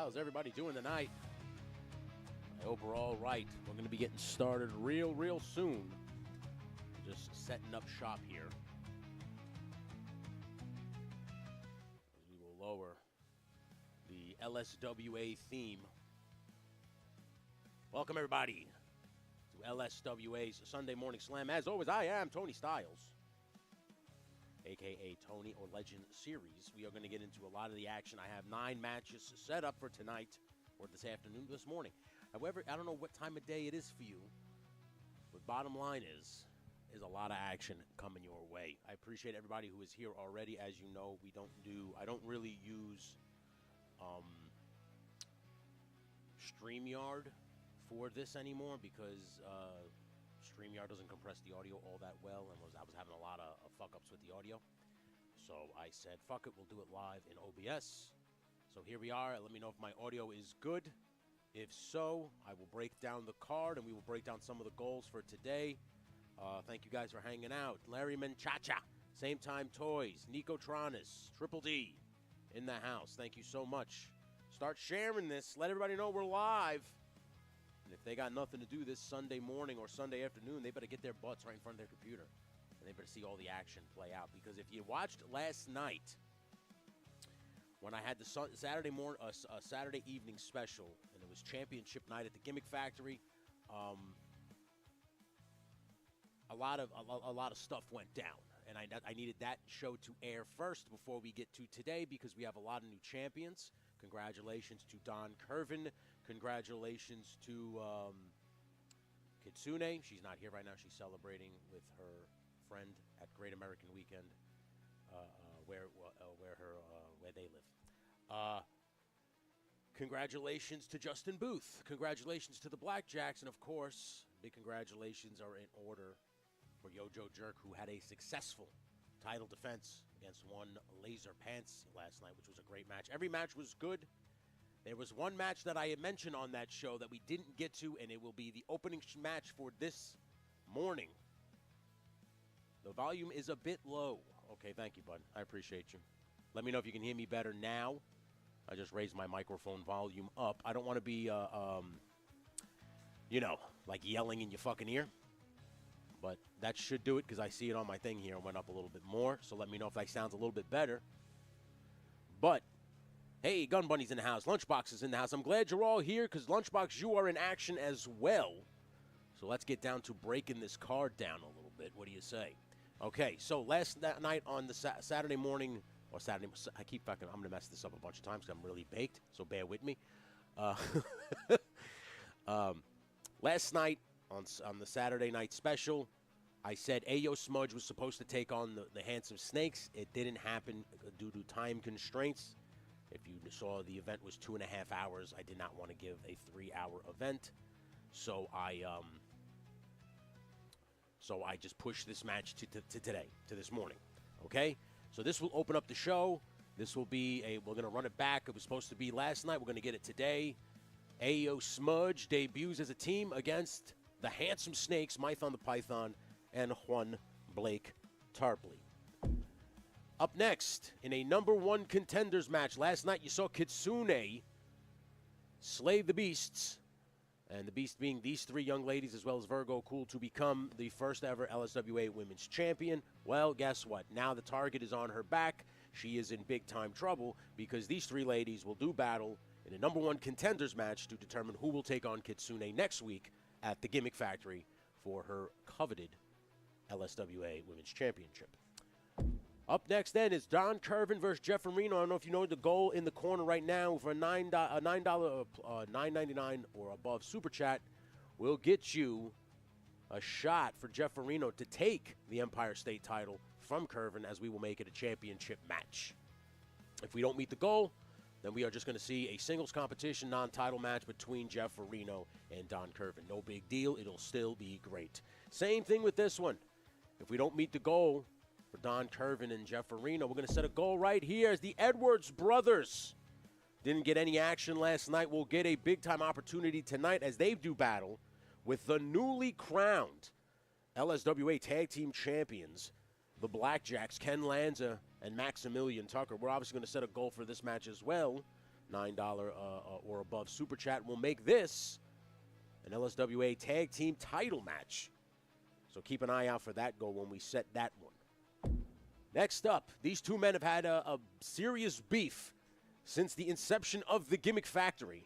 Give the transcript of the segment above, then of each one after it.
How's everybody doing tonight? I hope we're all right. We're going to be getting started real soon. Just setting up shop here. We will lower the LSWA theme. Welcome, everybody, to LSWA's Sunday Morning Slam. As always, I am Tony Styles, a.k.a. Tony or Legend Series. We are going to get into a lot of the action. I have 9 matches set up for tonight, or this afternoon, this morning. However, I don't know what time of day it is for you, but bottom line is a lot of action coming your way. I appreciate everybody who is here already. As you know, I don't really use StreamYard for this anymore because StreamYard doesn't compress the audio all that well, and I was having a lot of fuck-ups with the audio. So I said, fuck it, we'll do it live in OBS. So here we are. Let me know if my audio is good. If so, I will break down the card, and we will break down some of the goals for today. Thank you guys for hanging out. Larry Menchacha, Same Time Toys, Nico Tronis, Triple D in the house. Thank you so much. Start sharing this. Let everybody know we're live. And if they got nothing to do this Sunday morning or Sunday afternoon, they better get their butts right in front of their computer. And they better see all the action play out. Because if you watched last night, when I had the Saturday evening special, and it was championship night at the Gimmick Factory, a lot of stuff went down. And I needed that show to air first before we get to today because we have a lot of new champions. Congratulations to Don Curvin. Congratulations to Kitsune. She's not here right now. She's celebrating with her friend at Great American Weekend, where they live. Congratulations to Justin Booth. Congratulations to the Blackjacks. And, of course, big congratulations are in order for Yojo Jerk, who had a successful title defense against one Laser Pants last night, which was a great match. Every match was good. There was one match that I had mentioned on that show that we didn't get to, and it will be the opening match for this morning. The volume is a bit low. Okay, thank you, bud. I appreciate you. Let me know if you can hear me better now. I just raised my microphone volume up. I don't want to be, like yelling in your fucking ear. But that should do it because I see it on my thing here. It went up a little bit more. So let me know if that sounds a little bit better. But, hey, Gun Bunny's in the house. Lunchbox is in the house. I'm glad you're all here because, Lunchbox, you are in action as well. So let's get down to breaking this card down a little bit. What do you say? Okay, so last night on the Saturday morning, or Saturday, I'm going to mess this up a bunch of times because I'm really baked, so bear with me. Last night, on the Saturday night special, I said Ayo Smudge was supposed to take on the Handsome Snakes. It didn't happen due to time constraints. If you saw, the event was 2.5 hours. I did not want to give a 3-hour event. So I just pushed this match to today, to this morning. Okay? So this will open up the show. This will be we're going to run it back. It was supposed to be last night. We're going to get it today. Ayo Smudge debuts as a team against the Handsome Snakes, Mython the Python, and Juan Blake Tarpley. Up next, in a number 1 contenders match, last night you saw Kitsune slay the Beasts, and the Beast being these 3 young ladies as well as Virgo Cool to become the first ever LSWA Women's Champion. Well, guess what? Now the target is on her back. She is in big time trouble because these 3 ladies will do battle in a number 1 contenders match to determine who will take on Kitsune next week at the Gimmick Factory for her coveted LSWA Women's Championship. Up next, then, is Don Curvin versus Jeff Areno. I don't know if you know the goal in the corner right now for a $9.99 or above Super Chat will get you a shot for Jeff Areno to take the Empire State title from Curvin, as we will make it a championship match. If we don't meet the goal, then we are just going to see a singles competition non-title match between Jeff Areno and Don Curvin. No big deal. It'll still be great. Same thing with this one. If we don't meet the goal for Don Curvin and Jeff Areno, we're going to set a goal right here as the Edwards brothers didn't get any action last night. We'll get a big-time opportunity tonight as they do battle with the newly crowned LSWA Tag Team Champions, the Blackjacks, Ken Lanza and Maximilian Tucker. We're obviously going to set a goal for this match as well. $9 or above super chat will make this an LSWA tag team title match. So keep an eye out for that goal when we set that one. Next up, these two men have had a serious beef since the inception of the Gimmick Factory.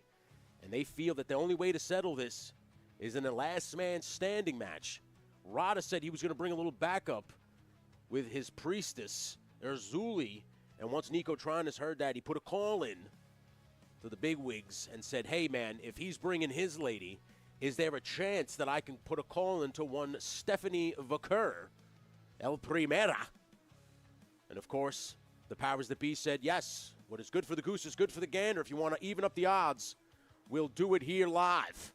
And they feel that the only way to settle this is in a last man standing match. Rada said he was going to bring a little backup with his priestess, Erzuli. And once Nico Tronis heard that, he put a call in to the bigwigs and said, hey, man, if he's bringing his lady, is there a chance that I can put a call in to one Stephanie Vaquer, El Primera? And, of course, the powers that be said, yes, what is good for the goose is good for the gander. If you want to even up the odds, we'll do it here live.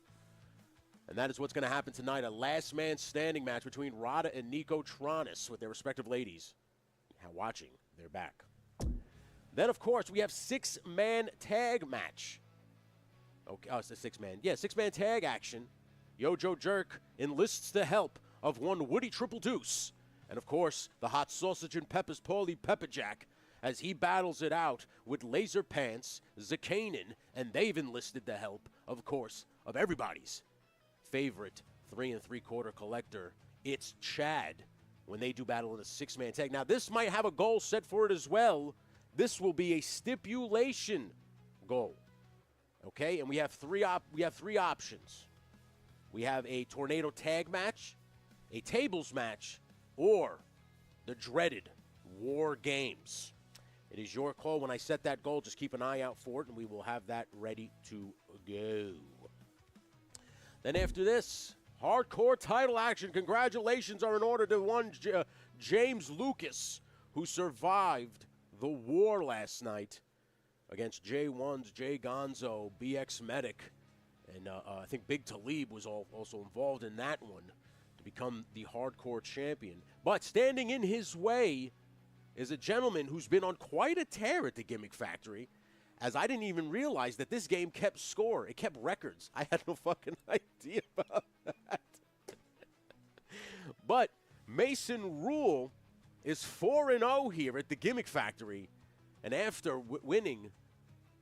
And that is what's going to happen tonight, a last man standing match between Rada and Nico Tronis with their respective ladies. Watching, they're back. Then, of course, we have six-man tag match. Okay, oh, it's a six-man. Yeah, six-man tag action. Yojo Jerk enlists the help of one Woody Triple Deuce. And, of course, the Hot Sausage and Peppers Paulie Pepperjack as he battles it out with Laser Pants, Zakanin, and they've enlisted the help, of course, of everybody's favorite 3 3/4 collector. It's Chad when they do battle in a six-man tag. Now, this might have a goal set for it as well. This will be a stipulation goal. Okay, and we have three options. We have a tornado tag match, a tables match, or the dreaded War Games. It is your call. When I set that goal, just keep an eye out for it, and we will have that ready to go. Then after this, hardcore title action. Congratulations are in order to one James Lucas, who survived the war last night against J1's Jay Gonzo, BX Medic, and I think Big Talib was also involved in that one to become the hardcore champion. But standing in his way is a gentleman who's been on quite a tear at the Gimmick Factory, as I didn't even realize that this game kept score. It kept records. I had no fucking idea about that. But Mason Rule is 4-0 here at the Gimmick Factory, and after winning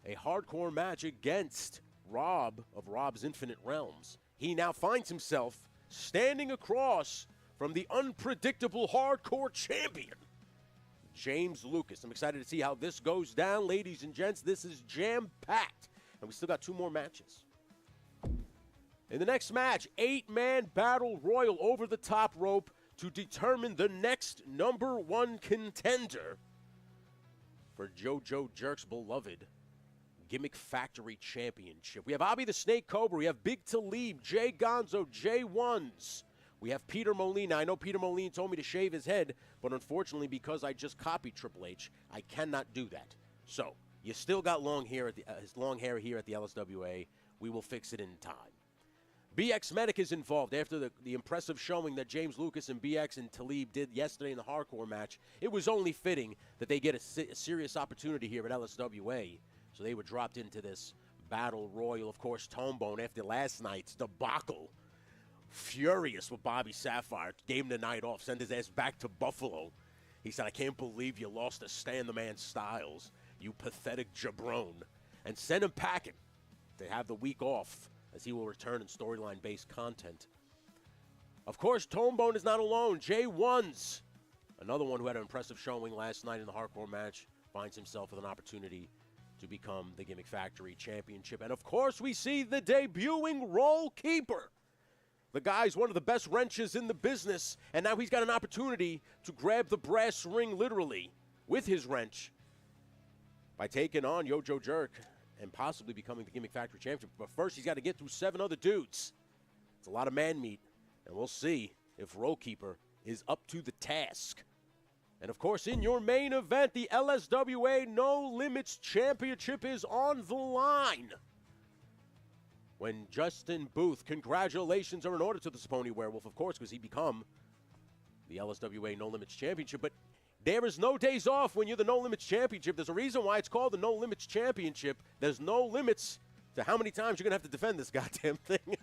a hardcore match against Rob of Rob's Infinite Realms, he now finds himself standing across from the unpredictable hardcore champion, James Lucas. I'm excited to see how this goes down, ladies and gents. This is jam-packed, and we still got two more matches. In the next match, 8-man battle royal over the top rope to determine the next #1 contender for JoJo Jerk's beloved Gimmick Factory Championship. We have Abby the Snake Cobra. We have Big Talib, Jay Gonzo, J1s. We have Peter Molina. I know Peter Molina told me to shave his head, but unfortunately, because I just copied Triple H, I cannot do that. So, you still got his long hair here at the LSWA. We will fix it in time. BX Medic is involved after the impressive showing that James Lucas and BX and Talib did yesterday in the hardcore match. It was only fitting that they get a serious opportunity here at LSWA. So they were dropped into this battle royal. Of course, Tomebone, after last night's debacle, furious with Bobby Sapphire, gave him the night off, sent his ass back to Buffalo. He said, I can't believe you lost to Stan the Man Styles, you pathetic jabron, and sent him packing to have the week off, as he will return in storyline-based content. Of course, Tomebone is not alone. J1's, another one who had an impressive showing last night in the hardcore match, finds himself with an opportunity to become the Gimmick Factory Championship. And, of course, we see the debuting Roll Keeper. The guy's one of the best wrenches in the business, and now he's got an opportunity to grab the brass ring literally with his wrench by taking on Yojo Jerk and possibly becoming the Gimmick Factory Champion. But first, he's got to get through 7 other dudes. It's a lot of man meat, and we'll see if Roll Keeper is up to the task. And, of course, in your main event, the LSWA No Limits Championship is on the line. When Justin Booth, congratulations are in order to the Spony Werewolf, of course, because he become the LSWA No Limits Championship. But there is no days off when you're the No Limits Championship. There's a reason why it's called the No Limits Championship. There's no limits to how many times you're going to have to defend this goddamn thing.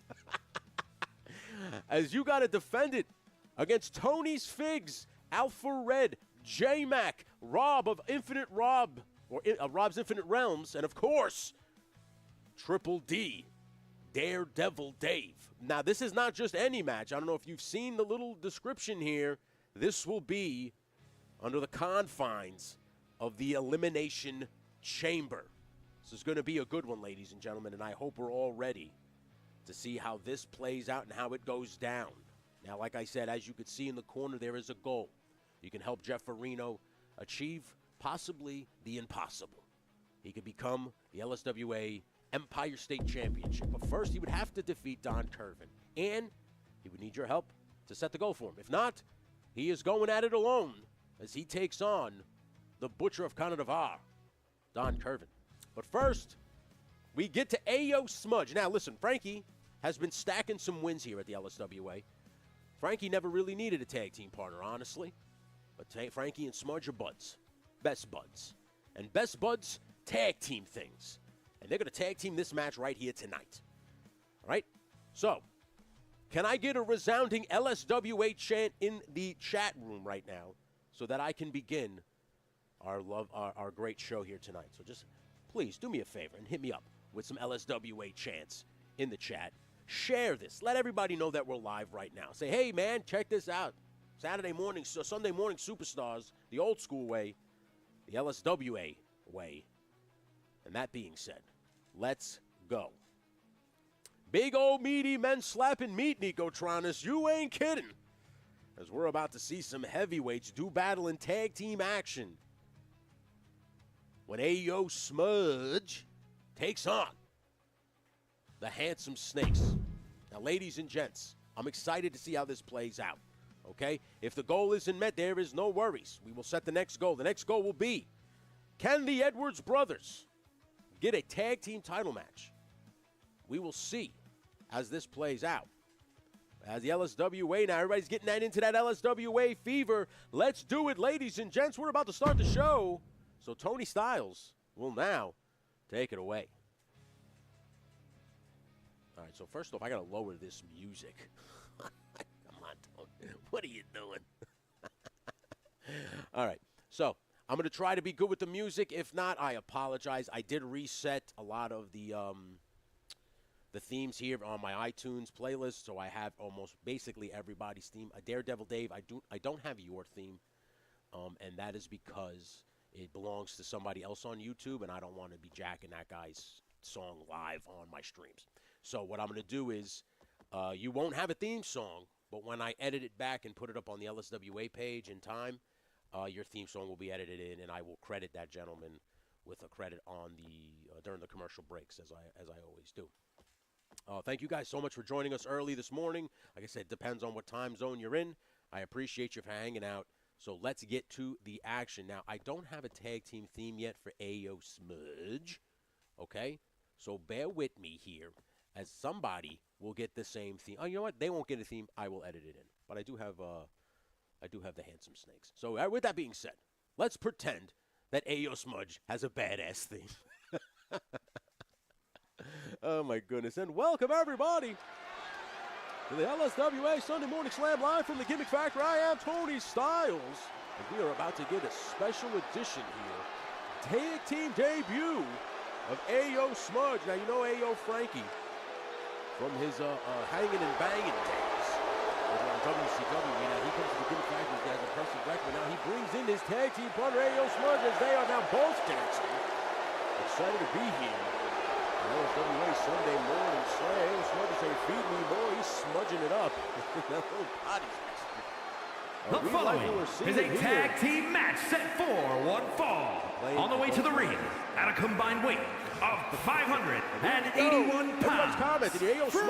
As you got to defend it against Tony's Figs, Alpha Red, J-Mac, Rob of Infinite Rob, or Rob's Infinite Realms, and of course, Triple D, Daredevil Dave. Now, this is not just any match. I don't know if you've seen the little description here. This will be under the confines of the Elimination Chamber. This is going to be a good one, ladies and gentlemen, and I hope we're all ready to see how this plays out and how it goes down. Now, like I said, as you can see in the corner, there is a goal. You can help Jeff Farino achieve possibly the impossible. He could become the LSWA Empire State Championship. But first, he would have to defeat Don Curvin. And he would need your help to set the goal for him. If not, he is going at it alone as he takes on the Butcher of Canadavar, Don Curvin. But first, we get to Ayo Smudge. Now, listen, Frankie has been stacking some wins here at the LSWA. Frankie never really needed a tag team partner, honestly. But Frankie and Smudge are buds. Best buds. And best buds tag team things. And they're going to tag team this match right here tonight. All right? So, can I get a resounding LSWA chant in the chat room right now so that I can begin our great show here tonight? So just please do me a favor and hit me up with some LSWA chants in the chat. Share this. Let everybody know that we're live right now. Say, hey, man, check this out. Sunday morning superstars, the old school way, the LSWA way. And that being said, let's go. Big old meaty men slapping meat, Nicotronis. You ain't kidding. As we're about to see some heavyweights do battle in tag team action. When Ayo Smudge takes on the Handsome Snakes. Now, ladies and gents, I'm excited to see how this plays out. Okay? If the goal isn't met, there is no worries. We will set the next goal. The next goal will be, can the Edwards brothers get a tag team title match? We will see as this plays out. As the LSWA now, everybody's getting into that LSWA fever. Let's do it, ladies and gents. We're about to start the show. So Tony Styles will now take it away. All right, so first off, I got to lower this music. Come on, Tony. What are you doing? All right, so I'm going to try to be good with the music. If not, I apologize. I did reset a lot of the themes here on my iTunes playlist, so I have almost basically everybody's theme. Daredevil Dave, I don't have your theme, and that is because it belongs to somebody else on YouTube, and I don't want to be jacking that guy's song live on my streams. So what I'm going to do is you won't have a theme song, but when I edit it back and put it up on the LSWA page in time, your theme song will be edited in, and I will credit that gentleman with a credit on the during the commercial breaks, as I always do. Thank you guys so much for joining us early this morning. Like I said, it depends on what time zone you're in. I appreciate you for hanging out. So let's get to the action. Now, I don't have a tag team theme yet for Ayo Smudge. Okay? So bear with me here, as somebody will get the same theme. Oh, you know what? They won't get a theme. I will edit it in. But I do have the Handsome Snakes. So with that being said, let's pretend that Ayo Smudge has a badass theme. Oh, my goodness. And welcome, everybody, to the LSWA Sunday Morning Slam live from the Gimmick Factory. I am Tony Styles, and we are about to get a special edition here. Tag team debut of Ayo Smudge. Now, you know Ayo Frankie from his hanging and banging days over on WCW. Now, he comes to the Gimmick Factory as a impressive record. Now, he brings in his tag team partner, Ayo Smudge, as they are now both dancing. Excited to be here. LSWA Sunday Morning Slam. Ayo Smudge saying, feed me, boy. He's smudging it up. That little body's The following is a tag team match set for one fall. On the way to the ring, at a combined weight of 581 pounds, Frankie and Smash.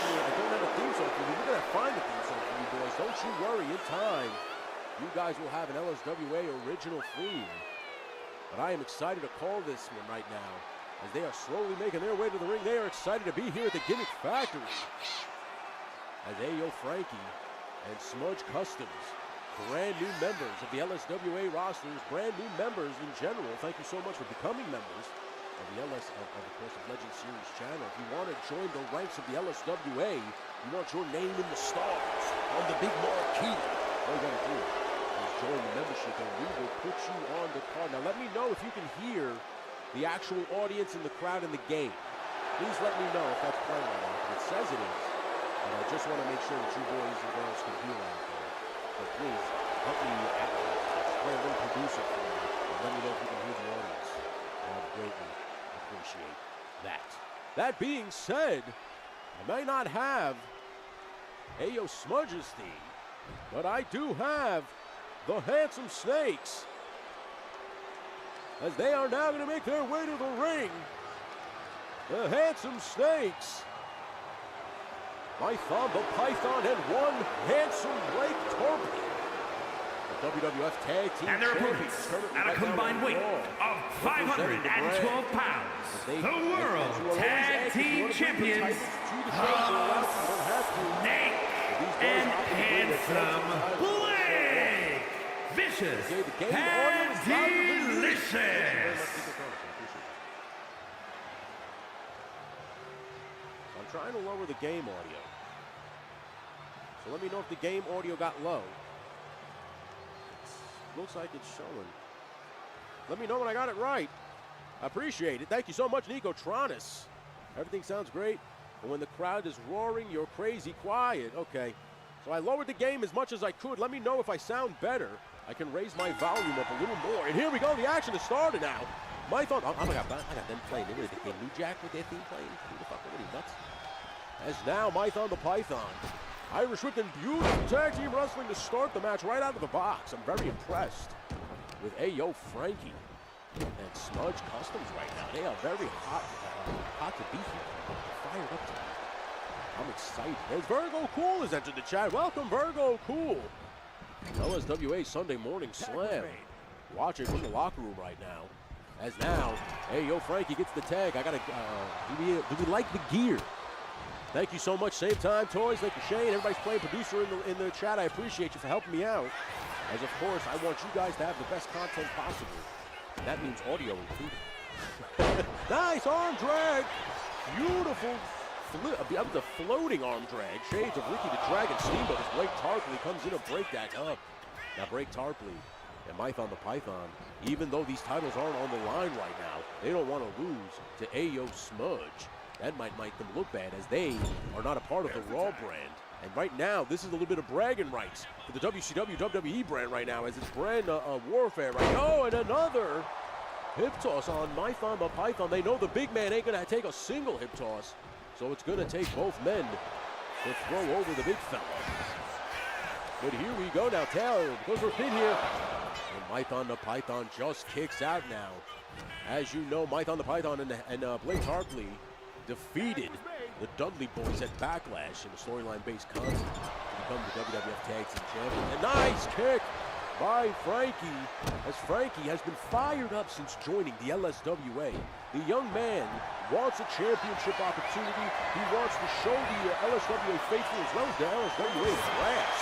I don't have a theme song for you. We're going to find a theme song for you boys. Don't you worry. In time, you guys will have an LSWA original theme. But I am excited to call this one right now. As they are slowly making their way to the ring, they are excited to be here at the Gimmick Factory. As Ayo Frankie and Smudge Customs, brand new members of the LSWA rosters, brand new members in general. Thank you so much for becoming members of the of course, Legend Series channel. If you want to join the ranks of the LSWA, you want your name in the stars on the big marquee, all you got to do is join the membership, and we will put you on the card. Now, let me know if you can hear the actual audience in the crowd in the game. Please let me know if that's playing right now. It says it is, and I just want to make sure that you boys and girls can hear out there. So please help me play a little producer for me, and let me know if you can hear the audience. I would greatly appreciate that. That being said, I may not have Ayo Smudge's theme, but I do have the Handsome Snakes, as they are now going to make their way to the ring. The Handsome Snakes, Python the Python, and one handsome Blake Torpy, the WWF Tag Team and their opponents at a combined weight of 512 pounds, the World Tag Team Champions, Snake and Handsome Blake, Vicious and Delicious. I'm trying to lower the game audio. So let me know if the game audio got low. Looks like it's showing. Let me know when I got it right. I appreciate it. Thank you so much, Nico Tronis. Everything sounds great. But when the crowd is roaring, you're crazy quiet. Okay. So I lowered the game as much as I could. Let me know if I sound better. I can raise my volume up a little more. And here we go. The action has started now. My thought. Oh my God. I got them playing. They New Jack with their theme playing. Who the fuck are you nuts? As now, Mython the Python. Irish Whip and beautiful tag team wrestling to start the match right out of the box. I'm very impressed with Ayo Frankie and Smudge Customs right now. They are very hot to be here. They're fired up tonight. I'm excited. As Virgo Cool has entered the chat. Welcome, Virgo Cool. LSWA Sunday Morning Slam. Watching from the locker room right now. As now, Ayo Frankie gets the tag. I gotta. Do we like the gear? Thank you so much. Same Time Toys. Thank you, Shane. Everybody's playing producer in the chat. I appreciate you for helping me out. As of course, I want you guys to have the best content possible. And that means audio included. Nice arm drag. Beautiful. That was a floating arm drag. Shades of Ricky the Dragon Steamboat as Blake Tarpley comes in to break that up. Now Blake Tarpley and Mython the Python, even though these titles aren't on the line right now, they don't want to lose to Ayo Smudge. That might make them look bad, as they are not a part of the Raw brand. And right now, this is a little bit of bragging rights for the WCW WWE brand right now, as it's brand warfare right now. Oh, and another hip toss on Mython the Python. They know the big man ain't going to take a single hip toss, so it's going to take both men to throw over the big fella. But here we go now. Taylor goes for a pin here. And Mython the Python just kicks out now. As you know, Mython the Python and Blake Tarpley defeated the Dudley Boys at Backlash in a storyline-based contest to become the WWF Tag Team Champion. A nice kick by Frankie, as Frankie has been fired up since joining the LSWA. The young man wants a championship opportunity. He wants to show the LSWA faithful as well as the LSWA brass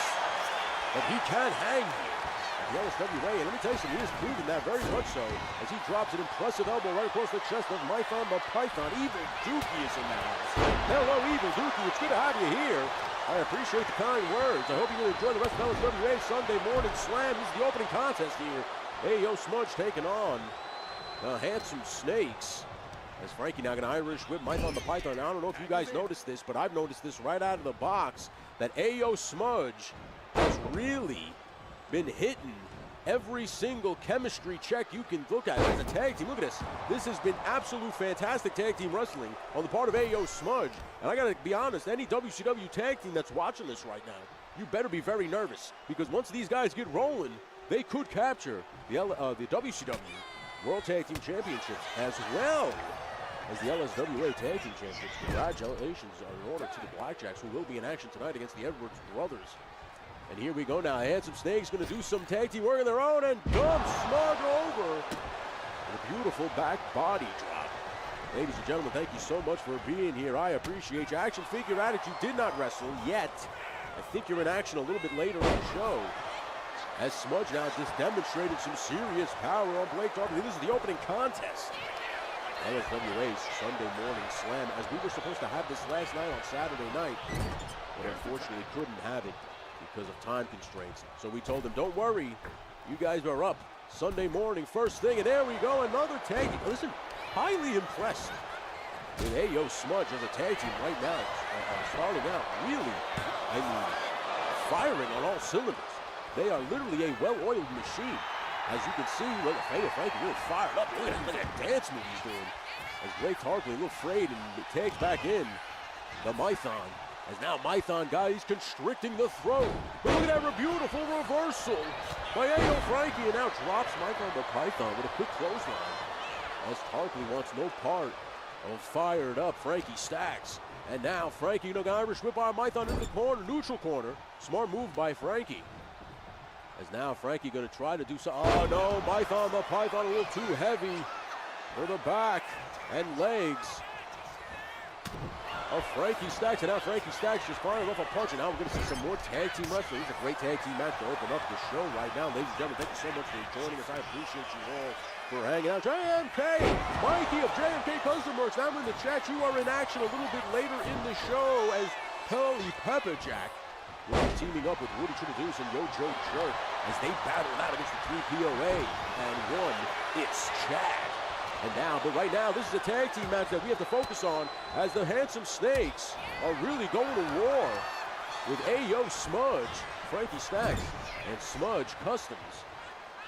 that he can hang here. The LSWA, and let me tell you something, he has proven that very much so, as he drops an impressive elbow right across the chest of Mython the Python. Evil Dookie is in the house. Hello, Evil Dookie. It's good to have you here. I appreciate the kind words. I hope you will enjoy the rest of LSWA Sunday Morning Slam. This is the opening contest here. Ayo Smudge taking on the Handsome Snakes. As Frankie now going to Irish Whip Mython the Python. Now, I don't know if you guys noticed this, but I've noticed this right out of the box, that Ayo Smudge has really been hitting every single chemistry check you can look at as a tag team. Look at this. This has been absolute fantastic tag team wrestling on the part of Ayo Smudge. And I got to be honest, any WCW tag team that's watching this right now, you better be very nervous, because once these guys get rolling, they could capture the WCW World Tag Team Championships as well as the LSWA Tag Team Championships. Congratulations are in order to the Blackjacks, who will be in action tonight against the Edwards brothers. And here we go now. Handsome Snake's going to do some tag team work on their own and dump Smudge over. A beautiful back body drop. Ladies and gentlemen, thank you so much for being here. I appreciate you. Action Figure Attitude did not wrestle yet. I think you're in action a little bit later in the show, as Smudge now just demonstrated some serious power on Blake Tarpley. This is the opening contest. LSWA's Sunday Morning Slam, as we were supposed to have this last night on Saturday night, but unfortunately couldn't have it because of time constraints. So we told them, don't worry, you guys are up Sunday morning, first thing, and there we go, another tag team. Listen, highly impressed with Ayo Smudge as a tag team right now, starting out really, I mean, firing on all cylinders. They are literally a well-oiled machine. As you can see, look at Frankie really fired up. Look at that dance move he's doing. As Blake Tarpley a little afraid and tags back in the Mython. As now Mython, guys, constricting the throat. But look at that beautiful reversal by Ayo Frankie, and now drops Mython the Python with a quick clothesline. As Tarpley wants no part of fired up Frankie Stacks. And now Frankie, look, Irish whip by Mython in the corner, neutral corner. Smart move by Frankie. As now Frankie going to try to do so. Oh no, Mython the Python a little too heavy for the back and legs of Frankie Stacks. And now Frankie Stacks just firing off a punch. And now we're going to see some more tag team wrestling. This is a great tag team match to open up the show right now. Ladies and gentlemen, thank you so much for joining us. I appreciate you all for hanging out. JMK, Mikey of JMK Custom Works. Now in the chat, you are in action a little bit later in the show as Pelly Pepper Jack will be teaming up with Woody Triple Deuce and Yo-Joe Jerk as they battle out against the 3POA. And one, it's Chad. And now, but right now, this is a tag team match that we have to focus on as the Handsome Snakes are really going to war with Ayo Smudge, Frankie Stacks, and Smudge Customs.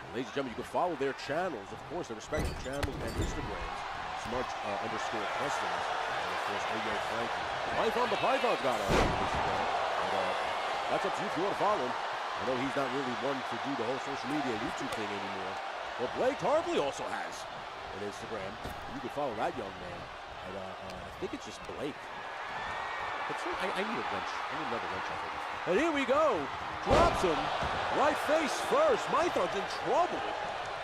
And ladies and gentlemen, you can follow their channels, of course, their respective channels and Instagrams, Smudge _ Customs, and of course, Ayo Frankie. Python the Python's got a Instagram. That's up to you if you want to follow him. I know he's not really one to do the whole social media YouTube thing anymore. But Blake Tarpley also has an Instagram. You can follow that young man. And, I think it's just Blake. But I need a wrench. I need another wrench. And here we go. Drops him. Right face first. Mython's in trouble.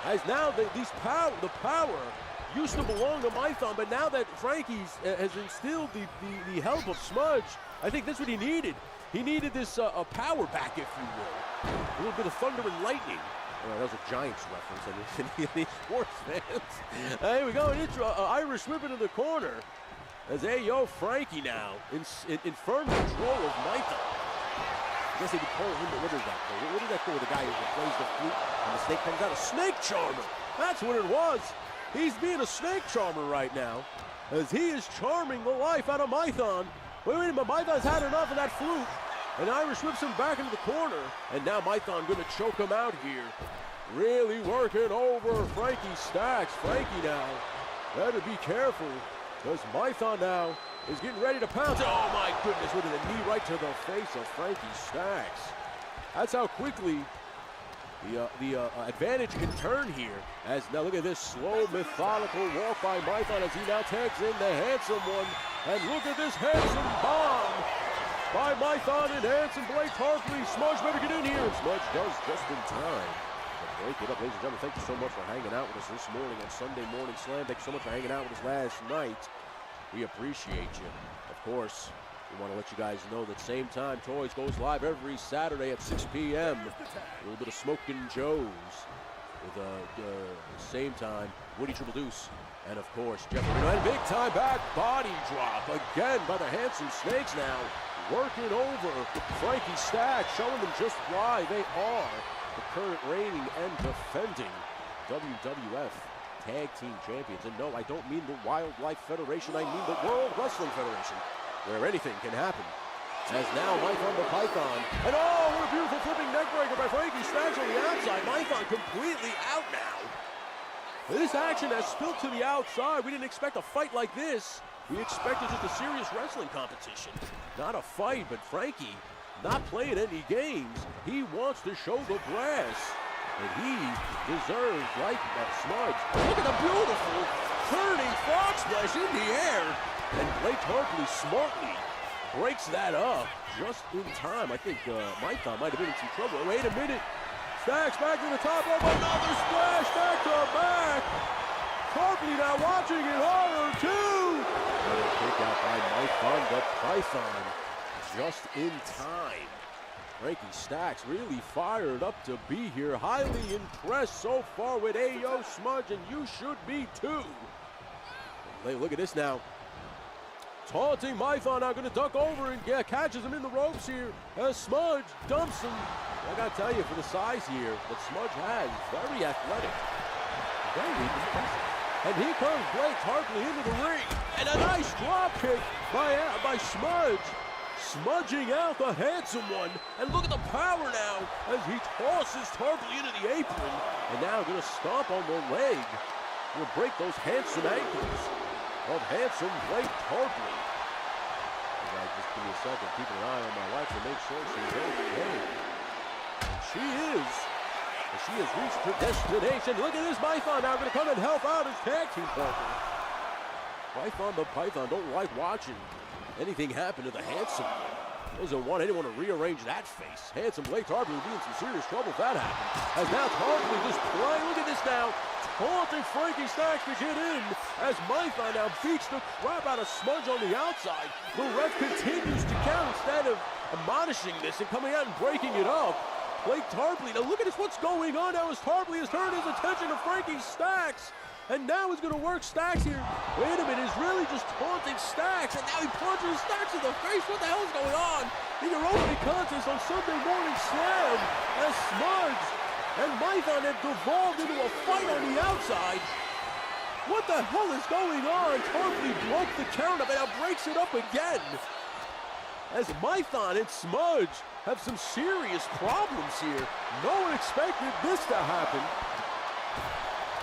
As now the power used to belong to Mython, but now that Frankie's has instilled the help of Smudge, I think that's what he needed. He needed this power back, if you will. A little bit of thunder and lightning. That was a Giants reference, and any sports fans. Here we go, an Irish whip into the corner. As Ayo Frankie now in firm control of Mython. I guess they would call him, what is that called? What is that called, the guy who plays the flute and the snake comes out? A snake charmer. That's what it was. He's being a snake charmer right now, as he is charming the life out of Mython. Wait a minute, but Mython's had enough of that flute. And Irish whips him back into the corner. And now Mython going to choke him out here. Really working over Frankie Stacks. Frankie now, better be careful, because Mython now is getting ready to pounce. Oh my goodness, with a knee right to the face of Frankie Stacks. That's how quickly the advantage can turn here. As now look at this slow, methodical walk by Mython as he now tags in the handsome one. And look at this handsome bomb by Mython and handsome Blake Tarpley. Smudge better get in here. And Smudge does just in time. But break it up, ladies and gentlemen. Thank you so much for hanging out with us this morning on Sunday Morning Slam. Thank you so much for hanging out with us last night. We appreciate you. Of course, we want to let you guys know that Same Time Toys goes live every Saturday at 6 p.m. A little bit of Smokin' Joe's with Same Time, Woody Triple Deuce, and of course, Jeff. And big time back body drop again by the Handsome Snakes now. Working over Frankie Stacks, showing them just why they are the current reigning and defending WWF Tag Team Champions. And no, I don't mean the Wildlife Federation, I mean the World Wrestling Federation, where anything can happen. As now Mython the Python, and oh, what a beautiful flipping neckbreaker by Frankie Stacks on the outside. Mython completely out now. This action has spilled to the outside. We didn't expect a fight like this. We expected just a serious wrestling competition. Not a fight, but Frankie not playing any games. He wants to show the brass. And he deserves, like that Smudge. Look at the beautiful turning frog splash in the air. And Blake Tarpley smartly breaks that up just in time. I think Mython might have been in some trouble. Wait a minute. Stacks back to the top rope. Another splash back to back. Tarpley now watching it harder too. Another kick out by Mython the Python just in time. Frankie Stacks really fired up to be here. Highly impressed so far with Ayo Smudge, and you should be too. Look at this now. taunting Mython. Now going to duck over and catches him in the ropes here. Smudge dumps him. I got to tell you, for the size here that Smudge has, very athletic. Very impressive. And here comes Blake Tarpley into the ring. And a nice drop kick by Smudge. Smudging out the handsome one. And look at the power now as he tosses Tarpley into the apron. And now going to stomp on the leg. Going to break those handsome ankles of handsome Blake Tarpley. Just give me a second, keeping an eye on my wife to make sure she's okay. And she is. And she has reached her destination. Look at this Mython now going to come and help out his tag team partner. Python the Python don't like watching anything happen to the handsome. Doesn't want anyone to rearrange that face. Handsome Blake Tarpley will be in some serious trouble if that happens. As now Tarpley just playing. Look at this now. Taunting Frankie Stacks to get in as Mython now beats the crap out of Smudge on the outside. The ref continues to count instead of admonishing this and coming out and breaking it up. Blake Tarpley, now look at this, what's going on now as Tarpley has turned his attention to Frankie Stacks. And now he's going to work Stacks here. Wait a minute, he's really just taunting Stacks. And now he punches Stacks in the face. What the hell is going on? In your opening contest on Sunday Morning Slam as Smudge and Mython have devolved into a fight on the outside. What the hell is going on? Tarpley broke the count up and now breaks it up again. As Mython and Smudge have some serious problems here. No one expected this to happen.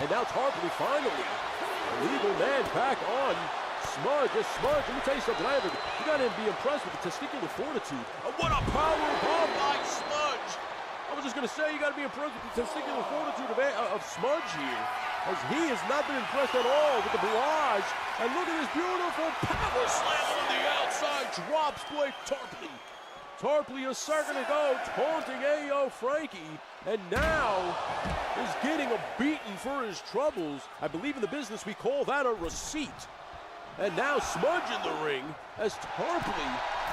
And now Tarpley finally, a legal man back on Smudge. As Smudge, let me tell you something, you gotta be impressed with the testicular fortitude. What a power bomb by Smudge. I was just gonna say, you gotta be impressed with the testicular fortitude of Smudge here, as he has not been impressed at all with the barrage. And look at this beautiful power slam on the outside, drops Blake Tarpley. Tarpley a second ago taunting A.O. Frankie, and now is getting a beating for his troubles. I believe in the business we call that a receipt. And now Smudge in the ring as Tarpley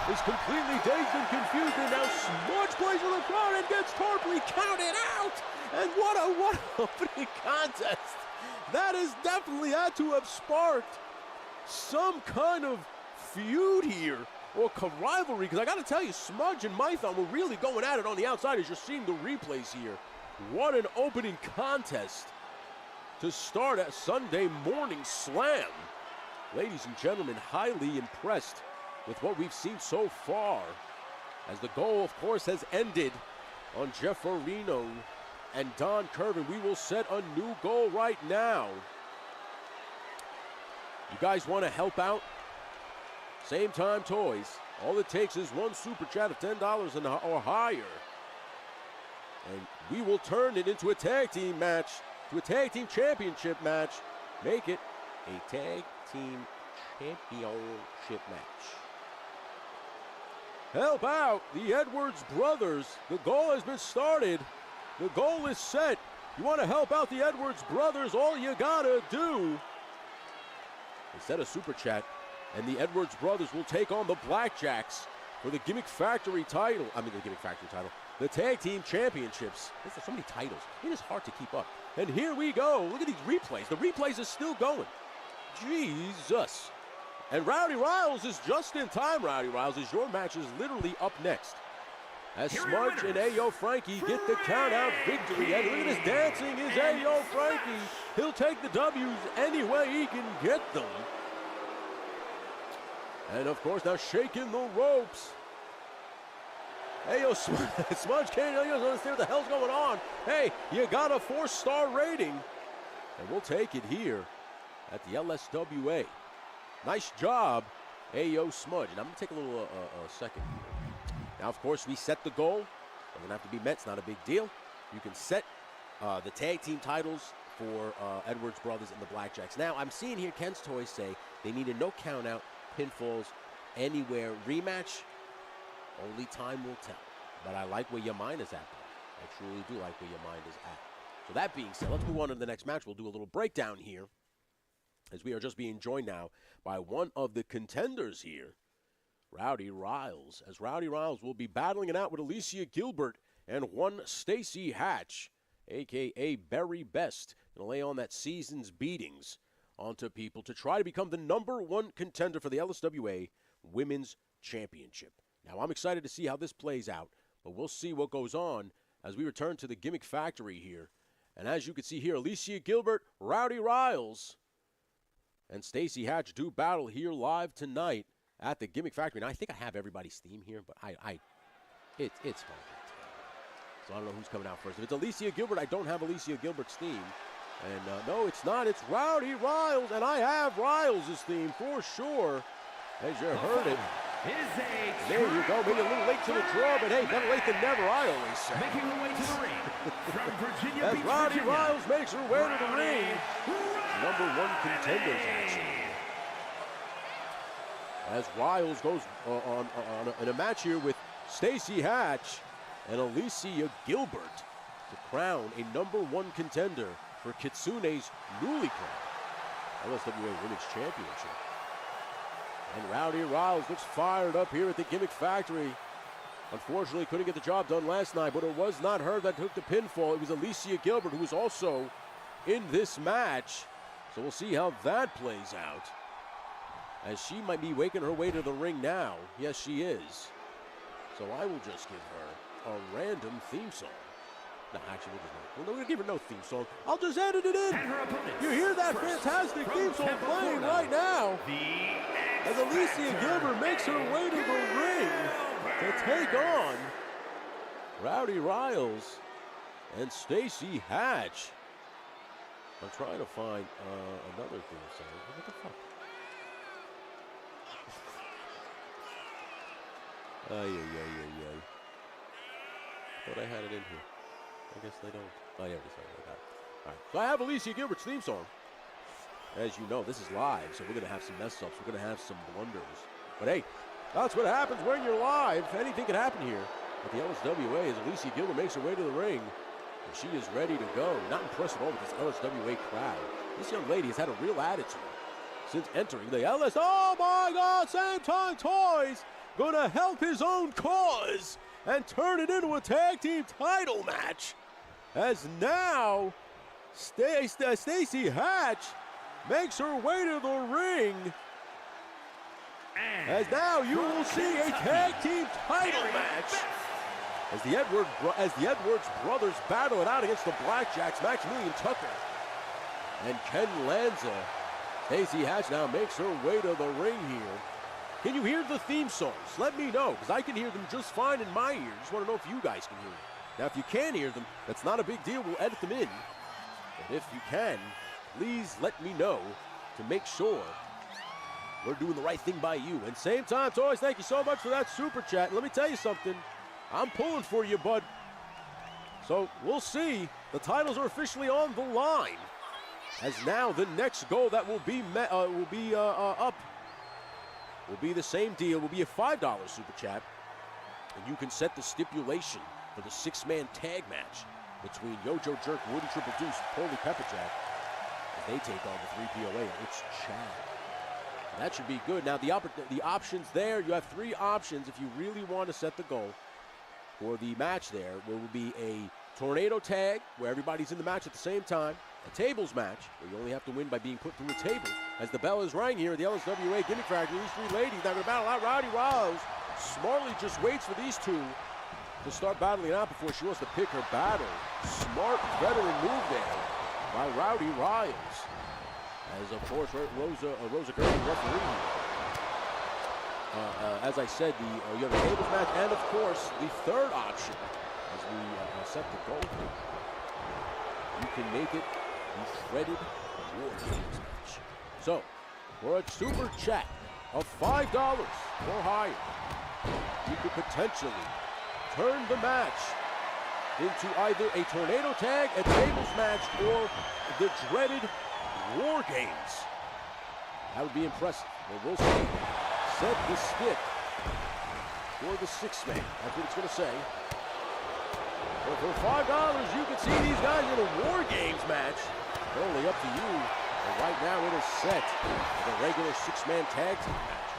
is completely dazed and confused. And now Smudge plays with the crowd and gets Tarpley counted out. And what an opening contest. That is definitely had to have sparked some kind of feud here, or rivalry, because I got to tell you, Smudge and Mython were really going at it on the outside as you're seeing the replays here. What an opening contest to start a Sunday Morning Slam. Ladies and gentlemen, highly impressed with what we've seen so far, as the goal, of course, has ended on Jeff Areno and Don Curvin. We will set a new goal right now. You guys want to help out? Same Time Toys. All it takes is one super chat of $10 or higher. And we will turn it into a tag team match, to a tag team championship match. Make it a tag team championship match. Help out the Edwards brothers. The goal has been started. The goal is set. You want to help out the Edwards brothers, all you gotta do is set a super chat, and the Edwards brothers will take on the Blackjacks for the Gimmick Factory title. The Tag Team Championships. There's so many titles. It is hard to keep up. And here we go. Look at these replays. The replays are still going. Jesus. And Rowdy Riles is just in time, Rowdy Riles, as your match is literally up next. As Smudge and A.O. Frankie get the count-out victory. And look at this dancing is A.O. Frankie. He'll take the W's any way he can get them. And, of course, now shaking the ropes. A.O. Smudge can't understand what the hell's going on. Hey, you got a 4-star rating. And we'll take it here at the LSWA. Nice job, A.O. Smudge. And I'm going to take a little second here. Now, of course, we set the goal. Doesn't have to be met. It's not a big deal. You can set the tag team titles for Edwards Brothers and the Blackjacks. Now, I'm seeing here Ken's Toys say they need a no count-out, pinfalls, anywhere rematch. Only time will tell. But I like where your mind is at, though. I truly do like where your mind is at. So that being said, let's move on to the next match. We'll do a little breakdown here, as we are just being joined now by one of the contenders here, Rowdy Riles, as Rowdy Riles will be battling it out with Alicia Gilbert and one Stacey Hatch, a.k.a. Barry Best, going to lay on that season's beatings onto people to try to become the #1 contender for the LSWA Women's Championship. Now, I'm excited to see how this plays out, but we'll see what goes on as we return to the Gimmick Factory here. And as you can see here, Alicia Gilbert, Rowdy Riles, and Stacey Hatch do battle here live tonight at the Gimmick Factory. Now, I think I have everybody's theme here, but it's hard. So I don't know who's coming out first. If it's Alicia Gilbert, I don't have Alicia Gilbert's theme. And no, it's not. It's Rowdy Riles, and I have Riles' theme for sure. As you heard it. There you go. Maybe a little late to the draw, but hey, better late than never, I always say. Making her way to the ring from Virginia as Beach, Rowdy Virginia. Riles makes her way to the ring. #1 contenders action. As Riles goes in a match here with Stacey Hatch and Alicia Gilbert to crown a #1 contender for Kitsune's newly crowned LSWA Women's Championship. And Rowdy Riles looks fired up here at the Gimmick Factory. Unfortunately, couldn't get the job done last night, but it was not her that took the pinfall. It was Alicia Gilbert, who was also in this match. So we'll see how that plays out, as she might be making her way to the ring now. Yes, she is. So I will just give her a random theme song. No, actually, we're going to give her no theme song. I'll just edit it in. You hear that fantastic theme song playing right now as Alicia Gilbert makes her way to the ring to take on Rowdy Riles and Stacey Hatch. I'm trying to find another theme song. What the fuck? Ay. Thought I had it in here. I guess they don't. Oh, yeah, sorry about that. All right. So I have Alicia Gilbert's theme song. As you know, this is live, so we're going to have some mess-ups. We're going to have some blunders. But hey, that's what happens when you're live. Anything can happen here. But the LSWA, as Alicia Gilbert makes her way to the ring, and she is ready to go. Not impressed at all with this LSWA crowd. This young lady has had a real attitude since entering the LS. Oh my God, Same Time Toys gonna help his own cause and turn it into a tag team title match. As now, Stacey Hatch makes her way to the ring. As now you will see a tag team title match. As the Edwards brothers battle it out against the Blackjacks, Maximilian Tucker and Ken Lanza. Stacey Hatch now makes her way to the ring here. Can you hear the theme songs? Let me know, because I can hear them just fine in my ear. Just want to know if you guys can hear them. Now, if you can hear them, that's not a big deal. We'll edit them in. But if you can, please let me know to make sure we're doing the right thing by you. And Same Time Toys, thank you so much for that super chat. And let me tell you something. I'm pulling for you, bud. So we'll see. The titles are officially on the line. As now the next goal that will be up will be the same deal. Will be a $5 super chat, and you can set the stipulation for the 6-man tag match between Yojo Jerk, Woody Triple Deuce, Polly Pepperjack, as they take on the 3POA. And it's Chad. That should be good. Now the options there. You have 3 options if you really want to set the goal for the match. There will be a tornado tag where everybody's in the match at the same time. A tables match where you only have to win by being put through a table. As the bell is rang here at the LSWA Gimmick Factory, these 3 ladies now going to battle out. Rowdy Riles smartly just waits for these 2 to start battling out before she wants to pick her battle. Smart veteran move there by Rowdy Riles. As of course Rosa Gurney referee. As I said, you have a tables match, and of course the third option as we set the goal here. You can make it the dreaded War Games match. So, for a super chat of $5 or higher, you could potentially turn the match into either a tornado tag, a tables match, or the dreaded War Games. That would be impressive. Well, we'll see. Set the stick for the 6-man. That's what it's going to say. But for $5, you can see these guys in a War Games match. Totally up to you. But right now it is set for the regular 6-man tag team match.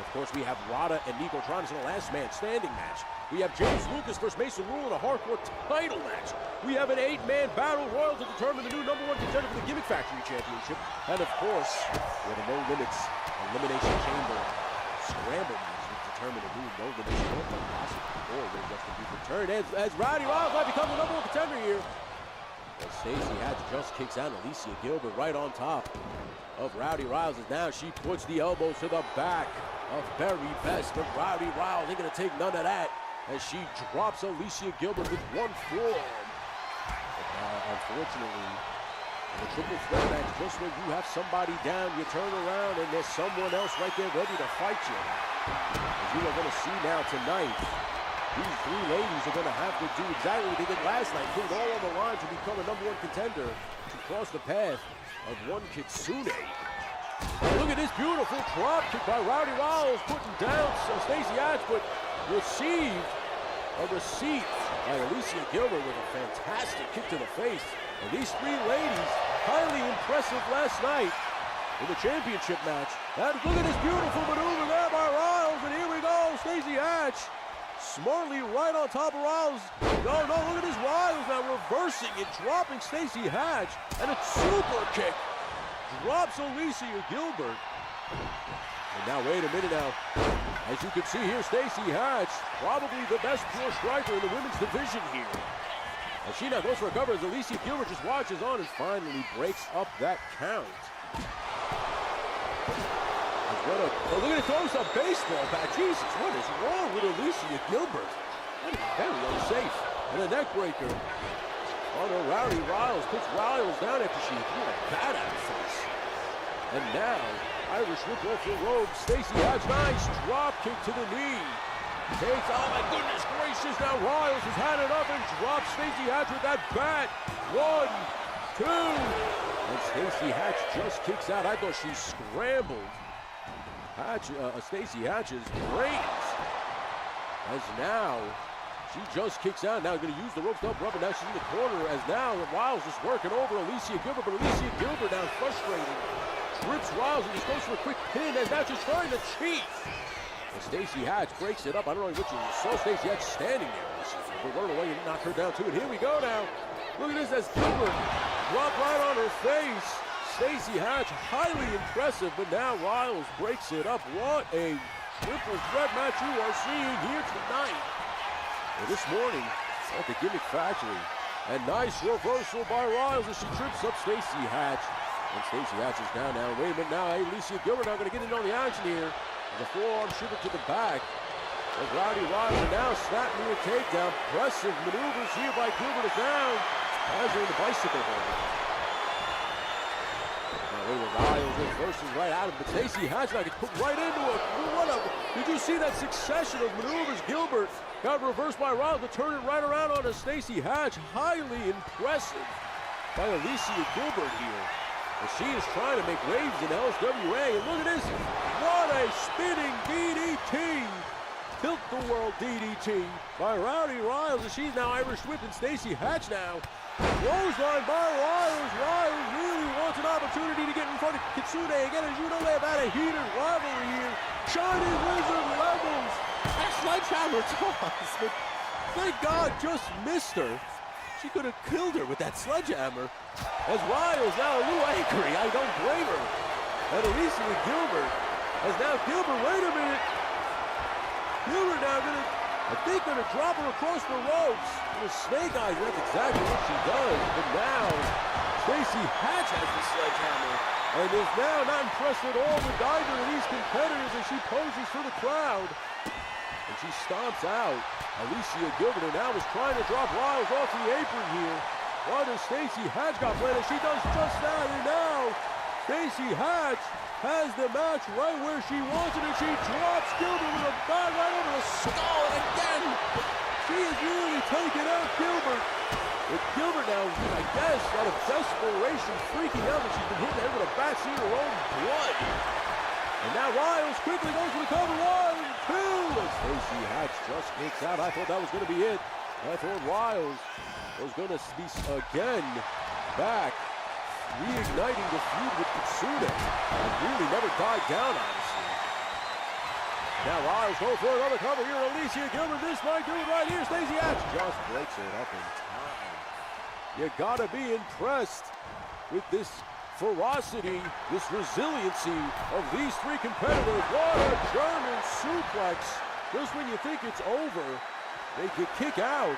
Of course, we have Rada and Nico Travis in a last man standing match. We have James Lucas versus Mason Rule in a hardcore title match. We have an 8-man battle royal to determine the new #1 contender for the Gimmick Factory Championship. And of course, we have a no limits elimination chamber scramble match to determine the new no limits champion possible or will Justin Bieber return as Rowdy Wiles might become the #1 contender here. But Stacey Hatch just kicks out Alicia Gilbert right on top of Rowdy Wiles as now she puts the elbows to the back of very best of Rowdy Wiles. They're gonna take none of that as she drops Alicia Gilbert with one forearm. But unfortunately, in a triple threat match, just when you have somebody down, you turn around and there's someone else right there ready to fight you. As you are gonna see now tonight, these three ladies are gonna have to do exactly what they did last night, put it all on the line to become a #1 contender to cross the path of one Kitsune. And look at this beautiful drop kick by Rowdy Wiles, putting down Stacey Hatch, but received a receipt by Alicia Gilbert with a fantastic kick to the face. And these three ladies, highly impressive last night in the championship match. And look at this beautiful maneuver there by Wiles, and here we go, Stacey Hatch smartly right on top of Wiles. No, look at this Wiles now reversing and dropping Stacey Hatch, and a super kick drops Alicia Gilbert. And now, wait a minute now. As you can see here, Stacey Hatch, probably the best pure striker in the women's division here. And she now goes for a cover as Alicia Gilbert just watches on and finally breaks up that count. Oh, look at it, throws a baseball bat. Jesus, what is wrong with Alicia Gilbert? That is very unsafe. And a neck breaker on a Rowdy Wiles. Puts Wiles down after she threw a bat at her face. And now, Irish whip off the ropes. Stacey Hatch, nice drop kick to the knee. Takes, oh my goodness gracious, now Wiles has had it up and drops Stacey Hatch with that bat. 1, 2. And Stacey Hatch just kicks out. I thought she scrambled Stacey Hatch's brains. As now, she just kicks out. Now going to use the ropes to help rub it. Now she's in the corner as now Wiles just working over Alicia Gilbert. But Alicia Gilbert now frustrated. Trips Wiles and just goes for a quick pin as now she's trying to cheat. And Stacey Hatch breaks it up. I don't know what you saw Stacey Hatch standing there. But running away and knock her down too. And here we go now. Look at this as Gilbert dropped right on her face. Stacey Hatch, highly impressive, but now Wiles breaks it up. What a triple threat match you are seeing here tonight. Well, this morning at the Gimmick Factory. And nice reversal by Wiles as she trips up Stacey Hatch. And Stacey Hatch is down now. Wait a minute now. Alicia Gilbert now going to get in on the action here. The forearm shiver to the back of Rowdy Wiles. And now snapping a takedown. Impressive maneuvers here by Gilbert is down. As in the bicycle hold. Wiles reverses right out of it, but Stacey Hatch now gets put right into it. Did you see that succession of maneuvers? Gilbert got reversed by Wiles to turn it right around on a Stacey Hatch. Highly impressive by Alicia Gilbert here. And she is trying to make waves in LSWA. And look at this. What a spinning DDT. Tilt the world DDT by Rowdy Wiles. And she's now Irish whipping Stacey Hatch now. Clothesline by Wiles. Wiles really wants an opportunity to get in front of Kitsune again. As you know, they've had a heated rivalry here. Chinese Wizard levels. That sledgehammer toss. But thank God just missed her. She could have killed her with that sledgehammer. As Wiles now a little angry. I don't blame her. And Alicia Gilbert. As now Gilbert, wait a minute. Gilbert now gonna drop her across the ropes. The snake eyes, that's exactly what she does. But now, Stacey Hatch has the sledgehammer. And is now not impressed at all with either of these competitors as she poses for the crowd. And she stomps out Alicia Gilbert, and now is trying to drop Wiles off the apron here. Why does Stacey Hatch got planted? She does just that, and now Stacey Hatch has the match right where she wants it, and she drops Gilbert with a bat right over the skull, and again, she is really taking out Gilbert. With Gilbert now, I guess, out of desperation, freaking out that she's been hit in the head with a bat, seeing her own blood. And now Wiles quickly goes for the cover, 1, 2, and Stacey Hatch just kicks out. I thought that was going to be it. I thought Wiles was going to be again back, reigniting the feud with Kitsune, and really never died down, honestly. Now Riles goes for another cover here. Alicia Gilbert, this might do it right here. Stacey Hatch just breaks it up in time. You gotta be impressed with this ferocity, this resiliency of these three competitors. What a German suplex. Just when you think it's over, they can kick out,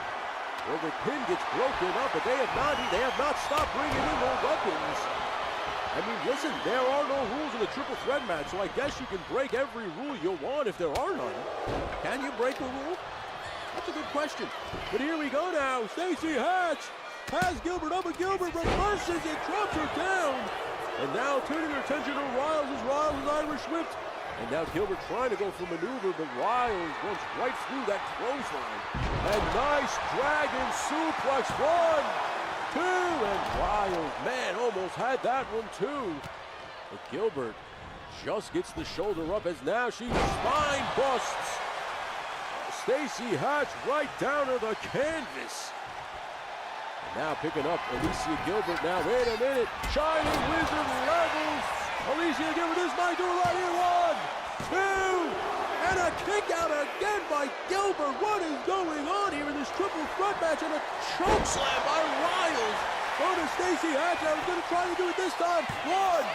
or the pin gets broken up, but they have not stopped bringing in more weapons. I mean, listen, there are no rules in the triple threat match, so I guess you can break every rule you want if there are none. Can you break a rule? That's a good question. But here we go now. Stacey Hatch has Gilbert up, but Gilbert reverses it, drops her down. And now turning her attention to Riles as Riles is Irish whipped. And now Gilbert trying to go for maneuver, but Riles runs right through that clothesline. And nice dragon suplex. 1, 2, and Riles, man, almost had that one too. But Gilbert just gets the shoulder up as now she spine busts Stacey Hatch right down to the canvas. And now picking up Alicia Gilbert now. Wait a minute. Shining Wizard levels. Alicia Gilbert, this might do it right here. 1, 2, and a kick out again by Gilbert. What is going on here in this triple threat match? And a choke slam by Riles. Go to Stacey Hatch. I was going to try to do it this time. 1,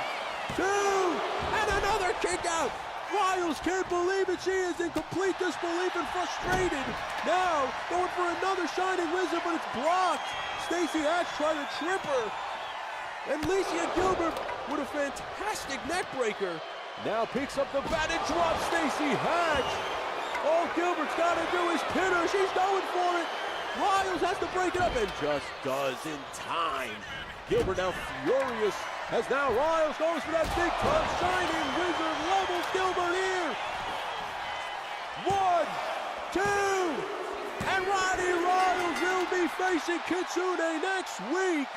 2, and another kick out. Riles can't believe it. She is in complete disbelief and frustrated. Now going for another Shining Wizard, but it's blocked. Stacey Hatch trying to trip her. And Alicia Gilbert with a fantastic neck breaker. Now picks up the bat and drops Stacey Hatch. All Gilbert's got to do is pin her. She's going for it. Riles has to break it up and just does in time. Gilbert now furious as now Riles goes for that big time Shining Wizard levels Gilbert here. 1, 2, and Roddy Riles will be facing Kitsune next week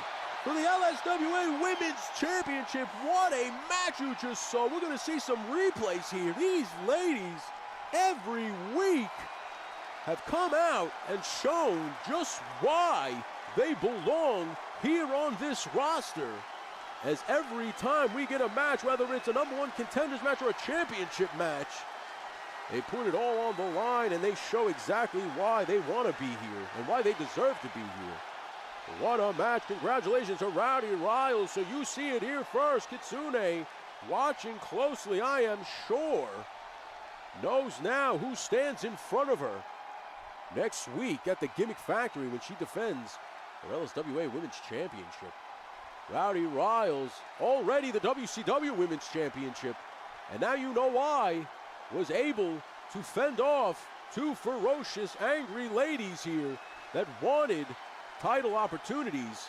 for the LSWA Women's Championship. What a match you just saw. We're going to see some replays here. These ladies every week have come out and shown just why they belong here on this roster. As every time we get a match, whether it's a #1 contenders match or a championship match, they put it all on the line and they show exactly why they want to be here and why they deserve to be here. What a match. Congratulations to Rowdy Riles. So you see it here first. Kitsune, watching closely, I am sure, knows now who stands in front of her next week at the Gimmick Factory when she defends her LSWA Women's Championship. Rowdy Riles, already the WCW Women's Championship, and now you know why, was able to fend off two ferocious, angry ladies here that wanted title opportunities.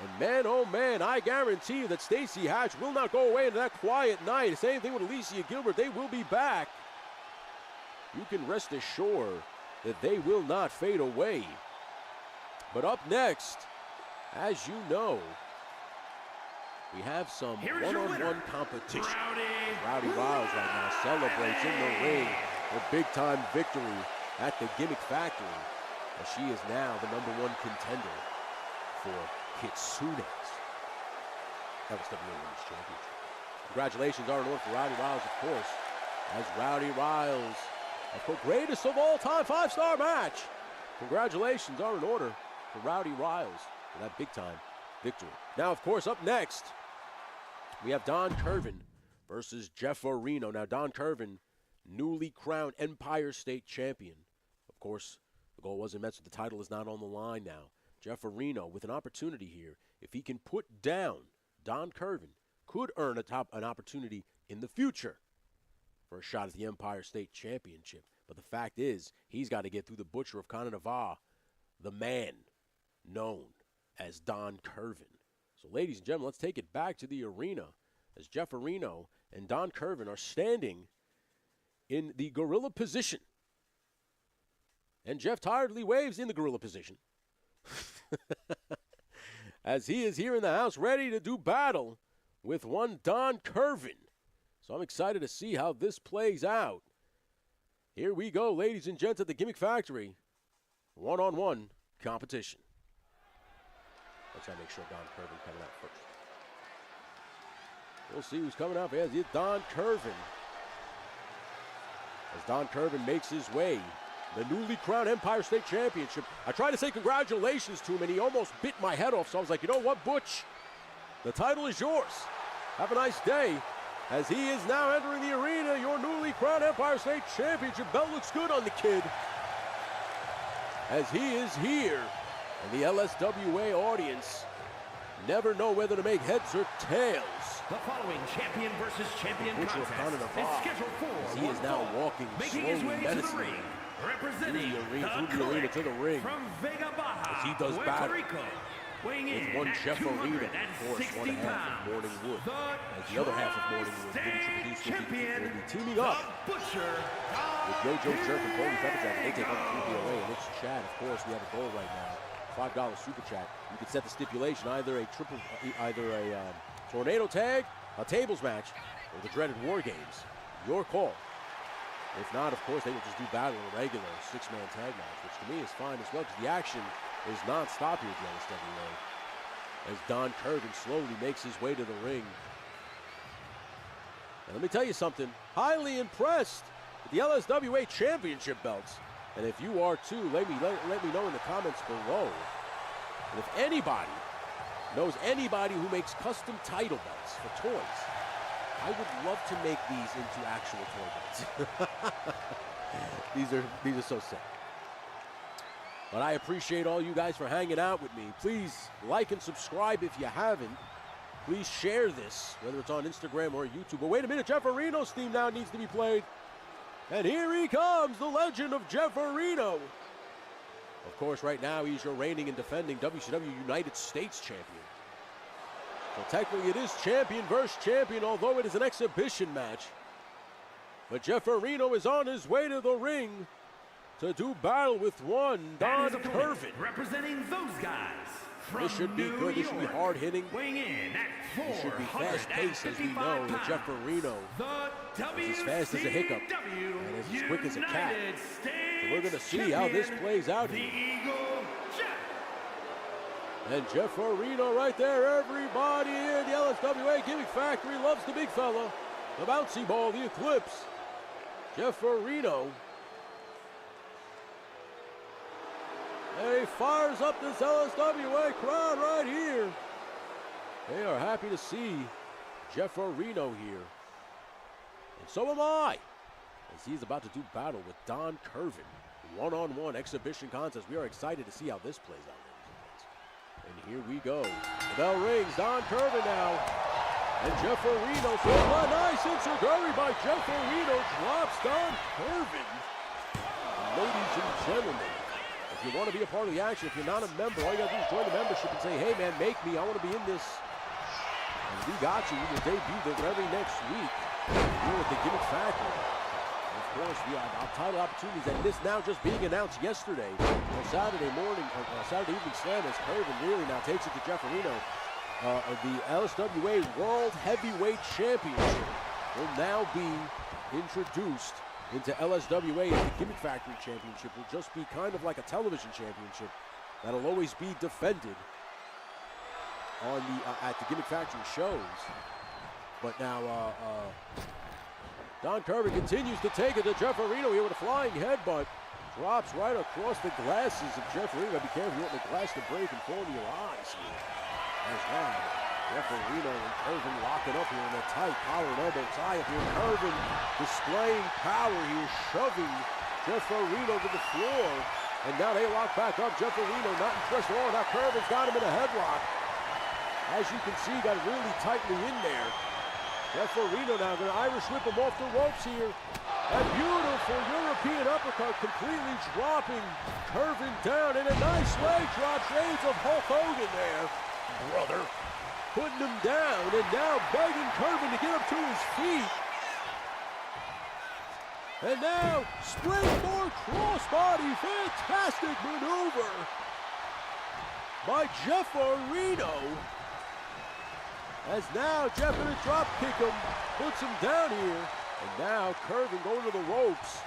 And man, oh man, I guarantee you that Stacey Hatch will not go away into that quiet night. Same thing with Alicia Gilbert. They will be back. You can rest assured that they will not fade away. But up next, as you know, we have some one-on-one competition. Rowdy Riles right now celebrates in the ring a big-time victory at the Gimmick Factory. And she is now the #1 contender for Kitsune's LSWA Women's Championship. Congratulations are in order for Rowdy Riles, of course, as Rowdy Riles, of course, greatest of all time 5-star match. Congratulations are in order for Rowdy Riles for that big-time victory. Now, of course, up next, we have Don Curvin versus Jeff Areno. Now, Don Curvin, newly crowned Empire State Champion. Of course, the goal wasn't met, so the title is not on the line now. Jeff Areno with an opportunity here. If he can put down Don Curvin, could earn an opportunity in the future for a shot at the Empire State Championship. But the fact is, he's got to get through the Butcher of Kananava, the man known as Don Curvin. So, ladies and gentlemen, let's take it back to the arena as Jeff Areno and Don Curvin are standing in the gorilla position. And Jeff tiredly waves in the gorilla position as he is here in the house ready to do battle with one Don Curvin. So I'm excited to see how this plays out. Here we go, ladies and gents, at the Gimmick Factory. One-on-one competition. Let's try to make sure Don Curvin coming out first. We'll see who's coming out. Yes, it's Don Curvin. as Don Curvin makes his way. The newly crowned Empire State Championship. I tried to say congratulations to him, and he almost bit my head off. So I was like, you know what, Butch? The title is yours. Have a nice day. As he is now entering the arena, your newly crowned Empire State Championship belt looks good on the kid. As he is here, and the LSWA audience never know whether to make heads or tails. The following champion versus champion contest is scheduled for he is now walking making his way to the ring, representing through the arena to the ring. From Vega Baja, as he does Puerto battle. Rico, weighing in It's one at Jeff Arena, 260 one half of Morning Wood. As the other half of Morning Wood will be teaming up with JoJo Jerk and Cody Pepperjack. They take on the PBOA, and it's chat. Of course, we have a goal right now. $5 super chat. You can set the stipulation either a tornado tag, a tables match, or the dreaded war games. Your call. If not, of course, they will just do battle in a regular 6-man tag match, which to me is fine as well, because the action is non-stop here at the LSWA. As Don Curvin slowly makes his way to the ring. Now, let me tell you something. Highly impressed with the LSWA championship belts. And if you are too, let me know in the comments below. And if anybody knows anybody who makes custom title belts for toys, I would love to make these into actual toy belts. These are so sick. But I appreciate all you guys for hanging out with me. Please like and subscribe if you haven't. Please share this, whether it's on Instagram or YouTube. But wait a minute, Jeff Areno's theme now needs to be played. And here he comes, the legend of Jeff Areno. Of course, right now he's your reigning and defending WCW United States champion. So technically it is champion versus champion, although it is an exhibition match. But Jeff Areno is on his way to the ring to do battle with one Don Curvin. Representing those guys. This should be good. This should be hard hitting. Weighing in at this should be fast paced, as we know that Jeff Areno is as fast as a hiccup and as quick as a cat. So we're going to see how this plays out here. And Jeff Areno right there, everybody in the LSWA Gimmick Factory loves the big fella, the bouncy ball, the Eclipse. Jeff Areno. And he fires up this LSWA crowd right here. They are happy to see Jeff Areno here. And so am I, as he's about to do battle with Don Curvin. One-on-one exhibition contest. We are excited to see how this plays out. And here we go. The bell rings. Don Curvin now. And Jeff Areno. So a nice insecurity by Jeff Areno. Drops Don Curvin. Ladies and gentlemen, if you want to be a part of the action, if you're not a member, all you got to do is join the membership and say, hey man, make me. I want to be in this. And we got you. We will debut there every next week here at the Gimmick Factory. Of course, we have our title opportunities, and this now just being announced yesterday on Saturday morning, Saturday evening slam, as Curvin really now takes it to Jeff Areno. The LSWA World Heavyweight Championship will now be introduced into LSWA. The Gimmick Factory Championship will just be kind of like a television championship that'll always be defended on at the Gimmick Factory shows. But now, Don Curvin continues to take it to Jeff Areno here with a flying headbutt. Drops right across the glasses of Jeff Areno. Be careful, you want the glass to break and fall in your eyes here. As now, Jeff Areno and Curvin locking up here in a tight collar and elbow tie up here. Curvin displaying power here, shoving Jeff Areno to the floor. And now they lock back up. Jeff Areno not impressed at all. Now Curvin's got him in a headlock. As you can see, got really tightly in there. Jeff Areno now going to Irish whip him off the ropes here. A beautiful European uppercut, completely dropping Curvin down. And a nice leg drop, shades of Hulk Hogan there, brother. Putting him down, and now begging Curvin to get up to his feet. And now, springboard crossbody, fantastic maneuver by Jeff Areno. As now Jeff gonna drop kick him, puts him down here. And now Curvin going to the ropes.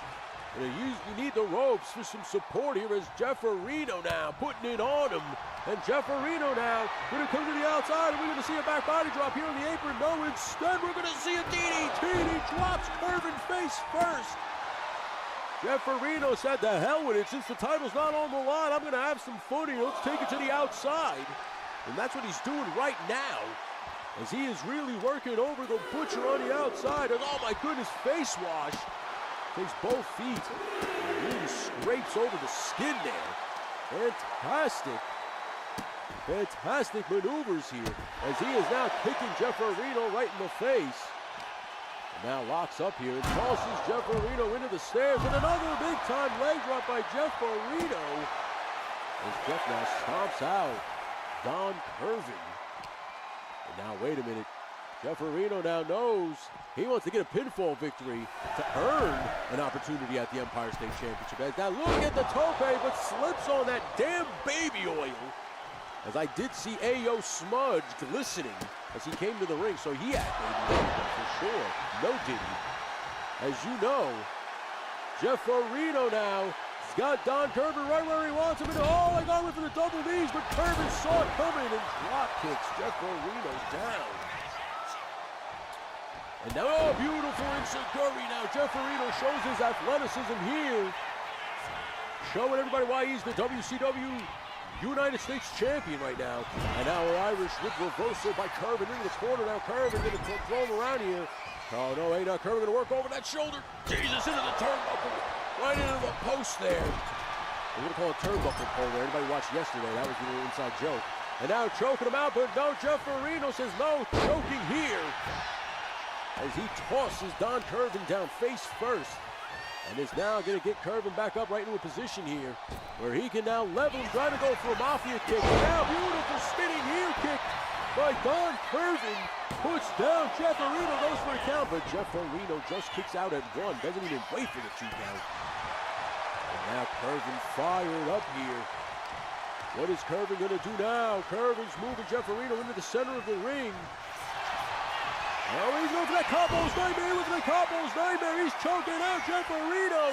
And you need the ropes for some support here as Jeff Areno now putting it on him. And Jeff Areno now gonna come to the outside, and we're gonna see a back body drop here on the apron. No, instead we're gonna see a DDT. He drops Curvin face first. Jeff Farino said, "The hell with it. Since the title's not on the line, I'm going to have some fun here. Let's take it to the outside." And that's what he's doing right now, as he is really working over the Butcher on the outside. And oh my goodness, face wash. Takes both feet and really scrapes over the skin there. Fantastic maneuvers here, as he is now kicking Jeff Farino right in the face. And now locks up here and tosses Jeff Farino into the stairs. And another big-time leg drop by Jeff Farino, as Jeff now stomps out Don Curvin. And now, wait a minute. Jeff Farino now knows he wants to get a pinfall victory to earn an opportunity at the Empire State Championship. As now look at the tope, but slips on that damn baby oil. As I did see Ayo smudge glistening as he came to the ring, so he had baby oil for sure. No Diddy. As you know, Jeff Farino now has got Don Curvin right where he wants him. And oh, I got him for the double knees, but Curvin saw it coming and drop kicks Jeff Farino down. And now, oh, beautiful enziguri. Now Jeff Farino shows his athleticism here, showing everybody why he's the WCW United States champion right now. And now an Irish whip reversal by Curvin into the corner. Now Curvin going to throw him around here. Oh no, hey, now Curvin going to work over that shoulder. Jesus, into the turnbuckle, right into the post there. We're going to call it turnbuckle pole there. Anybody watched yesterday? That was the little inside joke. And now choking him out, but no, Jeff Farino says no, choking here, as he tosses Don Curvin down face first. And is now going to get Curvin back up right into a position here, where he can now level him, trying to go for a mafia kick. And now beautiful spinning heel kick by Don Curvin. Puts down Jeff Farino, goes for a count, but Jeff Farino just kicks out at one, doesn't even wait for the 2 count. And now Curvin fired up here. What is Curvin going to do now? Curvin's moving Jeff Farino into the center of the ring. Oh, he's going for that couples nightmare with the couples nightmare. He's choking out Jeff Farino.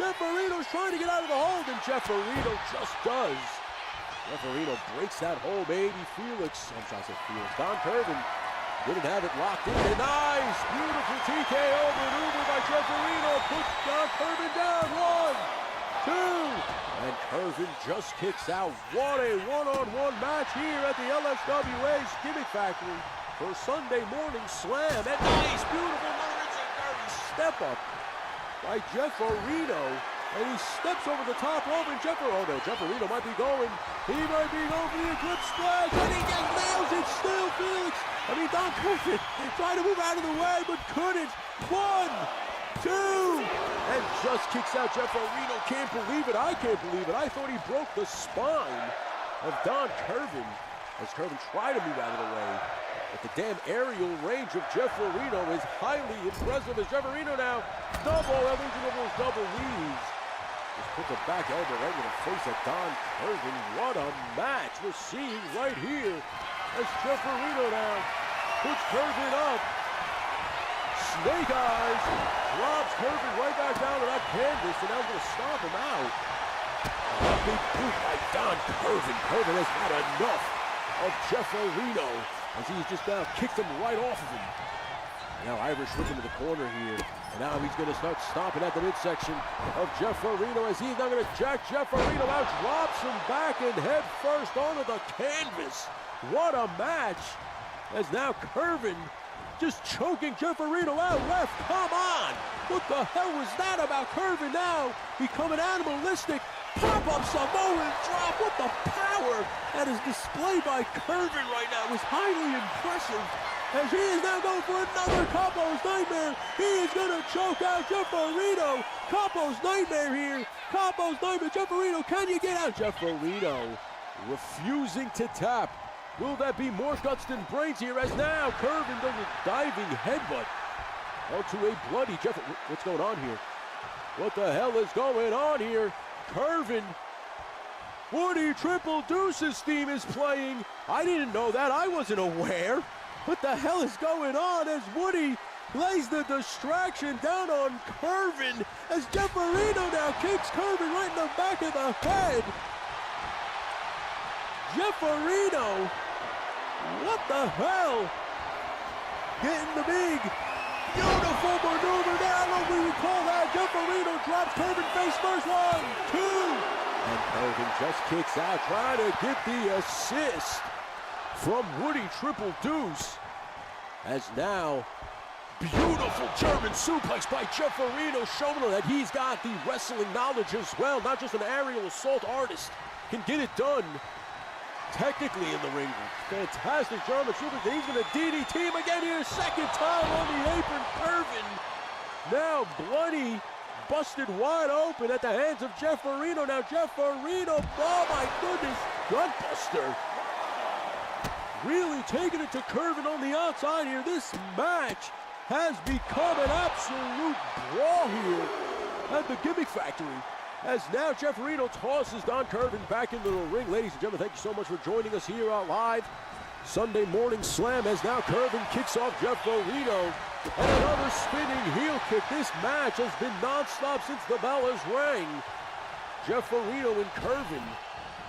Jeff Farino's trying to get out of the hold, and Jeff Farino just does. Jeff Farino breaks that hold, baby. Don Curvin didn't have it locked in. And nice, beautiful TKO maneuver by Jeff Farino. Puts Don Curvin down. 1, 2. And Curvin just kicks out. What a one-on-one match here at the LSWA's Gimmick Factory for Sunday Morning Slam. And nice, beautiful enziguri step up by Jeff Farino. And he steps over the top rope, and Jeff Farino might be going. He might be going for the Eclipse Splash, and he just nails it still, Felix. Don Curvin trying to move out of the way, but couldn't. 1, 2, and just kicks out Jeff Farino. Can't believe it. I can't believe it. I thought he broke the spine of Don Curvin as Curvin tried to move out of the way. But the damn aerial range of Jeff Farino is highly impressive, as Jeff Farino now illusion of those double knees. Just puts a back elbow right in the face of Don Curvin. What a match we're seeing right here, as Jeff Farino now puts Curvin up. Snake eyes, drops Curvin right back down to that canvas, and now he's going to stomp him out. A big boot by Don Curvin. Curvin has had enough of Jeff Farino, as he's just now kicked him right off of him. Now Irish whip into the corner here, and now he's going to start stomping at the midsection of Jeff Farino, as he's now going to jack Jeff Farino out, drops him back and head first onto the canvas. What a match, as now Curvin just choking Jeff Farino out. Ref, come on! What the hell was that about Curvin now becoming animalistic? Pop-up Samoan drop. What the power that is displayed by Curvin right now is highly impressive, as he is now going for another Capo's Nightmare. He is going to choke out Jeff Farino. Capo's Nightmare here. Capo's Nightmare. Jeff Farino, can you get out? Jeff Farino refusing to tap. Will that be more guts than brains here, as now Curvin does a diving headbutt onto a bloody Jeff. What's going on here? What the hell is going on here? Curvin, Woody Triple Deuce's theme is playing. I didn't know that. I wasn't aware. What the hell is going on, as Woody lays the distraction down on Curvin, as Jeff Farino now kicks Curvin right in the back of the head. Jeff Farino, what the hell? Getting the big Beautiful maneuver there. Look, we recall that. Jeff Farino drops Curvin face first. 1, 2. And Curvin just kicks out, trying to get the assist from Woody Triple Deuce. As now, beautiful German suplex by Jeff Farino, showing that he's got the wrestling knowledge as well. Not just an aerial assault artist, can get it done technically in the ring. Fantastic German suplex. He's going to DDT him again here, second time on the apron. Curvin now bloody, busted wide open at the hands of Jeff Farino. Now Jeff Farino, oh my goodness, gutbuster. Really taking it to Curvin on the outside here. This match has become an absolute brawl here at the Gimmick Factory. As now Jeff Farino tosses Don Curvin back into the ring. Ladies and gentlemen, thank you so much for joining us here on live Sunday Morning Slam. As now Curvin kicks off Jeff Farino. And another spinning heel kick. This match has been non-stop since the bell has rang. Jeff Farino and Curvin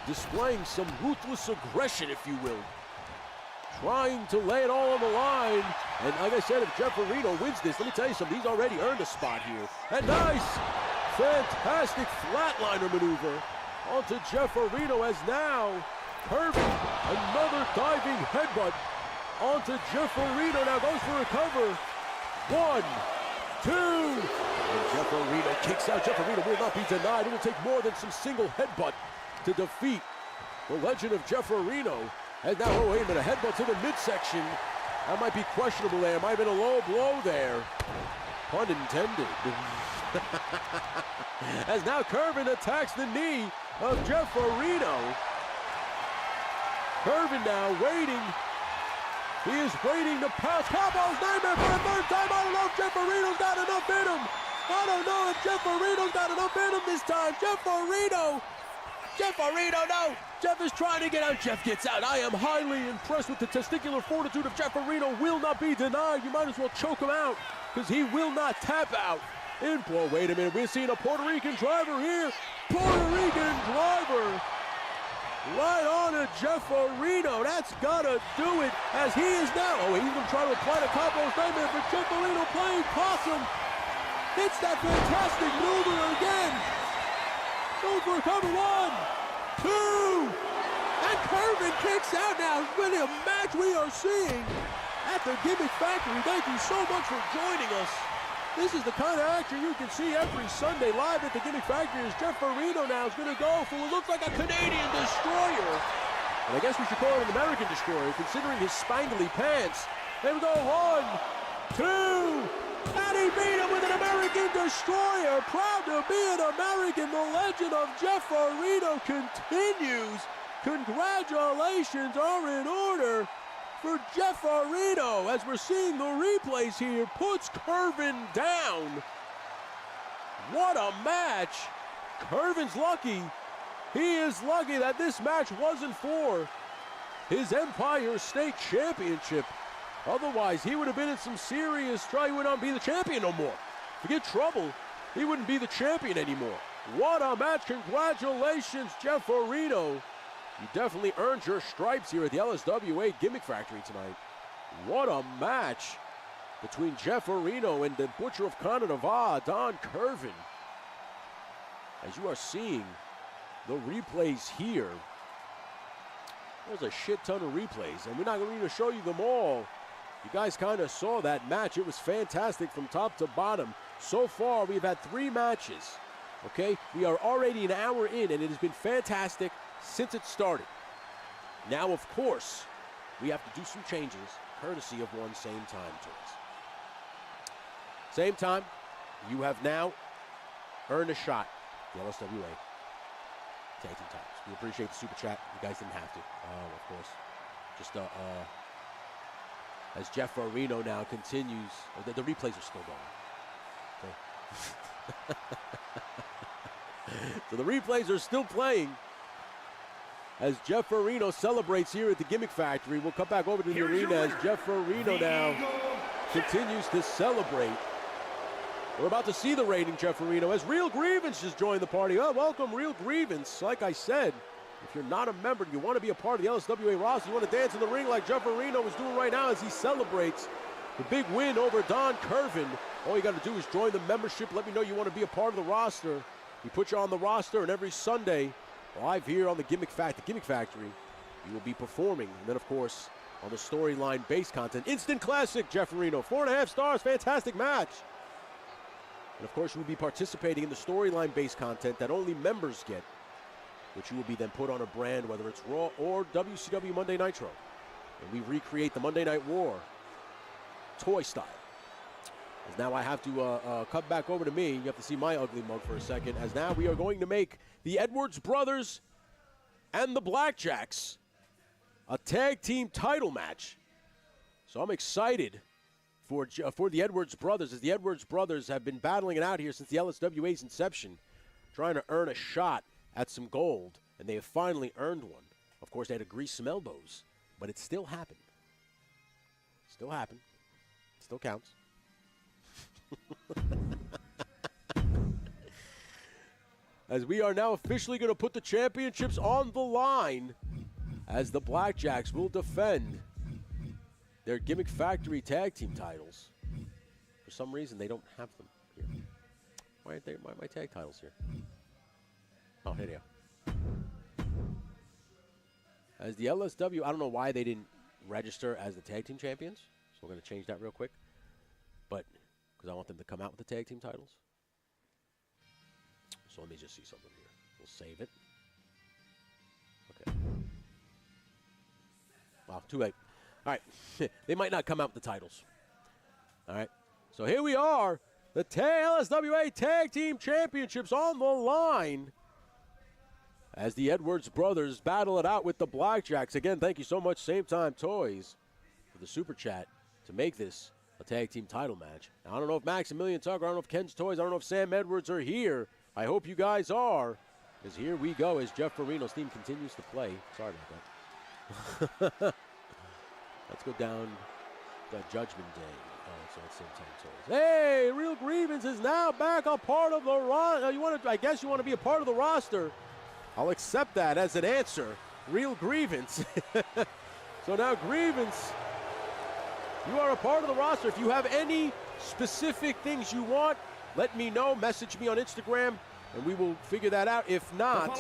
displaying some ruthless aggression, if you will. Trying to lay it all on the line. And like I said, if Jeff Farino wins this, let me tell you something, he's already earned a spot here. And nice, fantastic flatliner maneuver onto Jeff Farino, as now Curvin, another diving headbutt onto Jeff Farino. Now goes for a cover. 1, 2. And Jeff Farino kicks out. Jeff Farino will not be denied. It will take more than some single headbutt to defeat the legend of Jeff Farino. And now, oh, wait a minute, a headbutt to the midsection. That might be questionable there. Might have been a low blow there. Pun intended. As now Curvin attacks the knee of Jeff Farino. Curvin now waiting. He is waiting to pass. Cabo's nightmare for a third time. I don't know if Jeff Farino's got enough in him. I don't know if Jeff Farino's got enough in him this time. Jeff Farino, no. Jeff is trying to get out. Jeff gets out. I am highly impressed with the testicular fortitude of Jeff Farino. Will not be denied. You might as well choke him out, because he will not tap out. Oh, wait a minute. We're seeing a Puerto Rican driver here. Puerto Rican driver. Right on to Jeff Farino. That's got to do it, as he is now. Oh, he's going to try to apply the Cabo's nightmare, but Jeff Farino playing possum. Hits that fantastic maneuver again. Going for a cover. 1, 2. And Curvin kicks out now. Really a match we are seeing at the Gimmick Factory. Thank you so much for joining us. This is the kind of action you can see every Sunday live at the Gimmick Factory, as Jeff Farino now is going to go for what looks like a Canadian destroyer. And I guess we should call it an American destroyer, considering his spangly pants. There we go. 1, 2. And he beat him with an American destroyer. Proud to be an American. The legend of Jeff Farino continues. Congratulations are in order for Jeff Farino, as we're seeing the replays here. Puts Curvin down. What a match. Curvin's lucky. He is lucky that this match wasn't for his Empire State Championship. Otherwise, he would have been in some serious trouble. He would not be the champion no more. Forget trouble. He wouldn't be the champion anymore. What a match. Congratulations, Jeff Farino. You definitely earned your stripes here at the LSWA Gimmick Factory tonight. What a match between Jeff Farino and the Butcher of Canada, Don Curvin. As you are seeing the replays here, there's a shit ton of replays, and we're not going to show you them all. You guys kind of saw that match. It was fantastic from top to bottom. So far, we've had 3 matches, okay? We are already an hour in, and it has been fantastic since it started. Now, of course, we have to do some changes, courtesy of one Same Time Toys. Same Time, you have now earned a shot at the LSWA Tag Team titles. We appreciate the super chat. You guys didn't have to, of course. Just as Jeff Farino now continues, the replays are still going. Okay. So the replays are still playing as Jeff Farino celebrates here at the Gimmick Factory. We'll come back over to the arena as Jeff Farino now continues to celebrate. We're about to see the rating, Jeff Farino, as Real Grievance just joined the party. Oh, welcome, Real Grievance. Like I said, if you're not a member, you want to be a part of the LSWA roster, you want to dance in the ring like Jeff Farino is doing right now as he celebrates the big win over Don Curvin. All you got to do is join the membership. Let me know you want to be a part of the roster. We put you on the roster, and every Sunday, live here on the Gimmick Factory, you will be performing. And then, of course, on the storyline-based content, instant classic, Jeff Areno, 4.5 stars, fantastic match. And, of course, you will be participating in the storyline-based content that only members get, which you will be then put on a brand, whether it's Raw or WCW Monday Nitro. And we recreate the Monday Night War toy style. As now I have to cut back over to me. You have to see my ugly mug for a second. As now we are going to make the Edwards brothers and the Blackjacks a tag team title match. So I'm excited for the Edwards brothers, as the Edwards brothers have been battling it out here since the LSWA's inception, trying to earn a shot at some gold, and they have finally earned one. Of course, they had to grease some elbows, but it still happened. Still happened. Still counts. As we are now officially going to put the championships on the line, as the Blackjacks will defend their Gimmick Factory tag team titles. For some reason, they don't have them here. Why are my tag titles here? Oh, here they are. As the LSW, I don't know why they didn't register as the tag team champions, so we're going to change that real quick. But because I want them to come out with the tag team titles. So let me just see something here. We'll save it. Okay. Wow, too late. All right. They might not come out with the titles. All right. So here we are. The LSWA Tag Team Championships on the line, as the Edwards brothers battle it out with the Blackjacks. Again, thank you so much, Same Time Toys, for the super chat to make this a tag team title match. Now, I don't know if Maximilian Tucker, I don't know if Ken's Toys, I don't know if Sam Edwards are here. I hope you guys are, because here we go as Jeff Farino's theme continues to play. Sorry about that. Let's go down the Judgment Day. Oh, it's not Same Time Toys. Hey, Real Grievance is now back a part of the roster. I guess you want to be a part of the roster. I'll accept that as an answer. Real Grievance. So now Grievance, you are a part of the roster. If you have any specific things you want, let me know. Message me on Instagram, and we will figure that out. If not,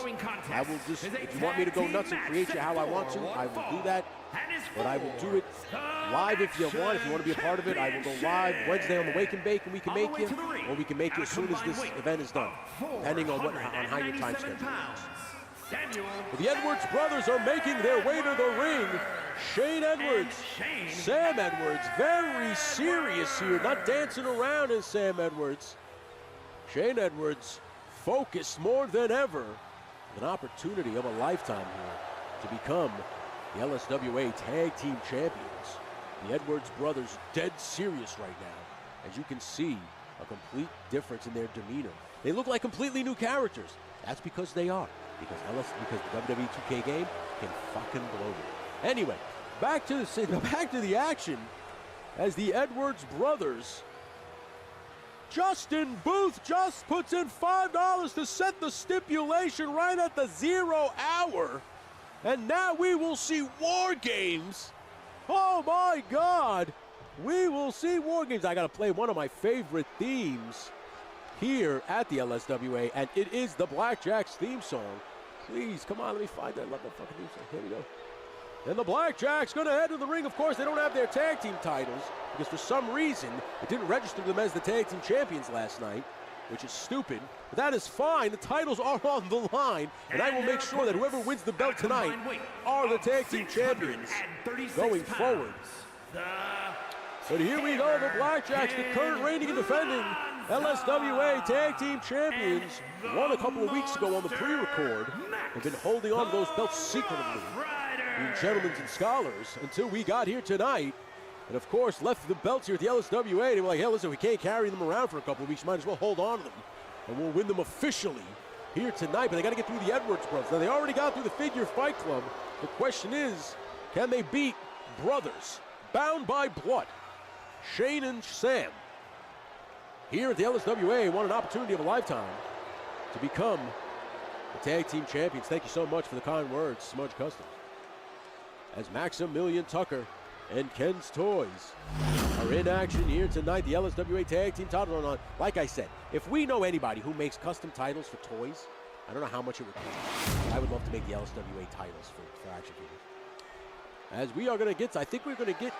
I will just, if you want me to go nuts and create you how I want to, I will do that. But I will do it live if you want. If you want to be a part of it, I will go live Wednesday on the Wake and Bake, and we can make you, or we can make you as soon as this event is done, depending on how your time schedule is. The Edwards brothers are making their way to the ring. Shane Edwards, Sam Edwards, very serious here, not dancing around as Sam Edwards. Shane Edwards focused more than ever. An opportunity of a lifetime here to become the LSWA Tag Team Champions. The Edwards brothers dead serious right now. As you can see, a complete difference in their demeanor. They look like completely new characters. That's because they are. Because the WWE 2K game can fucking blow them. Anyway, back to the action, as the Edwards brothers. Justin Booth just puts in $5 to set the stipulation right at the 0 hour. And now we will see War Games. Oh my God. We will see War Games. I got to play one of my favorite themes here at the LSWA, and it is the Blackjacks theme song. Please, come on, let me find that. I love that fucking theme song. Here we go. And the Blackjacks going to head to the ring. Of course, they don't have their tag team titles because for some reason it didn't register them as the tag team champions last night, which is stupid. But that is fine. The titles are on the line, and I will make sure that whoever wins the belt tonight are the tag team champions going forward. But here we go, the Blackjacks, the current reigning and defending LSWA Tag Team Champions, won a couple of weeks ago on the pre-record. They've been holding on to those belts secretly, being gentlemen and scholars, until we got here tonight. And of course, left the belts here at the LSWA. They were like, hey, listen, we can't carry them around for a couple of weeks. Might as well hold on to them. And we'll win them officially here tonight. But they got to get through the Edwards brothers. Now, they already got through the Figure Fight Club. The question is, can they beat brothers bound by blood? Shane and Sam, here at the LSWA, won an opportunity of a lifetime to become the tag team champions. Thank you so much for the kind words, Smudge Customs. As Maximilian Tucker and Ken's Toys are We're in action here tonight. The LSWA Tag Team title on. Like I said, if we know anybody who makes custom titles for toys, I don't know how much it would cost. I would love to make the LSWA titles for action figures. As we are going to get, I think we're going to get,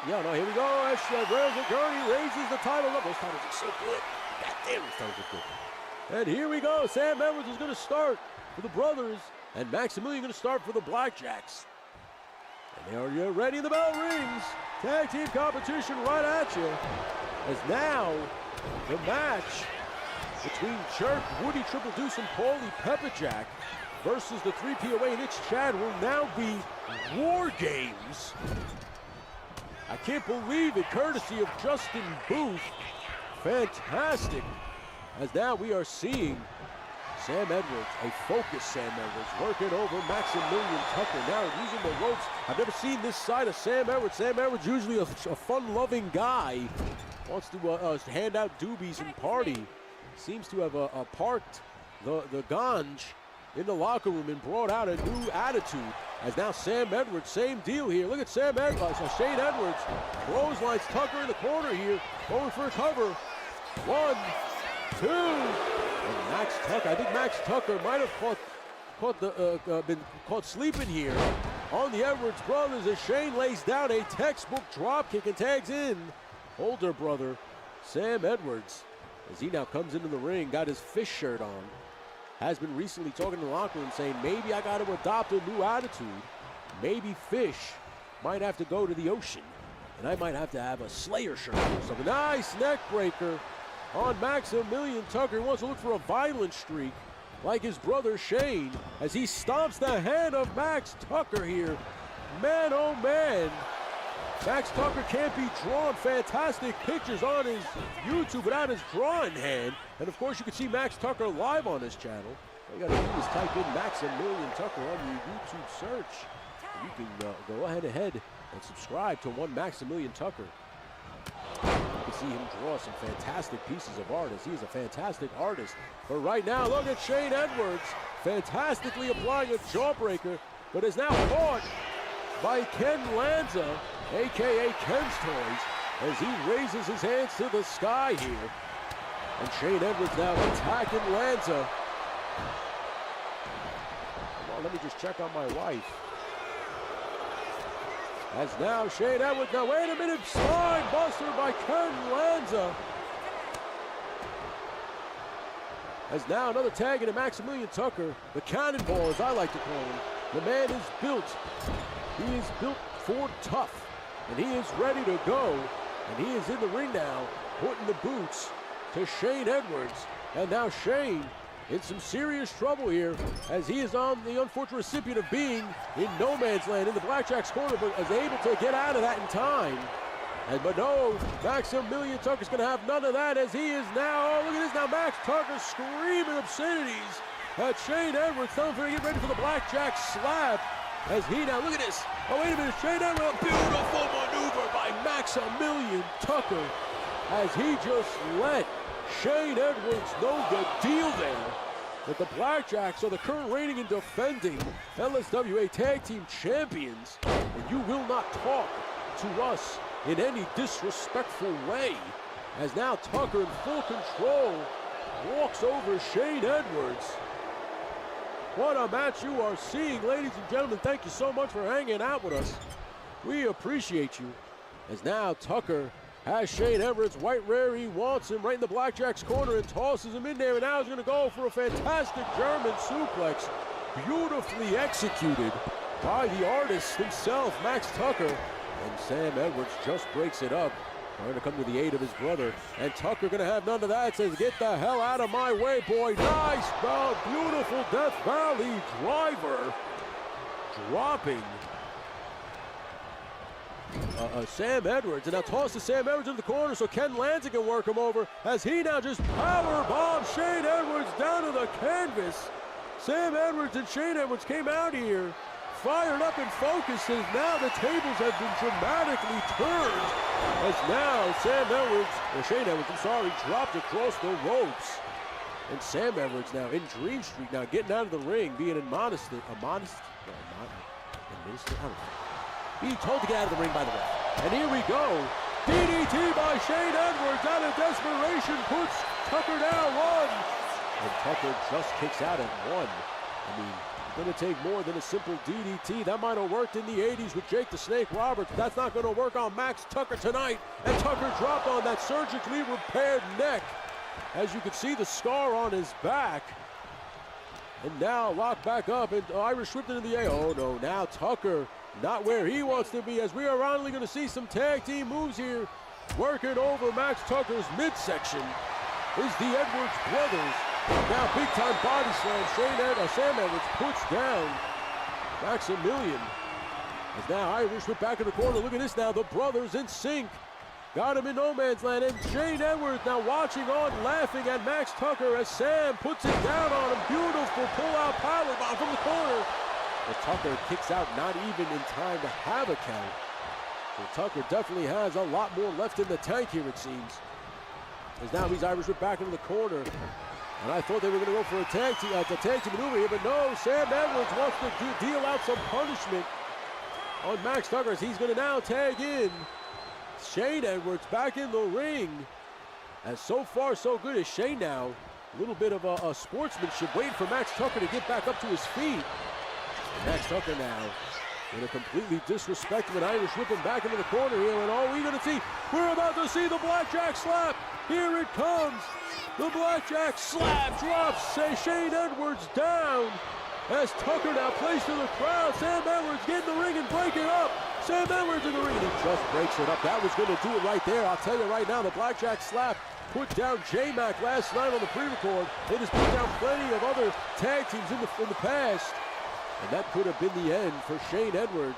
here we go. As Gurney raises the title up. Those titles are so good. God damn, these titles are good. And here we go. Sam Edwards is going to start for the brothers, and Maximilian going to start for the Blackjacks. And they are ready. The bell rings. Tag team competition right at you. As now the match between Jerk, Woody Triple Deuce, and Paulie Pepperjack versus the 3POA and It's Chad will now be War Games. I can't believe it, courtesy of Justin Booth. Fantastic. As now we are seeing Sam Edwards, a focused Sam Edwards, working over Maximilian Tucker. Now using the ropes. I've never seen this side of Sam Edwards. Sam Edwards, usually a fun-loving guy, wants to hand out doobies and party. Seems to have parked the ganj in the locker room and brought out a new attitude. As now Sam Edwards, same deal here. Look at Sam Edwards, Shane Edwards, clotheslines Tucker in the corner here, going for a cover. 1, 2. And Max Tucker, I think Max Tucker might have been caught sleeping here on the Edwards brothers as Shane lays down a textbook drop kick and tags in older brother Sam Edwards as he now comes into the ring, got his fish shirt on. Has been recently talking in the locker room saying maybe I got to adopt a new attitude. Maybe fish might have to go to the ocean and I might have to have a Slayer shirt or something. Nice neck breaker on Maximilian Tucker. He wants to look for a violent streak like his brother Shane as he stomps the hand of Max Tucker here. Man, oh man. Max Tucker can't be drawn. Fantastic pictures on his YouTube without his drawing hand. And of course you can see Max Tucker live on his channel. All you gotta do is type in Maximilian Tucker on your YouTube search. And you can go ahead and subscribe to one Maximilian Tucker. You can see him draw some fantastic pieces of art as he is a fantastic artist. But right now, look at Shane Edwards fantastically applying a jawbreaker, but is now caught by Ken Lanza, a.k.a. Ken's Toys, as he raises his hands to the sky here. And Shane Edwards now attacking Lanza. Come on, let me just check on my wife. As now Shane Edwards, now wait a minute, spine buster by Ken Lanza. As now another tag into Maximilian Tucker, the cannonball as I like to call him. The man is built, he is built for tough, and he is ready to go. And he is in the ring now, putting the boots to Shane Edwards. And now Shane in some serious trouble here as he is on the unfortunate recipient of being in no man's land in the Blackjack's corner, but is able to get out of that in time. But no, Maximilian Tucker's going to have none of that as he is now, oh, look at this now, Max Tucker screaming obscenities at Shane Edwards, telling him to get ready for the Blackjack slap as he now, look at this, oh wait a minute, Shane Edwards, a beautiful maneuver by Maximilian Tucker as he just let Shane Edwards know the deal there that the Blackjacks are the current reigning and defending LSWA Tag Team Champions, and you will not talk to us in any disrespectful way. As now Tucker in full control walks over Shane Edwards. What a match you are seeing, ladies and gentlemen. Thank you so much for hanging out with us. We appreciate you. As now Tucker has Shane Edwards, white rare, he wants him right in the Blackjack's corner and tosses him in there, and now he's gonna go for a fantastic German suplex, beautifully executed by the artist himself, Max Tucker. And Sam Edwards just breaks it up, trying to come to the aid of his brother. And Tucker gonna have none of that, says, get the hell out of my way, boy. Nice, beautiful Death Valley driver, dropping Sam Edwards, and now tosses Sam Edwards in the corner so Ken Lanza can work him over as he now just power bombs Shane Edwards down to the canvas. Sam Edwards and Shane Edwards came out here fired up and focused, and now the tables have been dramatically turned as now Shane Edwards, dropped across the ropes. And Sam Edwards now in Dream Street now getting out of the ring, being being told to get out of the ring by the ref. And here we go. DDT by Shane Edwards out of desperation puts Tucker down 1. And Tucker just kicks out at 1. I mean, going to take more than a simple DDT. That might have worked in the 80s with Jake the Snake Roberts, but that's not going to work on Max Tucker tonight. And Tucker dropped on that surgically repaired neck. As you can see, the scar on his back. And now locked back up, and Irish whipped into the air. Oh no, now Tucker not where he wants to be, as we are finally going to see some tag team moves here. Working over Max Tucker's midsection is the Edwards brothers. Now big time body slam. Sam Edwards puts down Maximilian. As now Irish whip back in the corner. Look at this now, the brothers in sync. Got him in no man's land, and Shane Edwards now watching on, laughing at Max Tucker as Sam puts it down on him. Beautiful pull-out powerbomb from the corner. But Tucker kicks out not even in time to have a count. So Tucker definitely has a lot more left in the tank here, it seems. As now he's Irish whip back into the corner. And I thought they were going to go for a tag team maneuver here, but no, Sam Edwards wants to deal out some punishment on Max Tucker as he's going to now tag in Shane Edwards back in the ring. And so far, so good as Shane now. A little bit of a sportsmanship, waiting for Max Tucker to get back up to his feet. And Max Tucker now going to completely disrespect him, and Irish whip him back into the corner here. And all we're going to see, we're about to see the blackjack slap. Here it comes. The blackjack slap drops Shane Edwards down as Tucker now plays to the crowd. Sam Edwards get in the ring and break it up. Sam Edwards in the ring, and he just breaks it up. That was going to do it right there. I'll tell you right now, the blackjack slap put down J-Mac last night on the pre-record. It has put down plenty of other tag teams in the past. And that could have been the end for Shane Edwards.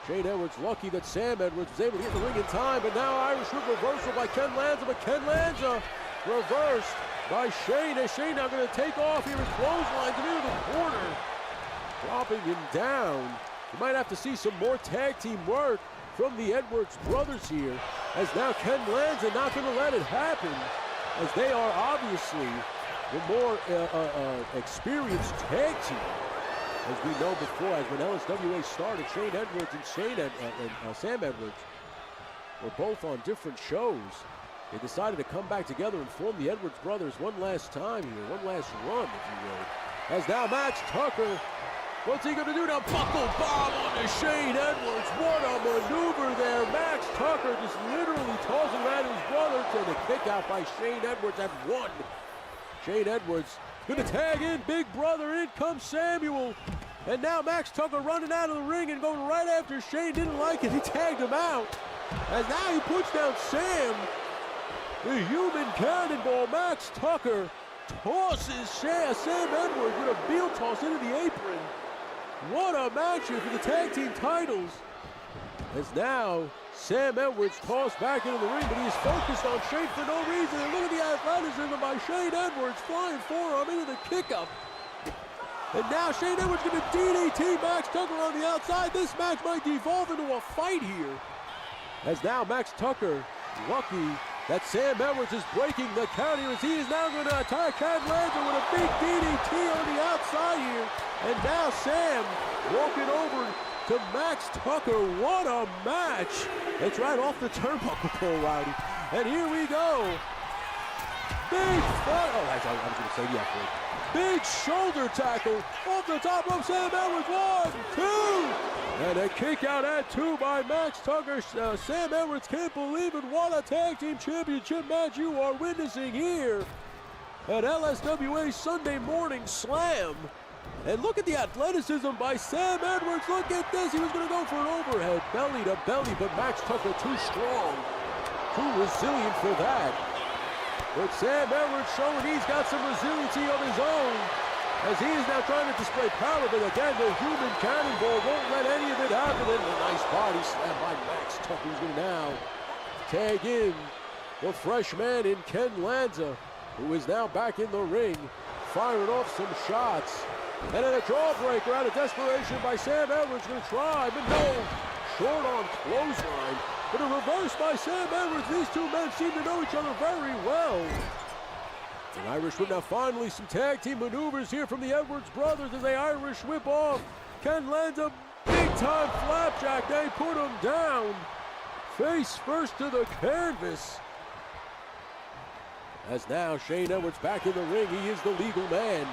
Shane Edwards lucky that Sam Edwards was able to get in the ring in time, but now Irish whip reversal by Ken Lanza, but Ken Lanza reversed by Shane, as Shane now going to take off here and clotheslines him into the corner, dropping him down. You might have to see some more tag team work from the Edwards brothers here, as now Ken Lanza not going to let it happen, as they are obviously the more experienced tag team. As we know before, as when LSWA started, Shane Edwards and Sam Edwards were both on different shows. They decided to come back together and form the Edwards brothers one last time here, one last run, if you will. As now Max Tucker, what's he going to do now? Buckle bomb on to Shane Edwards. What a maneuver there. Max Tucker just literally tossing at his brother to the kick out by Shane Edwards at 1. Shane Edwards going to tag in Big Brother. In comes Samuel. And now Max Tucker running out of the ring and going right after Shane. Didn't like it. He tagged him out. As now he puts down Sam. The human cannonball. Max Tucker tosses Sam Edwards with a heel toss into the apron. What a match here for the tag team titles. As now Sam Edwards tossed back into the ring, but he's focused on Shane for no reason. And look at the athleticism by Shane Edwards, flying forearm into the kick-up. And now Shane Edwards going to DDT Max Tucker on the outside. This match might devolve into a fight here. As now Max Tucker, lucky that Sam Edwards is breaking the count here, as he is now going to attack Ken Lanza with a big DDT on the outside here. And now Sam walking over to Max Tucker. What a match. It's right off the turnbuckle pole, Rowdy. And here we go. Big fight. Oh, I was going to say the F word. Big shoulder tackle off the top rope. Sam Edwards, 1, 2. And a kick out at 2 by Max Tucker. Sam Edwards can't believe it. What a tag team championship match you are witnessing here at LSWA Sunday Morning Slam. And look at the athleticism by Sam Edwards. Look at this. He was going to go for an overhead, belly to belly, but Max Tucker too strong, too resilient for that. But Sam Edwards showing he's got some resiliency of his own, as he is now trying to display power, but again, the human cannonball won't let any of it happen. And a nice body slam by Max Tucker, who's going to now tag in the fresh man in Ken Lanza, who is now back in the ring, firing off some shots. And then a jawbreaker out of desperation by Sam Edwards, going to try, but no, short on clothesline. But a reverse by Sam Edwards. These two men seem to know each other very well. And Irish whip now, finally some tag team maneuvers here from the Edwards brothers as they Irish whip off Ken Lanza. Big time flapjack. They put him down face first to the canvas. As now Shane Edwards back in the ring. He is the legal man.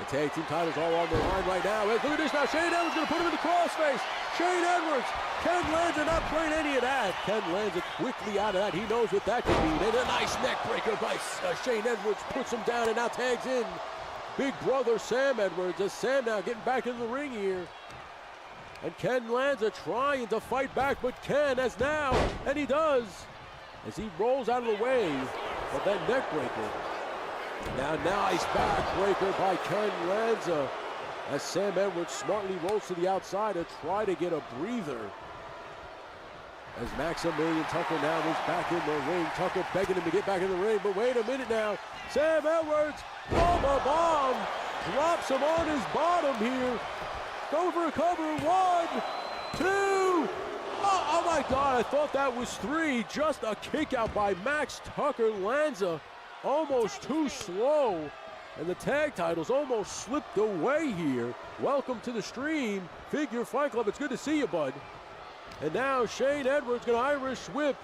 The tag team titles are on the line right now. Look at this now. Shane Edwards going to put him in the crossface. Shane Edwards. Ken Lanza not playing any of that. Ken Lanza quickly out of that. He knows what that could mean. And a nice neck breaker by Shane Edwards. Puts him down and now tags in big brother Sam Edwards. As Sam now getting back in the ring here. And Ken Lanza trying to fight back, but Ken as now, and he does, as he rolls out of the way of that neck breaker. Now nice backbreaker by Ken Lanza as Sam Edwards smartly rolls to the outside to try to get a breather. As Maximilian Tucker now is back in the ring. Tucker begging him to get back in the ring, but wait a minute now. Sam Edwards, bomb, drops him on his bottom here. Go for a cover, 1, 2. Oh my God, I thought that was 3. Just a kick out by Max Tucker. Lanza almost too slow. And the tag titles almost slipped away here. Welcome to the stream, Figure Fight Club. It's good to see you, bud. And now Shane Edwards gonna Irish whip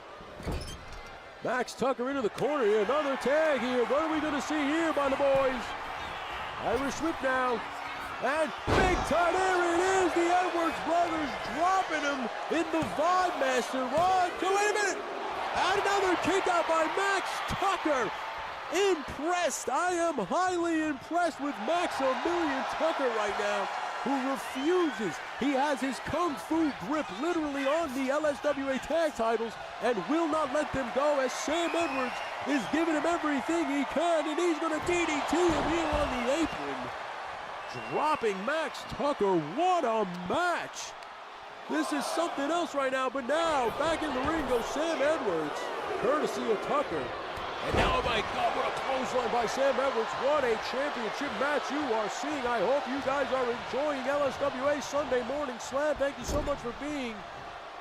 Max Tucker into the corner here. Another tag here. What are we gonna see here by the boys? Irish whip now. And big time, there it is, the Edwards brothers dropping him in the Vibe Master. 1, 2, wait a minute. And another kick out by Max Tucker. Impressed, I am highly impressed with Maximilian Tucker right now, who refuses. He has his Kung Fu grip literally on the LSWA tag titles and will not let them go as Sam Edwards is giving him everything he can, and he's gonna DDT him here on the apron. Dropping Max Tucker, what a match! This is something else right now, but now back in the ring goes Sam Edwards, courtesy of Tucker. And now, oh my God, what a clothesline by Sam Edwards. What a championship match you are seeing. I hope you guys are enjoying LSWA Sunday Morning Slam. Thank you so much for being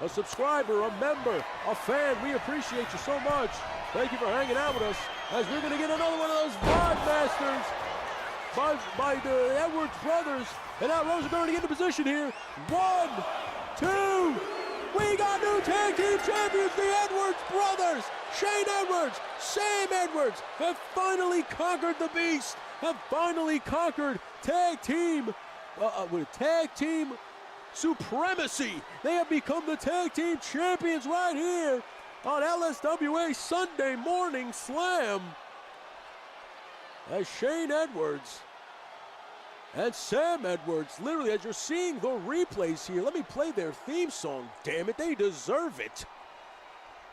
a subscriber, a member, a fan. We appreciate you so much. Thank you for hanging out with us as we're going to get another one of those Vibe Masters by the Edwards brothers. And now Rosa going to get into position here. 1, 2. We got new tag team champions, the Edwards brothers. Shane Edwards, Sam Edwards have finally conquered the beast, have finally conquered tag team supremacy. They have become the tag team champions right here on LSWA Sunday Morning Slam. As Shane Edwards and Sam Edwards, literally as you're seeing the replays here, let me play their theme song, damn it, they deserve it.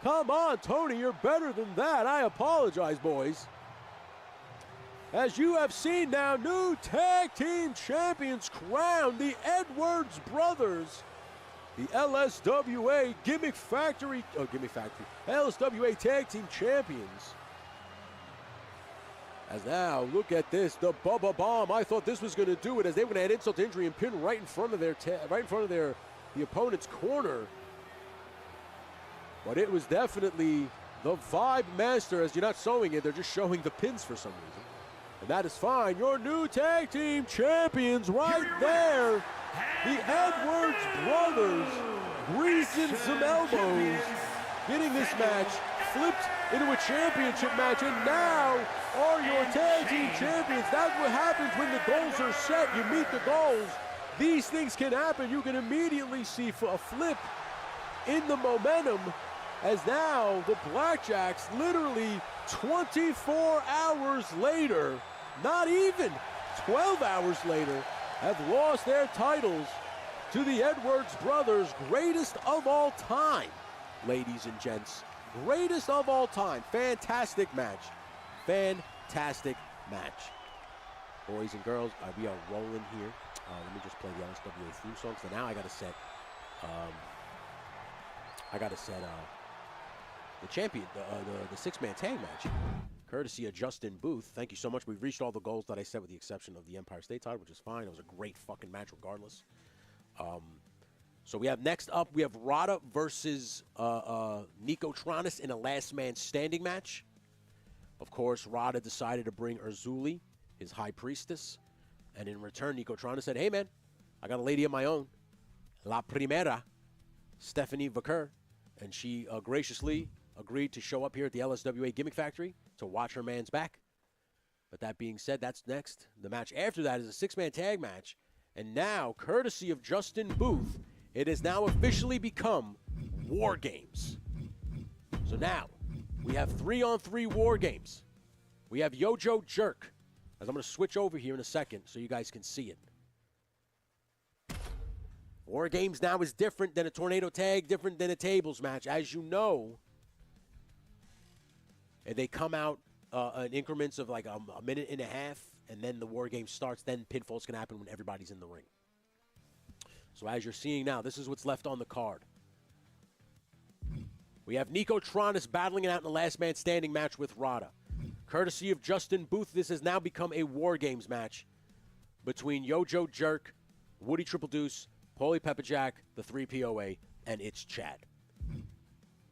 Come on, Tony, you're better than that. I apologize, boys. As you have seen now, new tag team champions crowned, the Edwards brothers. The LSWA LSWA tag team champions. As now, look at this, the Bubba Bomb. I thought this was going to do it, as they were going to add insult to injury and pin right in front of the opponent's corner. But it was definitely the Vibe Master, as you're not showing it, they're just showing the pins for some reason. And that is fine. Your new tag team champions right there. The Edwards brothers greasing some elbows, getting this match flipped into a championship match, and now are your tag team champions. That's what happens when the goals are set. You meet the goals. These things can happen. You can immediately see a flip in the momentum, as now the Blackjacks literally 24 hours later, not even 12 hours later, have lost their titles to the Edwards brothers. Greatest of all time, ladies and gents. Greatest of all time. Fantastic match. Fantastic match. Boys and girls, we are rolling here. Let me just play the LSWA theme song. So now I got to set the champion, the six-man tag match, courtesy of Justin Booth. Thank you so much. We've reached all the goals that I set with the exception of the Empire State title, which is fine. It was a great fucking match regardless. So we have next up, we have Rada versus Nico Tronis in a last man standing match. Of course, Rada decided to bring Urzuli, his high priestess. And in return, Nico Tronis said, hey man, I got a lady of my own. La Primera, Stephanie Vaquer. and she graciously agreed to show up here at the LSWA Gimmick Factory to watch her man's back. But that being said, that's next. The match after that is a six-man tag match. And now, courtesy of Justin Booth, it has now officially become War Games. So now, we have 3-on-3 War Games. We have Yojo Jerk, as I'm going to switch over here in a second so you guys can see it. War Games now is different than a tornado tag, different than a tables match. As you know, and they come out in increments of like a minute and a half, and then the War Game starts. Then pinfall's going to happen when everybody's in the ring. So as you're seeing now, this is what's left on the card. We have Nico Tronis battling it out in the last man standing match with Rada. Courtesy of Justin Booth, this has now become a War Games match between Yojo Jerk, Woody Triple Deuce, Paulie Pepperjack, the 3POA, and it's Chad.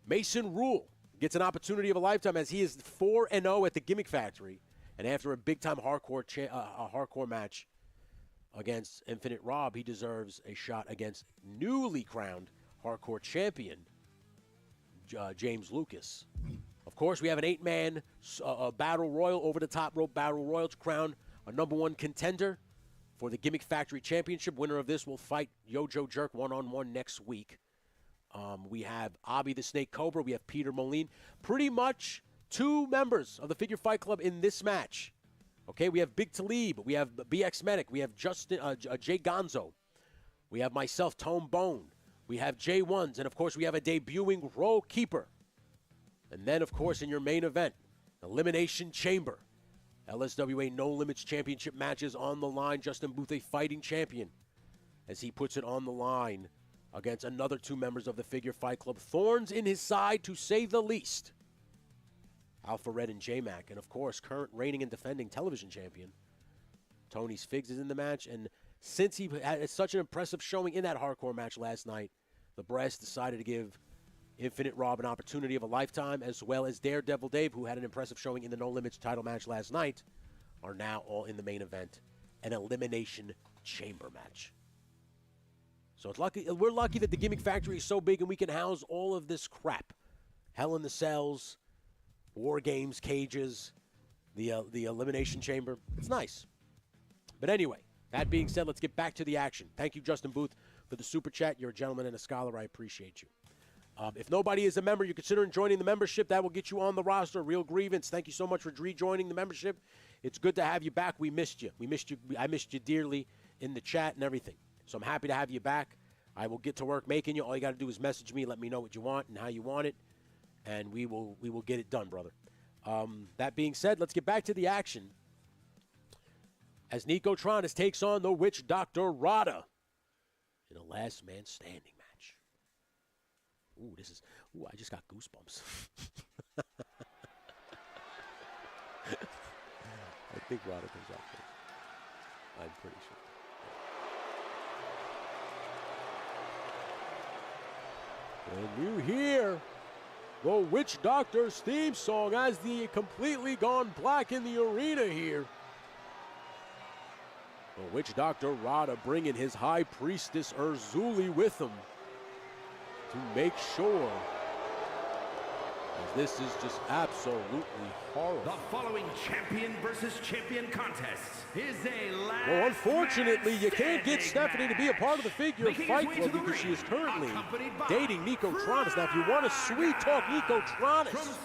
Mason Rule gets an opportunity of a lifetime as he is 4-0 at the Gimmick Factory. And after a big-time hardcore match against Infinite Rob, he deserves a shot against newly crowned hardcore champion James Lucas. Of course, we have an 8-man battle royal, over-the-top rope battle royal to crown a #1 contender for the Gimmick Factory Championship. Winner of this will fight Yojo Jerk one-on-one next week. We have Abby the Snake Cobra. We have Peter Moline. Pretty much 2 members of the Figure Fight Club in this match. Okay, we have Big Talib. We have BX Medic. We have Jay Gonzo. We have myself, Tone Bone. We have J1s. And, of course, we have a debuting Roll Keeper. And then, of course, in your main event, Elimination Chamber. LSWA No Limits Championship matches on the line. Justin Booth, a fighting champion, as he puts it on the line against another 2 members of the Figure Fight Club. Thorns in his side, to say the least. Alpha Red and J-Mac. And, of course, current reigning and defending television champion, Tony's Figs, is in the match. And since he had such an impressive showing in that hardcore match last night, the Brass decided to give Infinite Rob an opportunity of a lifetime, as well as Daredevil Dave, who had an impressive showing in the No Limits title match last night, are now all in the main event, an Elimination Chamber match. So we're lucky that the Gimmick Factory is so big and we can house all of this crap. Hell in the Cells, War Games, cages, the Elimination Chamber. It's nice. But anyway, that being said, let's get back to the action. Thank you, Justin Booth, for the super chat. You're a gentleman and a scholar. I appreciate you. If nobody is a member, you're considering joining the membership. That will get you on the roster. Real Grievance, thank you so much for rejoining the membership. It's good to have you back. We missed you. I missed you dearly in the chat and everything. So I'm happy to have you back. I will get to work making you. All you got to do is message me, let me know what you want and how you want it, and we will get it done, brother. That being said, let's get back to the action as Nico Tronis takes on the Witch Doctor Rada in a last man standing match. Ooh, I just got goosebumps. I think Rada comes out first. I'm pretty sure. And you hear the Witch Doctor's theme song as the completely gone black in the arena here. The Witch Doctor Rada bringing his High Priestess Urzuli with him to make sure, as this is just absolutely horrible. The following champion versus champion contest is a last Well, unfortunately, you can't get Stephanie to be a part of the Figure Fight Club because she is currently dating Nico Tronis. Now, if you want to sweet talk Nico Tronis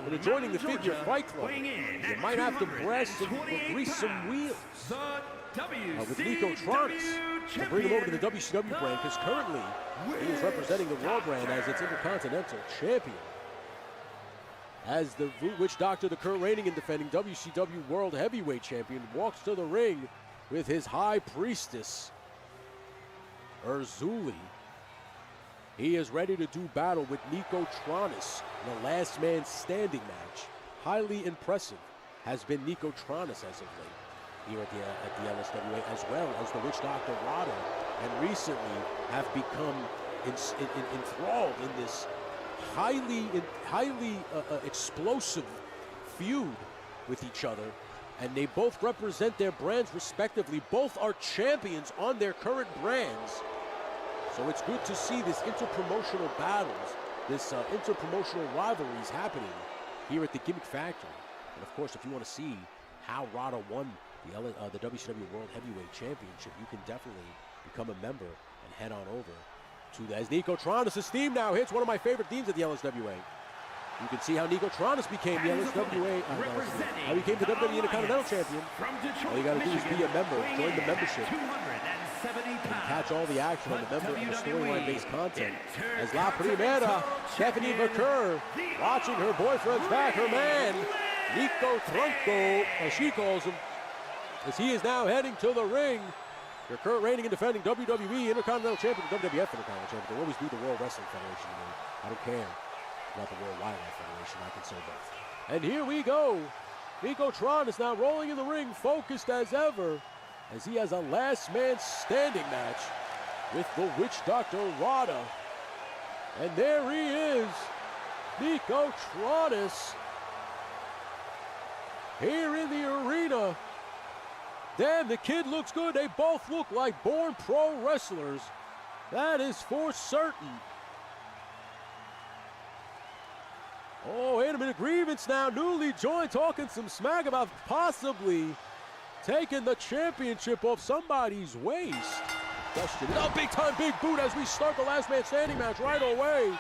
into joining the Figure Fight Club, you might have to grease some wheels with Nico Tronis and bring him over to the WCW brand, because currently he is representing the Raw brand as its Intercontinental Champion. As the Witch Doctor, the current reigning and defending WCW World Heavyweight Champion, walks to the ring with his High Priestess Urzuli. He is ready to do battle with Nico Tronis in a last man standing match. Highly impressive has been Nico Tronis as of late here at the LSWA, as well as the Witch Doctor Rada, and recently have become enthralled in this highly explosive feud with each other, and they both represent their brands respectively. Both are champions on their current brands, so it's good to see this interpromotional battles this interpromotional rivalry is happening here at the Gimmick Factory. And of course, if you want to see how Rada won the WCW World Heavyweight Championship, you can definitely become a member and head on over to that. As Nico Tronis' theme now hits, one of my favorite themes at the LSWA. You can see how Nico Tronis became the LSWA, how he became the WWE Intercontinental Champion. All you got to do is be a member, join the membership, and catch all the action on the member and the storyline-based content. As La Primera, Stephanie Baker, watching her boyfriend's back, her man, Nico Tronco, as she calls him, as he is now heading to the ring. Your current reigning and defending WWE Intercontinental Champion, WWF Intercontinental Champion. They'll always be the World Wrestling Federation to me. I don't care about the World Wildlife Federation. I can say both. And here we go. Nico Tron is now rolling in the ring, focused as ever, as he has a last man standing match with the Witch Doctor Rada. And there he is, Nico Tronis, here in the arena. Damn, the kid looks good. They both look like born pro wrestlers. That is for certain. Oh, wait a minute. Grievance now, newly joined, talking some smack about possibly taking the championship off somebody's waist. Question. Oh, big time, big boot as we start the last man standing match right away.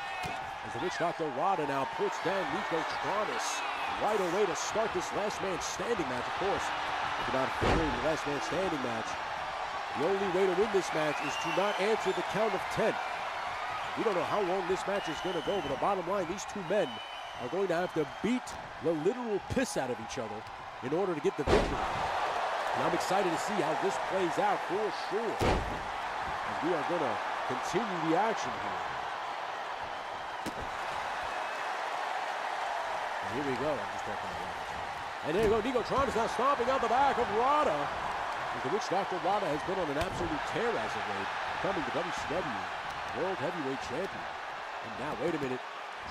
As the Witch Doctor Rada now puts down Nico Tronis right away to start this last man standing match, of course. If you're not fearing the last man standing match, the only way to win this match is to not answer the count of 10. We don't know how long this match is going to go, but the bottom line, these two men are going to have to beat the literal piss out of each other in order to get the victory. And I'm excited to see how this plays out for sure. And we are going to continue the action here. And here we go. I'm just talking about that. And there you go, Nico Tron is now stomping out the back of Rada. The Witch Doctor Rada has been on an absolute tear as of late, becoming the WCW World Heavyweight Champion. And now, wait a minute,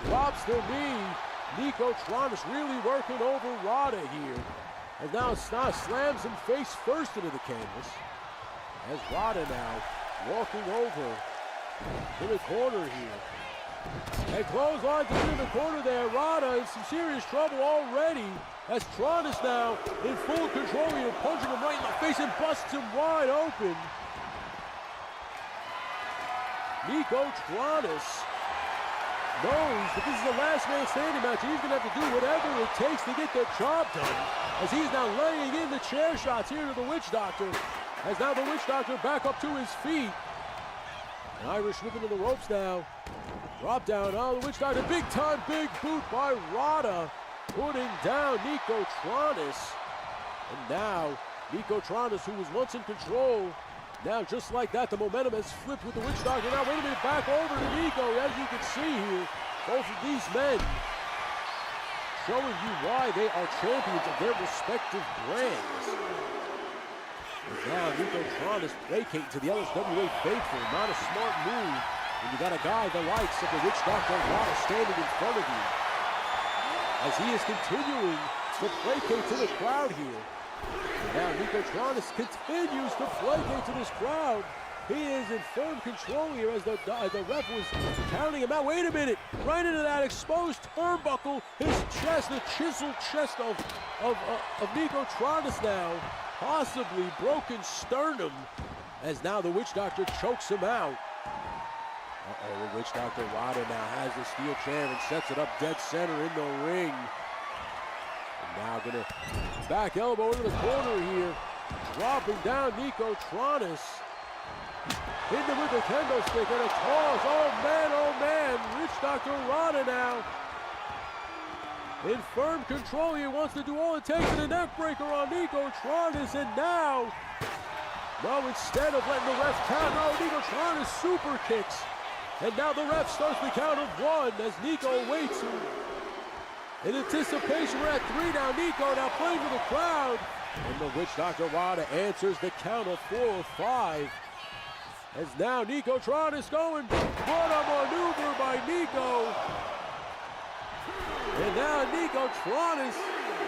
drops the knee. Nico Tron is really working over Rada here. As now slams him face first into the canvas. As Rada now walking over to the corner here. And clotheslines in the corner there. Rada in some serious trouble already. As Tron is now in full control here, punching him right in the face and busts him wide open. Nico Tronis knows that this is the last man standing match, and he's going to have to do whatever it takes to get the job done. As he's now laying in the chair shots here to the Witch Doctor. As now the Witch Doctor back up to his feet. An Irish whip into the ropes now. Drop down, oh, the Witch Doctor, big time, big boot by Rada. Putting down Nico Tronis. And now, Nico Tronis, who was once in control, now just like that, the momentum has flipped with the Witch Doctor. Now, wait a minute, back over to Nico. As you can see here, both of these men showing you why they are champions of their respective brands. And now, Nico Tronis vacating to the LSWA faithful. Not a smart move when you got a guy the likes of the Witch Doctor Rada standing in front of you. As he is continuing to placate to the crowd here. Now Nico Tronis continues to placate to this crowd. He is in firm control here as the ref was counting him out. Wait a minute, right into that exposed turnbuckle, his chest, the chiseled chest of Nico Tronis now. Possibly broken sternum as now the Witch Doctor chokes him out. Uh-oh, the Witch Doctor Rada now has the steel chair and sets it up dead center in the ring. And now gonna back elbow into the corner here. Dropping down Nico Tronis. Hit him with the kendo stick and a toss. Oh man, Witch Doctor Rada now. In firm control, he wants to do all it takes, and a neck breaker on Nico Tronis, and now, no, instead of letting the ref count, no, Nico Tronis super kicks. And now the ref starts the count of 1 as Nico waits. In anticipation, we're at 3 now. Nico now playing for the crowd. And the Witch Doctor Rada answers the count of 4 or 5. As now Nico Tronis going. What a maneuver by Nico. And now Nico Tronis,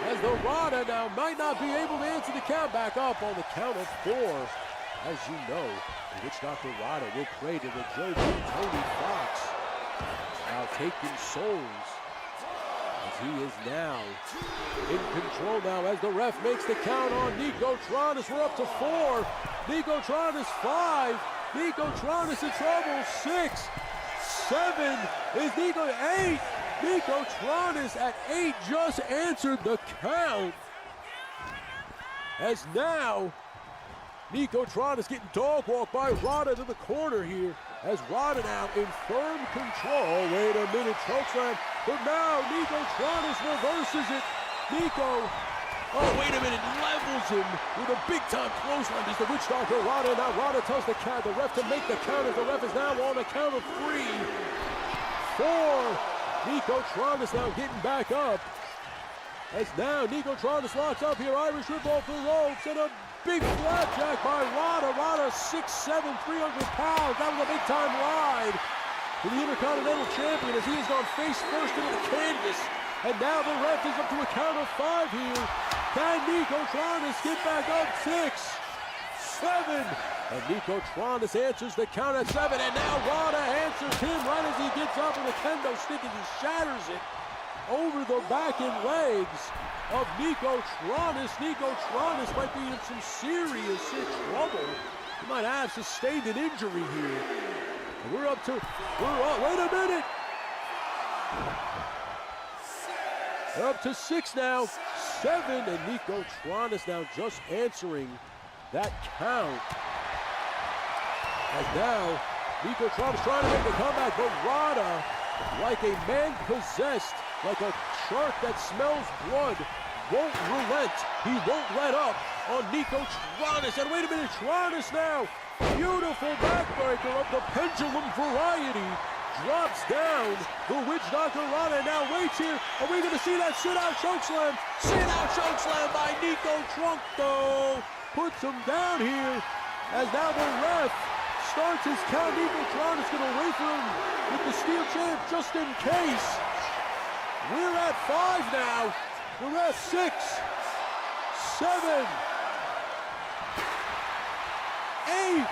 as the Rada now might not be able to answer the count, back up on the count of 4. As you know, the Witch Doctor Rada will pray to the Joe Tony Fox Now taking souls. As he is now in control now as the ref makes the count on Nicotranis. We're up to 4. Nicotranis 5. Nicotranis in trouble. 6. 7 is 8. Nicotranis at 8 just answered the count. As now Nicotranis getting dog walked by Rada to the corner here. As Rada now in firm control. Wait a minute, chokeslam. But now Nicotranis reverses it. Nico, oh wait a minute, levels him with a big time clothesline. Is the Witch Doctor Rada. Now Rada tells the ref to make the count as the ref is now on a count of 3. 4. Nicotranis now getting back up. As now Nicotranis locks up here. Irish whip off the ropes and a big flapjack by Rada. Rada 6'7", 300 pounds. That was a big time ride for the Intercontinental Champion as he has gone face first into the canvas. And now the ref is up to a count of 5 here. Can Nicotranis get back up? 6, 7. And Nicotranis answers the count at 7. And now Rada answers him right as he gets up with a kendo stick and he shatters it over the back and legs of Nicotranis. Nicotranis might be in some serious trouble. He might have sustained an injury here. And we're up, wait a minute. We're up to 6 now. 7, and Nicotranis now just answering that count. As now, Nicotranis trying to make a comeback, but Rada, like a man possessed, like a shark that smells blood, won't relent. He won't let up on Nicotranis. And wait a minute, Tranis now, beautiful backbreaker of the pendulum variety, drops down. The Witch Doctor Rada now waits here. Are we going to see that sit-out chokeslam? Sit-out chokeslam by Nico Trunco. Puts him down here. As now the ref starts his count. Nicotranis going to wait for him with the steel champ just in case. We're at 5 now. We're at 6, 7, 8.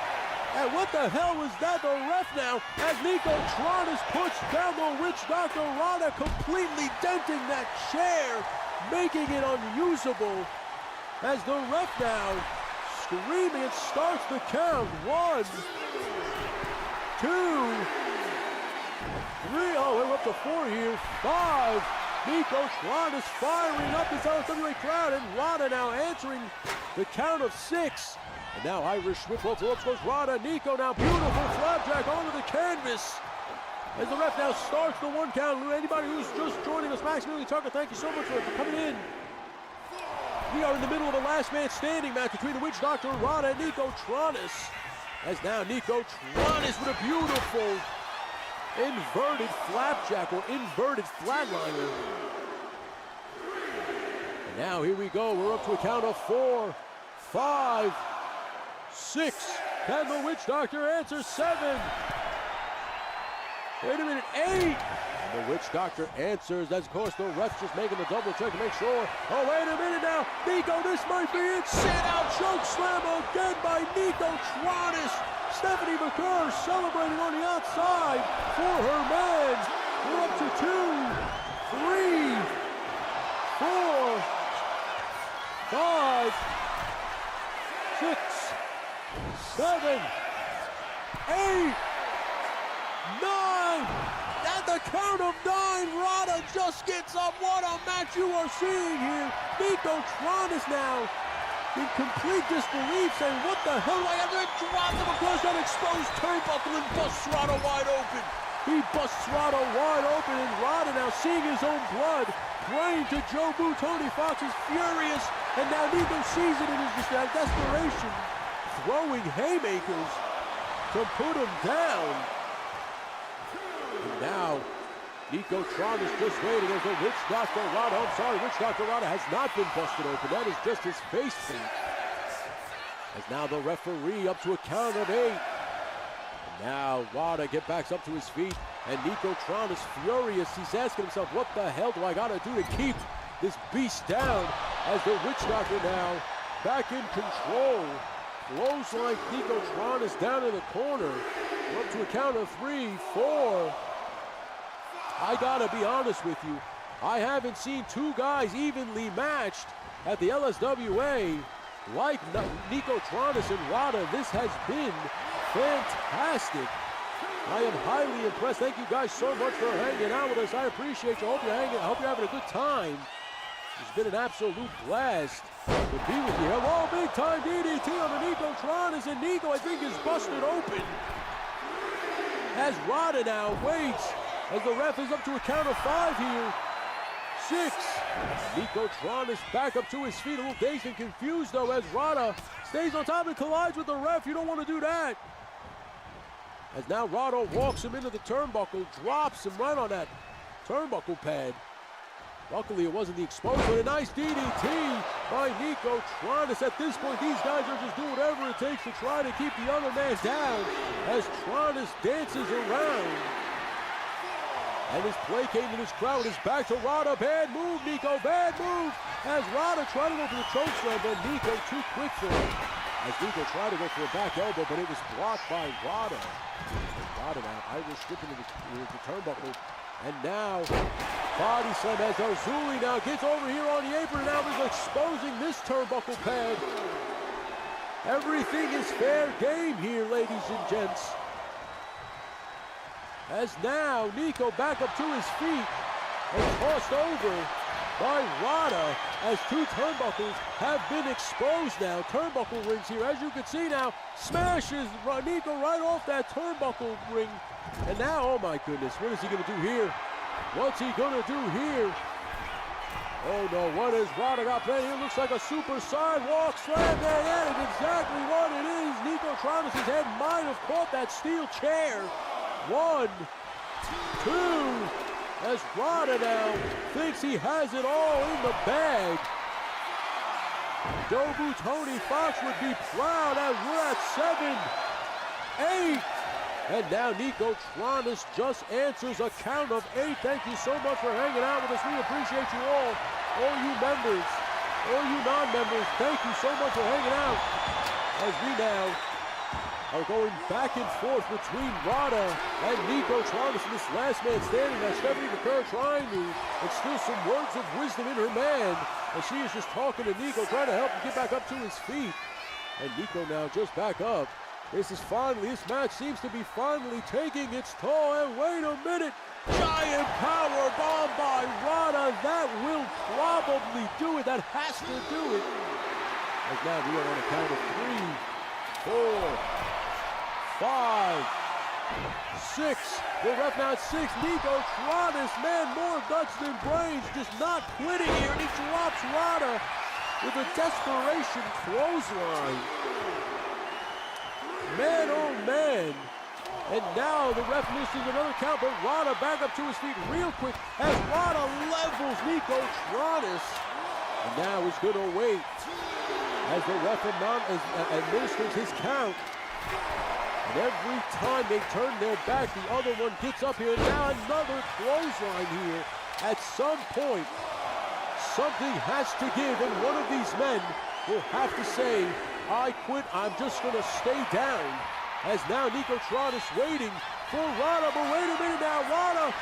And what the hell was that? The ref now, as Nicotranis puts down the Witch Doctor Rada, completely denting that chair, making it unusable. As the ref now, screaming, it starts the count. 1, 2, 3, oh, we're up to 4 here. 5, Nicotranis firing up his LSWA crowd, and Rada now answering the count of 6. And now Irish whip off the ropes goes Rada. Nico now beautiful flapjack onto the canvas. As the ref now starts the 1 count. Anybody who's just joining us, Maximilian Tucker, thank you so much for coming in. We are in the middle of a last man standing match between the Witch Doctor Rada and Nicotranis. As now Nicotranis with a beautiful inverted flapjack or inverted flatliner. And now here we go. We're up to a count of 4, 5, 6. Can the Witch Doctor answer? 7. Wait a minute, 8. And the Witch Doctor answers. That's, of course, the ref's just making the double check to make sure. Oh, wait a minute now. Nico, this might be it. Sit out choke slam again by Nicotranis. Stephanie McCurr celebrating on the outside for her man. We're up to 2, 3, 4, 5, 6, 7, 8, 9. At the count of 9, Rada just gets up. What a match you are seeing here. Nicotranis now in complete disbelief, saying, what the hell do I have to drop him across that exposed turnbuckle and busts Rada wide open. He busts Rada wide open, and Rada now seeing his own blood, praying to Joe Boo. Tony Fox is furious, and now Nico sees it and is just out of desperation, throwing haymakers to put him down. And now Nicotranis just waiting as the Witch Doctor Rada. I'm sorry, Witch Doctor Rada has not been busted open. That is just his face paint. As now the referee up to a count of 8. And now Rada backs up to his feet, and Nicotranis furious. He's asking himself, what the hell do I gotta do to keep this beast down? As the Witch Doctor now back in control. Clothesline Nicotranis down in the corner. We're up to a count of 3, 4, I gotta be honest with you. I haven't seen two guys evenly matched at the LSWA like Nico Tronis and Rada. This has been fantastic. I am highly impressed. Thank you guys so much for hanging out with us. I appreciate you. I hope you're having a good time. It's been an absolute blast to be with you. Hello, big time DDT on the Nico Tronis, and Nico, I think, is busted open. As Rada now waits, as the ref is up to a count of 5 here. 6. Nico Tronis back up to his feet, a little dazed and confused though, as Rada stays on top and collides with the ref. You don't want to do that. As now Rada walks him into the turnbuckle, drops him right on that turnbuckle pad. Luckily it wasn't the exposure, but a nice DDT by Nico Tronis. At this point, these guys are just doing whatever it takes to try to keep the other man down as Tronis dances around. And is placating his crowd. Is back to Rada. Bad move, Nico. Bad move. As Rada tried to go for the chokeslam, but Nico too quick for him. As Nico tried to go for a back elbow, but it was blocked by Rada. Rada now, Irish stripping the turnbuckle. And now, body slam as Ozuli now gets over here on the apron. Now is exposing this turnbuckle pad. Everything is fair game here, ladies and gents. As now Nico back up to his feet and tossed over by Rada as 2 turnbuckles have been exposed now. Turnbuckle rings here, as you can see now, smashes Nico right off that turnbuckle ring. And now, oh my goodness, what is he gonna do here? What's he gonna do here? Oh no, what is Rada got playing? It looks like a super sidewalk slam there. That is exactly what it is. Nico Tronis' head might have caught that steel chair. 1, 2, as Rada now thinks he has it all in the bag. Dobu Tony Fox would be proud as we're at 7, 8. And now Nico Tronis just answers a count of 8. Thank you so much for hanging out with us. We appreciate you all you members, all you non-members. Thank you so much for hanging out as we now are going back and forth between Rada and Nico Tronis in this last man standing. Now Stephanie McCurr trying to instill some words of wisdom in her man as she is just talking to Nico, trying to help him get back up to his feet. And Nico now just back up. This match seems to be finally taking its toll. And wait a minute, giant power bomb by Rada. That will probably do it. That has to do it. As now we are on a count of 3, 4, 5, 6. The ref now at 6. Nico Tronis, man, more guts than brains, just not quitting here. And he drops Rada with a desperation clothesline. Man, oh man. And now the ref misses another count, but Rada back up to his feet real quick as Rada levels Nico Tronis. And now he's going to wait as the ref administers his count. And every time they turn their back, the other one gets up here. And now another clothesline here. At some point, something has to give, and one of these men will have to say, I quit, I'm just going to stay down. As now Nico Tronis waiting for Rada, but wait a minute now, Rada,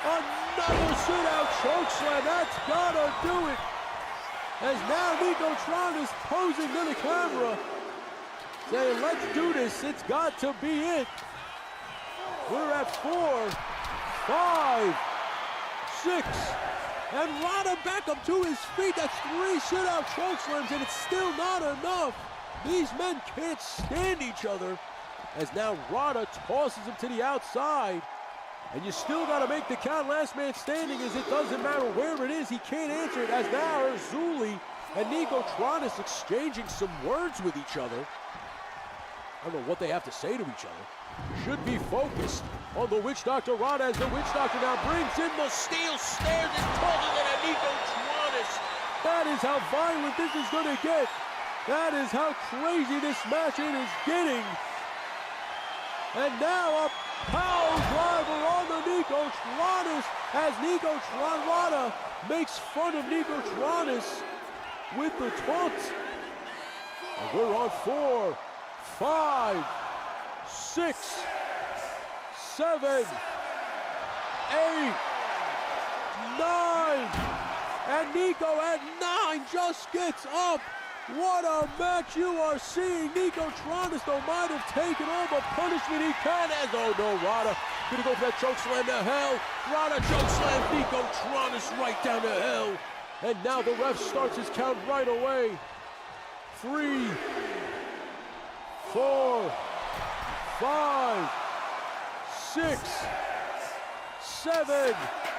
another sit-out chokeslam, that's gotta do it. As now Nico Tronis posing to the camera, saying, let's do this, it's got to be it. We're at 4, 5, 6, and Rada back up to his feet. That's 3 sit-out chokeslams, and it's still not enough. These men can't stand each other. As now Rada tosses him to the outside, and you still got to make the count. Last man standing, as it doesn't matter where it is, he can't answer it. As now Ozuli and Nico Tronis exchanging some words with each other. I don't know what they have to say to each other. Should be focused on the Witch Doctor Rada, as the Witch Doctor now brings in the steel stairs and tosses it at Nico Tronis. That is how violent this is going to get. That is how crazy this match is getting. And now a power driver on the Nico Tronis as Nico Rada makes fun of Nico Tronis with the taunt. And we're on 4, 5, 6, 7, 8. 9. And Nico at 9 just gets up. What a match you are seeing. Nico Tronis, though, might have taken all the punishment he can as, oh no, Rada gonna go for that choke slam to hell. Rada choke slam Nico Tronis right down to hell. And now the ref starts his count right away. 3, 4, 5, 6, 7,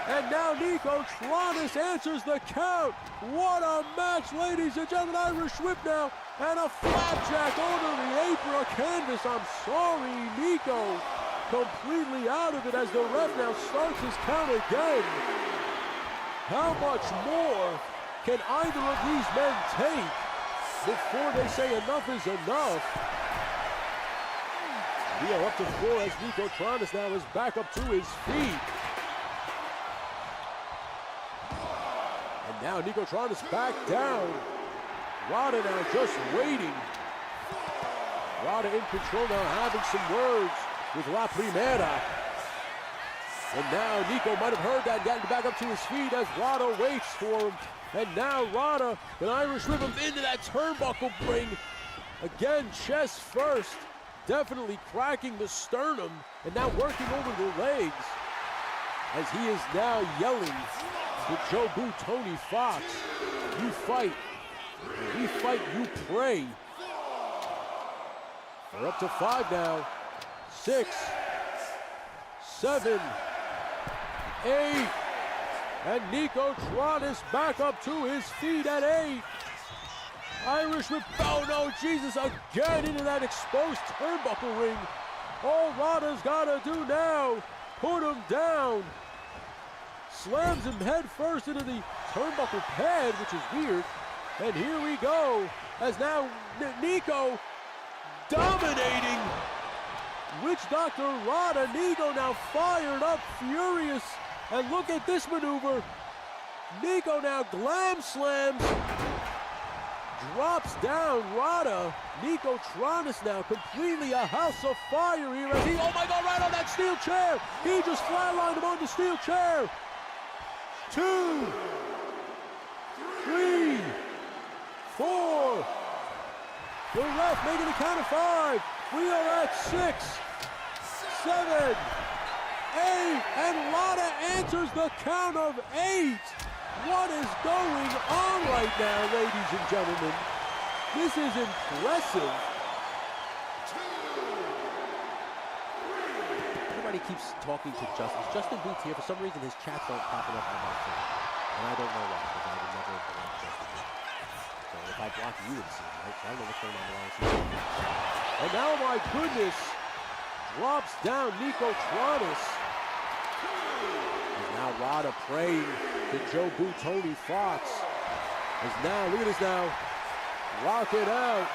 and now Nico Tronis answers the count. What a match, ladies and gentlemen. Irish whip now, and a flapjack over the apron or canvas. I'm sorry, Nico completely out of it as the ref now starts his count again. How much more can either of these men take before they say enough is enough? We are up to 4 as Nico Tronis now is back up to his feet. And now Nico Tronis back down. Rada now just waiting. Rada in control now, having some words with La Primera. And now Nico might have heard that, gotten back up to his feet as Rada waits for him. And now Rada, an Irish whip him into that turnbuckle bring. Again, chest first, definitely cracking the sternum, and now working over the legs as he is now yelling to Jobu Tony Fox, you fight, we fight, you pray. We're up to 5 now. 6, 7, 8, and Nico Tronis back up to his feet at 8. Irish whip, oh no, Jesus, again into that exposed turnbuckle ring. All Rada's gotta do now, put him down. Slams him head first into the turnbuckle pad, which is weird. And here we go, as now Nico dominating Witch Doctor Rada. Nico now fired up, furious. And look at this maneuver. Nico now glam slams, drops down Rada. Nico Tronis now completely a house of fire here as he, oh my God, right on that steel chair. He just flatlined him on the steel chair. 2, 3, 4. The ref making the count of 5. We are at 6, 7, 8, and Rada answers the count of 8. What is going on right now, ladies and gentlemen? This is impressive. Everybody keeps talking to Justin. Justin Booth here. For some reason, his chats aren't popping up on my phone. And I don't know why, because I would never block Justin Booth. So if I block you, would see him, right? So I don't know what's going on behind the scenes. And now, my goodness, drops down Nico Tronis. And now Rada praying to Jobu Tony Fox. As now, look at this now, rock it out.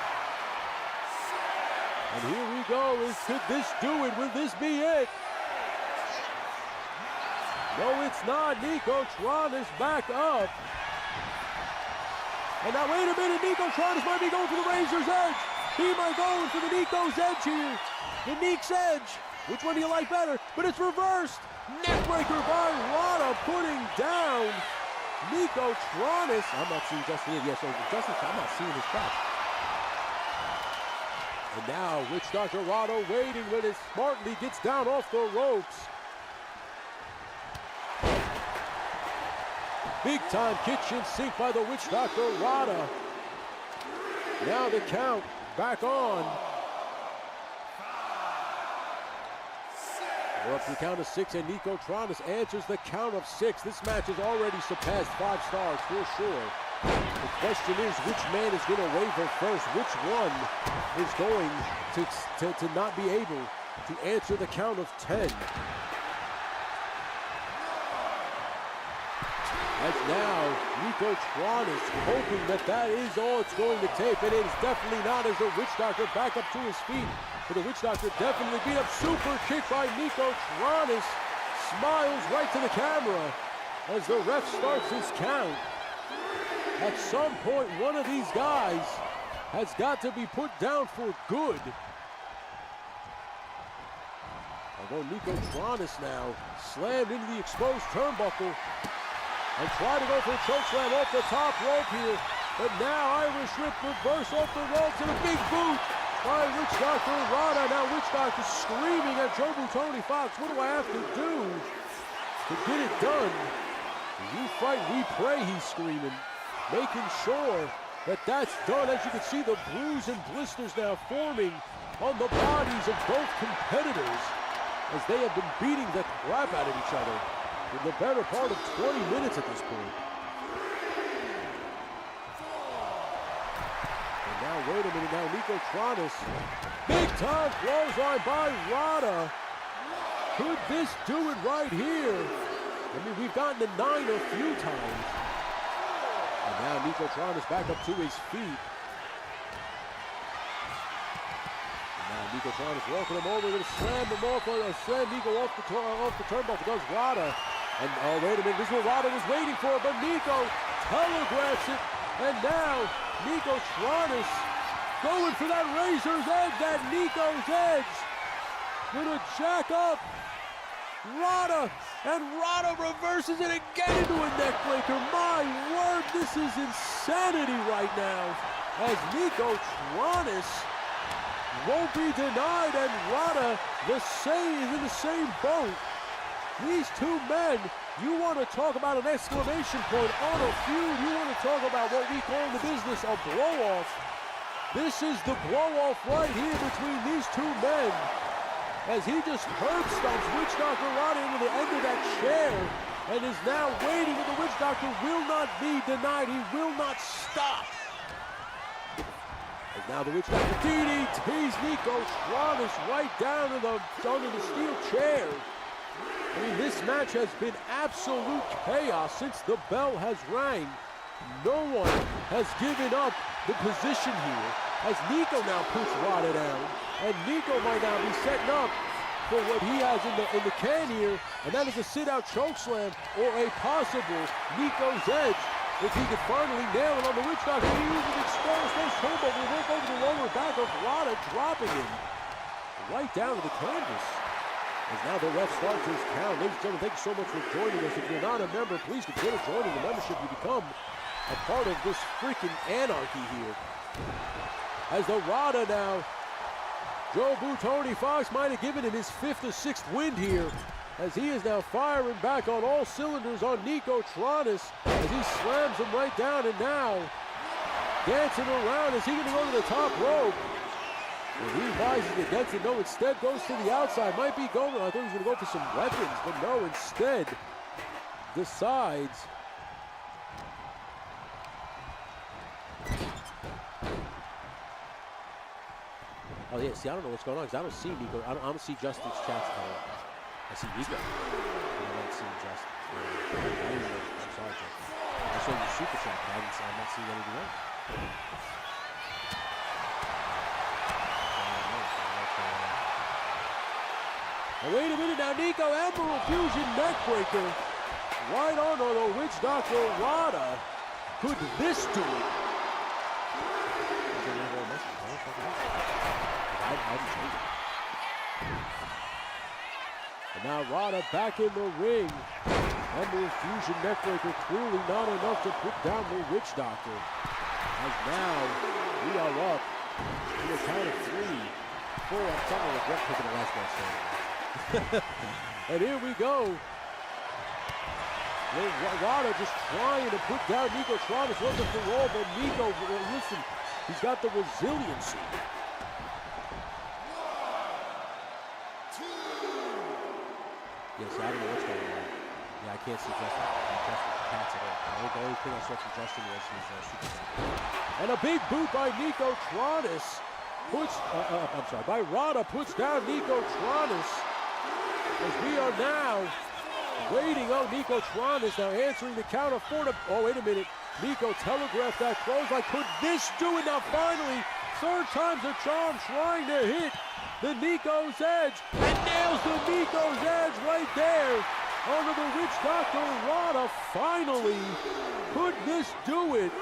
And here we go, could this do it? Will this be it? No, it's not. Nico Tronis back up. And now, wait a minute, Nico Tronis might be going for the Razor's Edge. He might go for the Nico's Edge here. The Neek's Edge. Which one do you like better? But it's reversed. Neckbreaker by Rada putting down Nico Tronis. I'm not seeing Justin in. Yes, Justin, I'm not seeing his catch. And now, Witch Doctor Rada waiting when it smartly gets down off the ropes. Big time kitchen sink by the Witch Doctor Rada. Now the count back on. We're up to the count of 6, and Nico Tronis answers the count of 6. This match has already surpassed 5 stars for sure. The question is, which man is going to waver first? Which one is going to not be able to answer the count of 10? As now, Nico Tronis hoping that is all it's going to take, and it is definitely not, as the Witch Doctor back up to his feet. But the Witch Doctor definitely beat up. Super kick by Nico Tronis. Smiles right to the camera as the ref starts his count. At some point, one of these guys has got to be put down for good. Although Nico Tronis now slammed into the exposed turnbuckle. and try to go for a chokeslam off the top rope here. But now Irish Whip reverse off the ropes and a big boot by Witch Doctor Rada. Now Witch Doctor screaming at Joe Tony Fox. What do I have to do to get it done? You fight, we pray, he's screaming. Making sure that that's done. As you can see, the bruise and blisters now forming on the bodies of both competitors as they have been beating the crap out of each other for the better part of 20 minutes at this point. And now, wait a minute, now Nico Tronis, big time clothesline by Rada. Could this do it right here? I mean, we've gotten to 9 a few times. And now Nico Tronis back up to his feet. Now Nico Tronis walking him over, going to slam him off, slam Nico off the turnbuckle, does Rada. And oh, wait a minute, this is what Rada was waiting for, but Nico telegraphs it. And now Nico Tronis going for that razor's edge, that Nico's edge. Gonna jack up Rada, and Rada reverses it again into a neckbreaker. My word, this is insanity right now. As Nico Tronis won't be denied, and Rada is in the same boat. These two men, you want to talk about an exclamation point on a feud. You want to talk about what we call in the business a blow-off. This is the blow-off right here between these two men. As he just herb stomps Witch Doctor Rada into the end of that chair and is now waiting, and the Witch Doctor will not be denied. He will not stop. As now the Witch Doctor DDTs Nico Tronis right down to under the steel chair. I mean, this match has been absolute chaos since the bell has rang. No one has given up the position here as Nico now puts Rada down. And Nico might now be setting up for what he has in the can here, and that is a sit-out chokeslam or a possible Nico's edge. If he could finally nail it on the Witch Doctor, he uses exposed face turnbuckle will work over the lower back of Rada, dropping him right down to the canvas. As now the ref starts his count. Ladies and gentlemen, thank you so much for joining us. If you're not a member, please consider joining the membership. You become a part of this freaking anarchy here. As the Rada now, Joe Tony Fox might have given him his 5th or 6th win here, as he is now firing back on all cylinders on Nico Tronis as he slams him right down, and now dancing around. Is he going to go to the top rope? And he rises against it. No, instead goes to the outside. Might be going, I thought he was going to go for some weapons, but no, instead decides oh yeah, see, I don't know what's going on because I don't see Nico. I don't see Justin's chats at all. I see Nico. I don't see Justin. I'm sorry, Justin. I saw your super chat, but I'm not seeing anything else. Now wait a minute now, Nico, Admiral Fusion neckbreaker. Right on the Witch Doctor Rada. Could this do it? And now Rada back in the ring. Emerald Fusion neckbreaker, clearly not enough to put down the Witch Doctor. As now we are up to a count of 3, 4. I'm starting to regret picking the last man standing. And here we go. Rada just trying to put down Nico Tronis, looking for roll, but Nico, listen, he's got the resiliency. Yes, I don't know what's going on. Yeah, I can't see Justin's cats at all. The only thing I saw from Justin was his super chat. And a big boot by Nico Tronis by Rada puts down Nico Tronis. As we are now waiting on Nico Tronis now answering the count of 4 to, oh wait a minute, Nico telegraphed that clothesline. Could this do it now finally? 3rd time's a charm, trying to hit the Nico's edge, and nails the Nico's edge right there under the Witch Doctor Rada. Finally, could this do it?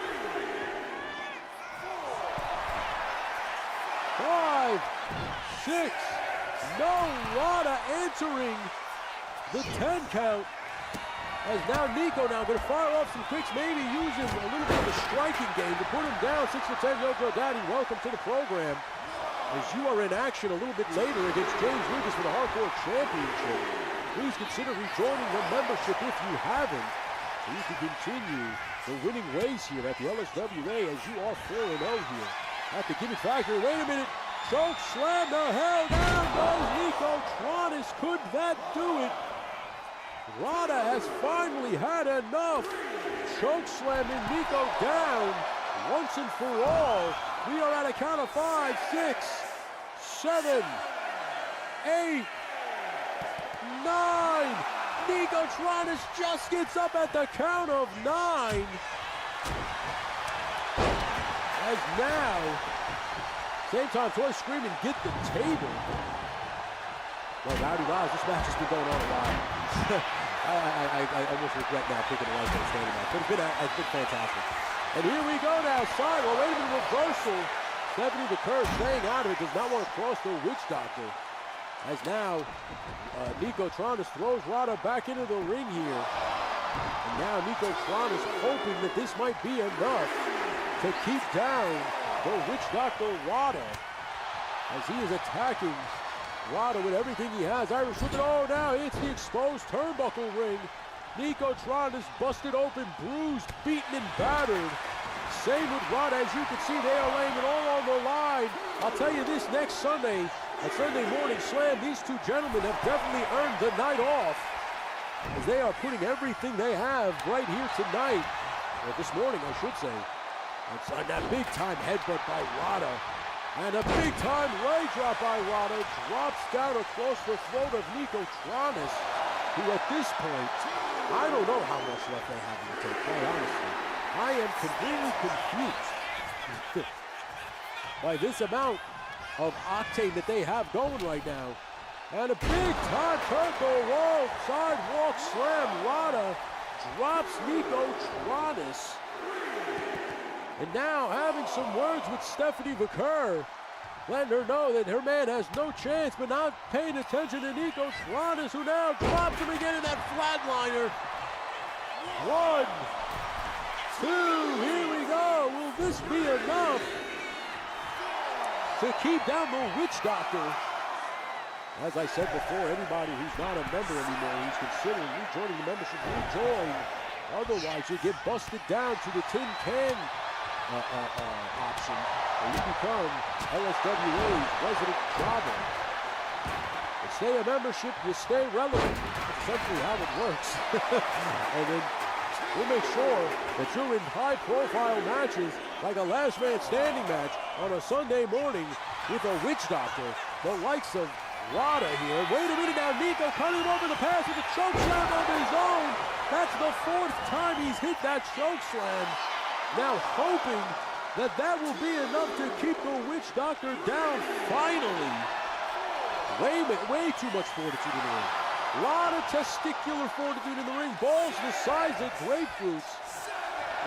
5, 6, no, Rada answering the 10 count. As now Nico now going to fire off some kicks, maybe using a little bit of a striking game to put him down. 6'10", Yojo Daddy, welcome to the program. As you are in action a little bit later against James Lucas for the Hardcore Championship. Please consider rejoining the membership if you haven't. So you can continue the winning ways here at the LSWA as you are 4-0 here. At the gimmick factory, wait a minute. Choke slam, the hell down goes Nico Tronis. Could that do it? Rada has finally had enough. Choke slamming Nico down once and for all. We are at a count of 5, 6, 7, 8, 9. Nico Tronis just gets up at the count of 9. As now, same time, Toy screaming, get the table. Well, Rowdy Rouse, this match has been going on a while. I almost regret now picking the right for the standing match, but it's been fantastic. And here we go now, side, well, wait a minute, reversal. Stephanie McCurr staying out of it, does not want to cross the Witch Doctor. As now, Nico Tronis throws Rada back into the ring here. And now Nico Tronis hoping that this might be enough to keep down the Witch Doctor Rada. As he is attacking Rada with everything he has. Irish whip it. Oh, now it's the exposed turnbuckle ring. Nico Tronis busted open, bruised, beaten, and battered. Same with Rada. As you can see, they are laying it all on the line. I'll tell you this, next Sunday, at Sunday Morning Slam, these two gentlemen have definitely earned the night off, as they are putting everything they have right here tonight, or this morning, I should say. And that big-time headbutt by Rada. And a big-time leg drop by Rada. Drops down across the throat of Nico Tronis, who at this point, I don't know how much left they have in the tank, quite honestly. I am completely confused by this amount of octane that they have going right now. And a big-time turbo roll, sidewalk slam. Rada drops Nico Tronis. And now having some words with Stephanie McCurr, letting her know that her man has no chance, but not paying attention to Nico Tronis, who now drops him again in that flatliner. 1, 2, here we go. Will this be enough to keep down the Witch Doctor? As I said before, anybody who's not a member anymore, who's considering rejoining the membership, rejoin. Otherwise, you get busted down to the tin can option, where you become LSWA's resident jobber. You stay a membership, you stay relevant. That's essentially how it works. And then we'll make sure that you're in high-profile matches, like a last man standing match on a Sunday morning with a Witch Doctor, the likes of Rada here. Wait a minute now, Nico cutting him over the pass with a choke slam of his own. That's the 4th time he's hit that choke slam. Now hoping that that will be enough to keep the Witch Doctor down finally. Way too much fortitude in the ring. A lot of testicular fortitude in the ring. Balls the size of grapefruits,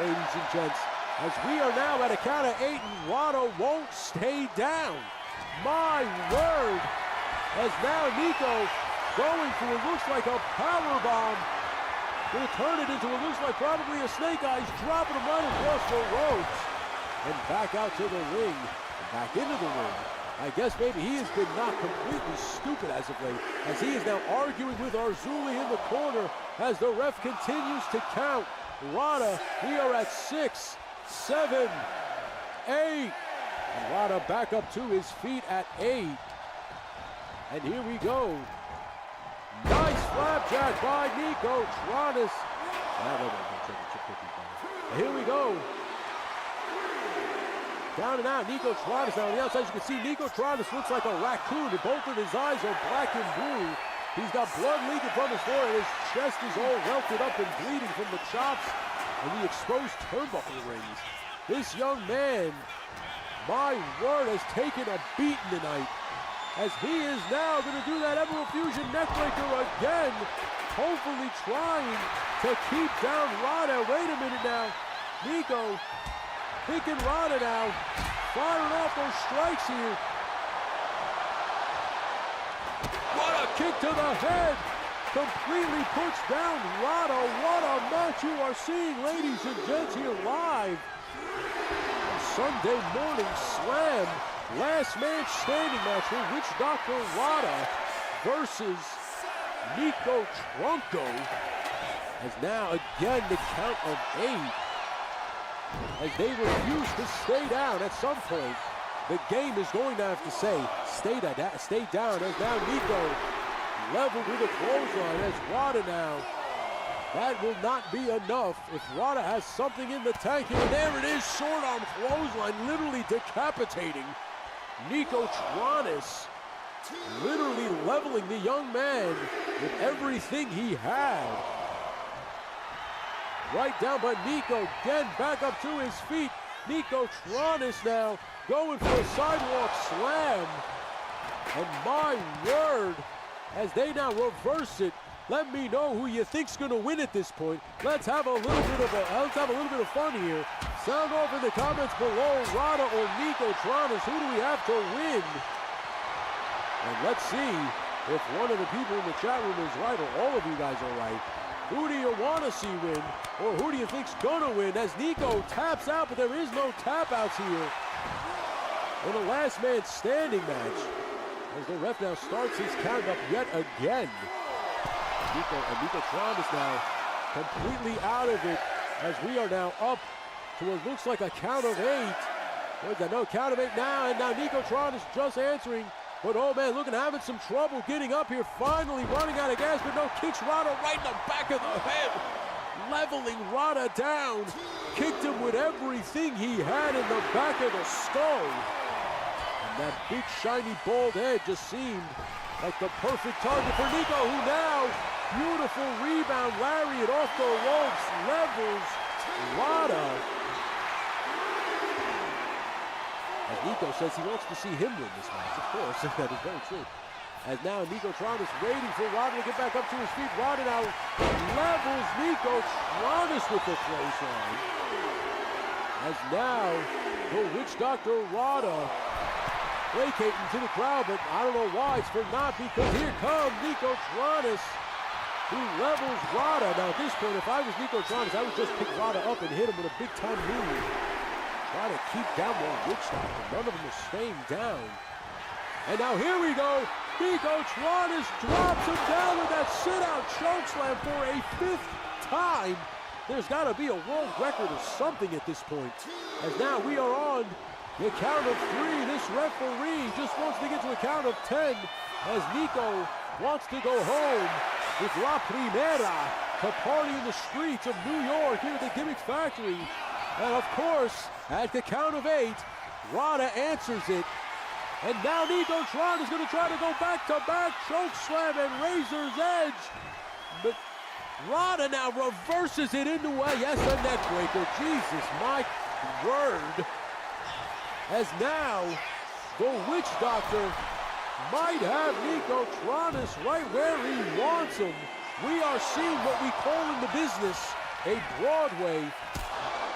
ladies and gents. As we are now at a count of 8 and Rada won't stay down. My word. As now Nico going for what looks like a power bomb. Will turn it into what looks like probably a snake eyes, dropping him right across the ropes. And back out to the ring, back into the ring. I guess maybe he has been knocked completely stupid as of late, as he is now arguing with Arzuli in the corner as the ref continues to count. Rada, we are at 6, 7, 8. And Rada back up to his feet at 8. And here we go. Nice flapjack by Nico Tronis. Here we go. Down and out, Nico Tronis. Now on the outside, you can see Nico Tronis looks like a raccoon. Both of his eyes are black and blue. He's got blood leaking from his forehead. His chest is all welted up and bleeding from the chops and the exposed turnbuckle rings. This young man, my word, has taken a beating tonight, as he is now going to do that Emerald Fusion neckbreaker again, hopefully trying to keep down Rada. Wait a minute now. Nico picking Rada now, firing off those strikes here. What a kick to the head. completely puts down Rada. What a match you are seeing, ladies and gents, here live. Sunday morning slam, last man standing match for Witch Doctor Rada versus Nico Tronco. As now again the count of 8. As they refuse to stay down at some point. The game is going to have to say, stay down, as now Nico leveled with a clothesline as Rada now. That will not be enough if Rada has something in the tank here. There it is, short arm clothesline, literally decapitating Nico Tronis, literally leveling the young man with everything he had. Right down by Nico, again back up to his feet. Nico Tronis now going for a sidewalk slam. And my word, as they now reverse it, let me know who you think's gonna win at this point. Let's have a little bit of fun here. Sound off in the comments below, Rada or Nico Tronis, who do we have to win? And let's see if one of the people in the chat room is right or all of you guys are right. Who do you want to see win, or who do you think's gonna win? As Nico taps out, but there is no tap outs here in a last man standing match. As the ref now starts his count up yet again. Nico Tronis now completely out of it, as we are now up to what looks like a count of 8. Where's that? No, count of 8 now, and now Nico Tronis just answering. But oh man, looking having some trouble getting up here, finally running out of gas, but no, kicks Rada right in the back of the head, leveling Rada down, kicked him with everything he had in the back of the skull. And that big shiny bald head just seemed like the perfect target for Nico, who now, beautiful rebound, lariat off the ropes, levels Rada. As Nico says he wants to see him win this match, of course, that is very true. As now Nico Tronis waiting for Rada to get back up to his feet. Rada now levels Nico Tronis with the clothesline. As now the Witch Doctor Rada placating to the crowd, but I don't know why. It's for not, because here comes Nico Tronis, who levels Rada. Now at this point, if I was Nico Tronis, I would just pick Rada up and hit him with a big time move. Try to keep down the Witch Doctor. None of them are staying down. And now here we go. Nico Tronis drops him down with that sit-out chokeslam for a 5th time. There's got to be a world record or something at this point. As now we are on the count of 3. This referee just wants to get to a count of 10 as Nico wants to go home with La Primera to party in the streets of New York here at the Gimmick Factory. And of course, at the count of 8, Rada answers it. And now Nico Tronis is going to try to go back-to-back chokeslam and Razor's Edge. But Rada now reverses it into a neck breaker. Jesus, my word. As now, the Witch Doctor might have Nico Tronis right where he wants him. We are seeing what we call in the business a Broadway.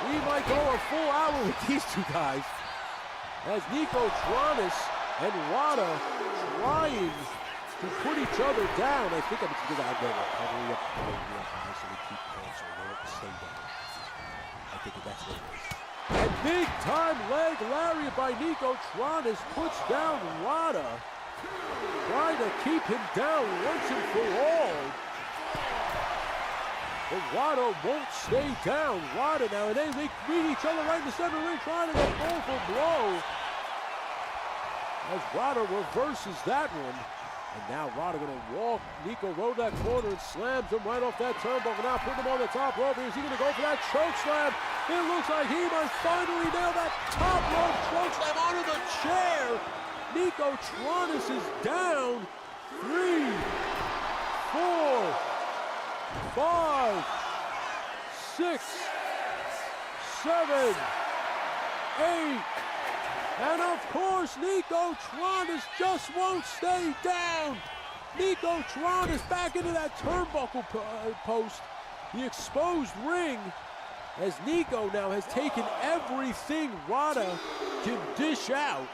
We might go a full hour with these two guys. As Nico Tronis and Rada trying to put each other down. I think it's because I've been recovering up high, so they keep answering. They don't stay down. I think that's what it is. And big time leg lariat by Nico Tronis puts down Rada. Trying to keep him down once and for all. But Rada won't stay down. Rada now, and they meet each other right in the center ring, trying to get blow for blow. As Rada reverses that one. And now Rada gonna walk Nico Road that corner and slams him right off that turnbuckle. Now putting him on the top rope. Is he gonna go for that choke slam? It looks like he might finally nail that top rope choke slam onto the chair. Nico Tronis is down. 3, 4, 5, 6, 7, 8. And of course, Nico Tronis just won't stay down. Nico Tronis back into that turnbuckle post. The exposed ring, as Nico now has taken everything Rada can dish out.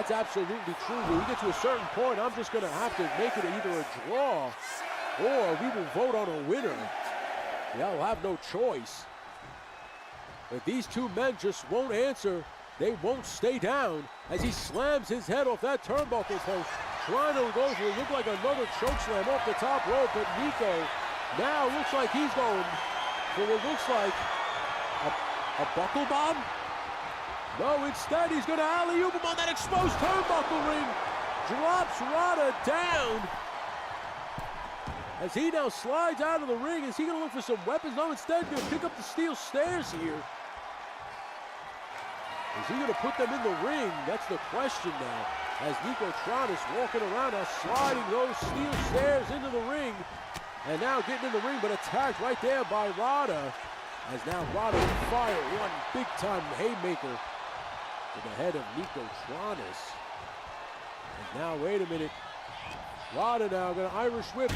That's absolutely true. When we get to a certain point, I'm just going to have to make it either a draw or we will vote on a winner. Yeah, I'll have no choice. But these two men just won't answer. They won't stay down as he slams his head off that turnbuckle post. Trying to go for it. Looked like another choke slam off the top rope, but Nico now looks like he's going for what looks like a buckle bomb. No, instead he's going to alley-oop him on that exposed turnbuckle ring. Drops Rada down. As he now slides out of the ring, is he going to look for some weapons? No, instead going to pick up the steel stairs here. Is he going to put them in the ring? That's the question now. As Nico Tronis walking around now, sliding those steel stairs into the ring. And now getting in the ring, but attacked right there by Rada. As now Rada will fire one big-time haymaker to the head of Nico Tronis. And now, wait a minute. Rada now going to Irish whip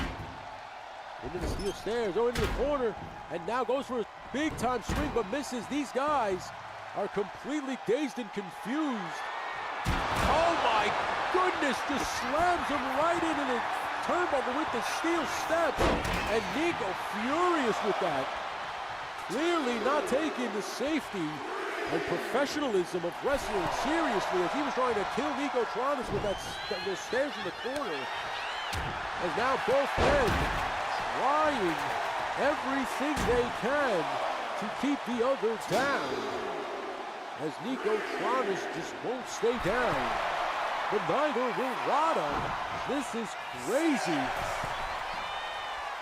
into the steel stairs, go into the corner, and now goes for a big-time swing, but misses. These guys are completely dazed and confused. Oh my goodness, just slams him right into the turnbuckle with the steel steps. And Nico furious with that. Clearly not taking the safety and professionalism of wrestling seriously as he was trying to kill Nico Tronis with those stairs in the corner. As now both men trying everything they can to keep the other down. As Nico Tronis just won't stay down. But neither will Rada. This is crazy.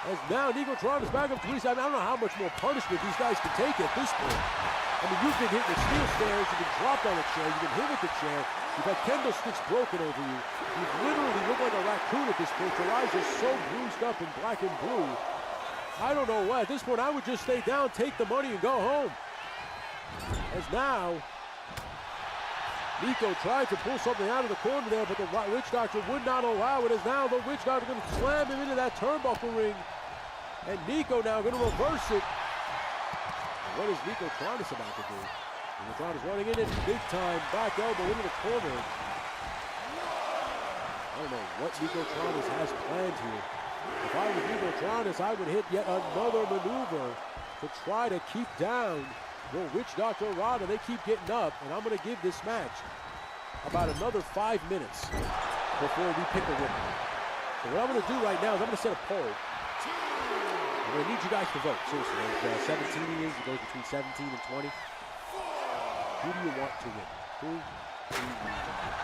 As now Nico Tronis back up to ringside. I don't know how much more punishment these guys can take at this point. I mean, you've been hit with steel stairs, you've been dropped on a chair, you've been hit with the chair, you've had kendo sticks broken over you. You've literally looked like a raccoon at this point. Your eyes are so bruised up in black and blue. I don't know what. At this point, I would just stay down, take the money, and go home. As now, Nico tried to pull something out of the corner there, but the Witch Doctor would not allow it. As now the Witch Doctor going to slam him into that turnbuckle ring. And Nico now going to reverse it. What is Nico Tronis about to do? Nico Tronis running in it big time, back elbow into the corner. I don't know what Nico Tronis has planned here. If I was Nico Tronis, I would hit yet another maneuver to try to keep down the Witch Doctor Rada. They keep getting up, and I'm going to give this match about another 5 minutes before we pick a winner. So what I'm going to do right now is I'm going to set a poll. I'm going to need you guys to vote. Seriously, there's 17 innings. It goes between 17 and 20. Who do you want to win? Who do you want to win?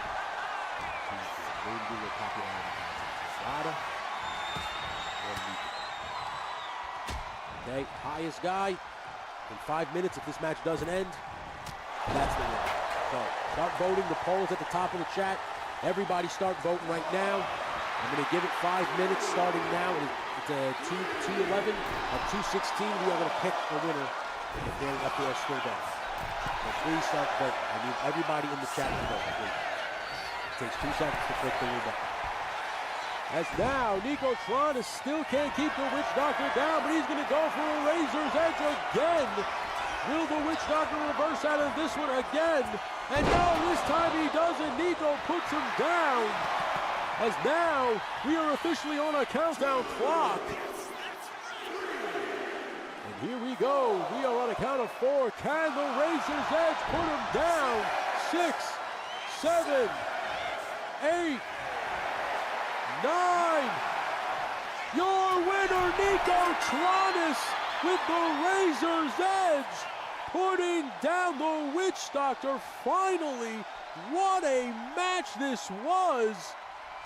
Maybe do a popularity contest. Rada or Nico? Okay, highest guy. In 5 minutes, if this match doesn't end, that's the winner. So start voting. The poll is at the top of the chat. Everybody start voting right now. I'm going to give it 5 minutes starting now. It's 2:11 or 2:16. We are going to pick a winner if they're up there still there. So please start voting. I need everybody in the chat to vote, please. It takes 2 seconds to click the winner. As now, Nico Tronis still can't keep the Witch Doctor down, but he's going to go for a Razor's Edge again. Will the Witch Doctor reverse out of this one again? And no, this time he doesn't. Nico puts him down. As now, we are officially on a countdown clock. And here we go. We are on a count of 4. Can the Razor's Edge put him down? 6, 7, 8, 9. Your winner, Nico Tronis, with the Razor's Edge, putting down the Witch Doctor. Finally, what a match this was.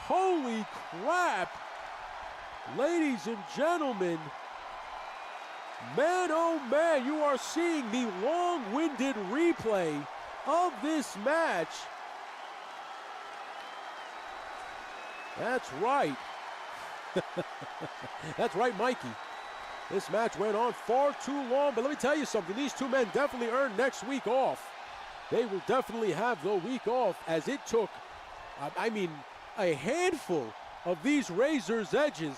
Holy crap. Ladies and gentlemen, man, oh man, you are seeing the long-winded replay of this match. That's right. That's right, Mikey. This match went on far too long, but let me tell you something. These two men definitely earned next week off. They will definitely have the week off, as it took, a handful of these Razor's Edges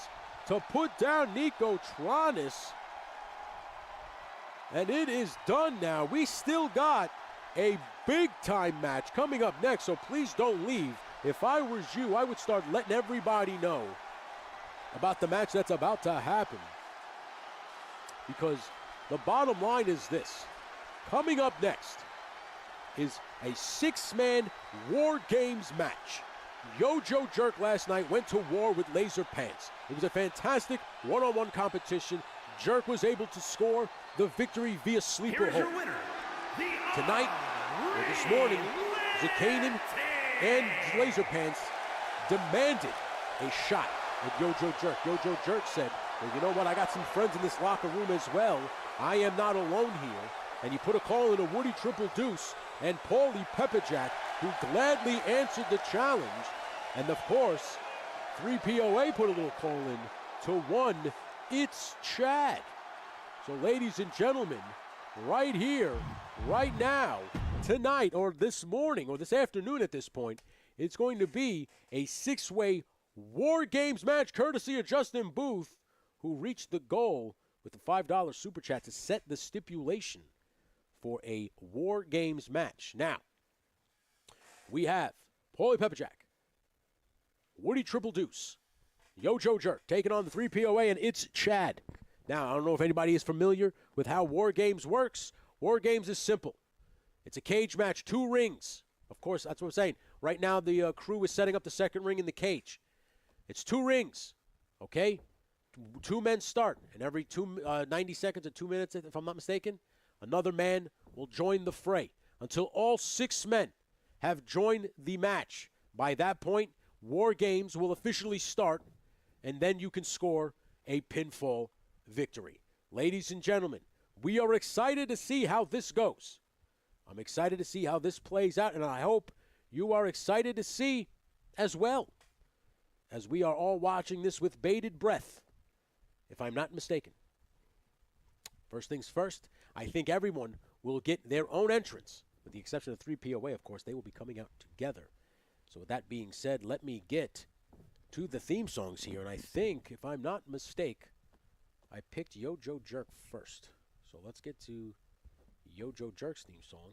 to put down Nico Tronis. And it is done now. We still got a big-time match coming up next, so please don't leave. If I was you, I would start letting everybody know about the match that's about to happen. Because the bottom line is this. Coming up next is a 6-man War Games match. Yo-Joe Jerk last night went to war with Laser Pants. It was a fantastic one-on-one competition. Jerk was able to score the victory via sleeper hold. Tonight, or this morning, Zakanin and Laser Pants demanded a shot at Yo-Joe Jerk. Yo-Joe Jerk said, well, you know what? I got some friends in this locker room as well. I am not alone here. And he put a call in a Woody Triple Deuce and Paulie Pepperjack, who gladly answered the challenge. And of course, 3POA put a little call in to one, It's Chad. So ladies and gentlemen, right here, right now, tonight, or this morning, or this afternoon at this point, it's going to be a 6-way War Games match courtesy of Justin Booth, who reached the goal with the $5 Super Chat to set the stipulation for a War Games match. Now, we have Paulie Pepperjack, Woody Triple Deuce, Yo-Joe Jerk taking on the 3POA, and It's Chad. Now, I don't know if anybody is familiar with how War Games works. War Games is simple. It's a cage match, 2 rings. Of course, that's what I'm saying. Right now, the crew is setting up the second ring in the cage. It's 2 rings, okay? 2 men start, and every 90 seconds or 2 minutes, if I'm not mistaken, another man will join the fray until all 6 men have joined the match. By that point, War Games will officially start, and then you can score a pinfall victory. Ladies and gentlemen, we are excited to see how this goes. I'm excited to see how this plays out, and I hope you are excited to see as well, as we are all watching this with bated breath, if I'm not mistaken. First things first, I think everyone will get their own entrance, with the exception of 3POA, of course. They will be coming out together. So with that being said, let me get to the theme songs here, and I think, if I'm not mistaken, I picked Yo-Joe Jerk first. So let's get to Yo-Joe Jerk's theme song,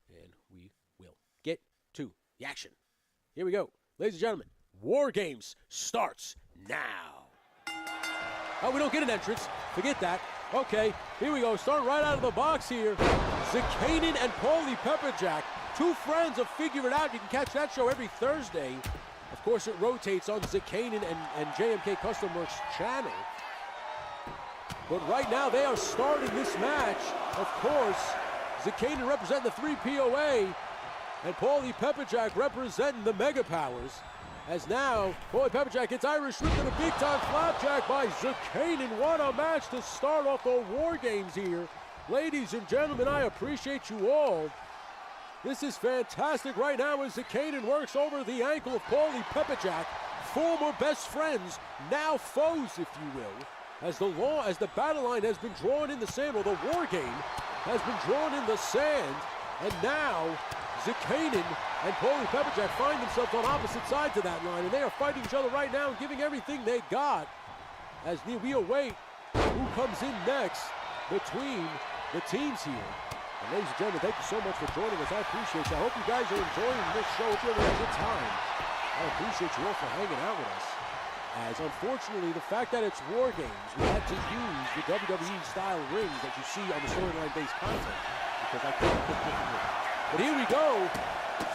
and we will get to the action. Here we go. Ladies and gentlemen, War Games starts now. Oh, we don't get an entrance. Forget that. Okay, here we go. Starting right out of the box here. Zakanin and Paulie Pepperjack, 2 friends of Figure It Out. You can catch that show every Thursday. Of course, it rotates on Zakanin and JMK Custom Works channel. But right now, they are starting this match. Of course, Zakanin representing the 3POA and Paulie Pepperjack representing the Mega Powers. As now, Paulie Pepperjack gets Irish whipped in a big-time flapjack by Zakanin. What a match to start off the War Games here. Ladies and gentlemen, I appreciate you all. This is fantastic right now as Zakanin works over the ankle of Paulie Pepperjack. Former best friends, now foes, if you will. As the battle line has been drawn in the sand, or the War Game has been drawn in the sand, and now Zakanin and Paulie Pepperjack find themselves on opposite sides of that line, and they are fighting each other right now and giving everything they got as we await who comes in next between the teams here. And ladies and gentlemen, thank you so much for joining us. I appreciate you. I hope you guys are enjoying this show. Hope you're having a good time. I appreciate you all for hanging out with us. As unfortunately, the fact that it's War Games, we had to use the WWE-style rings that you see on the storyline-based content because I couldn't put different rings. But here we go.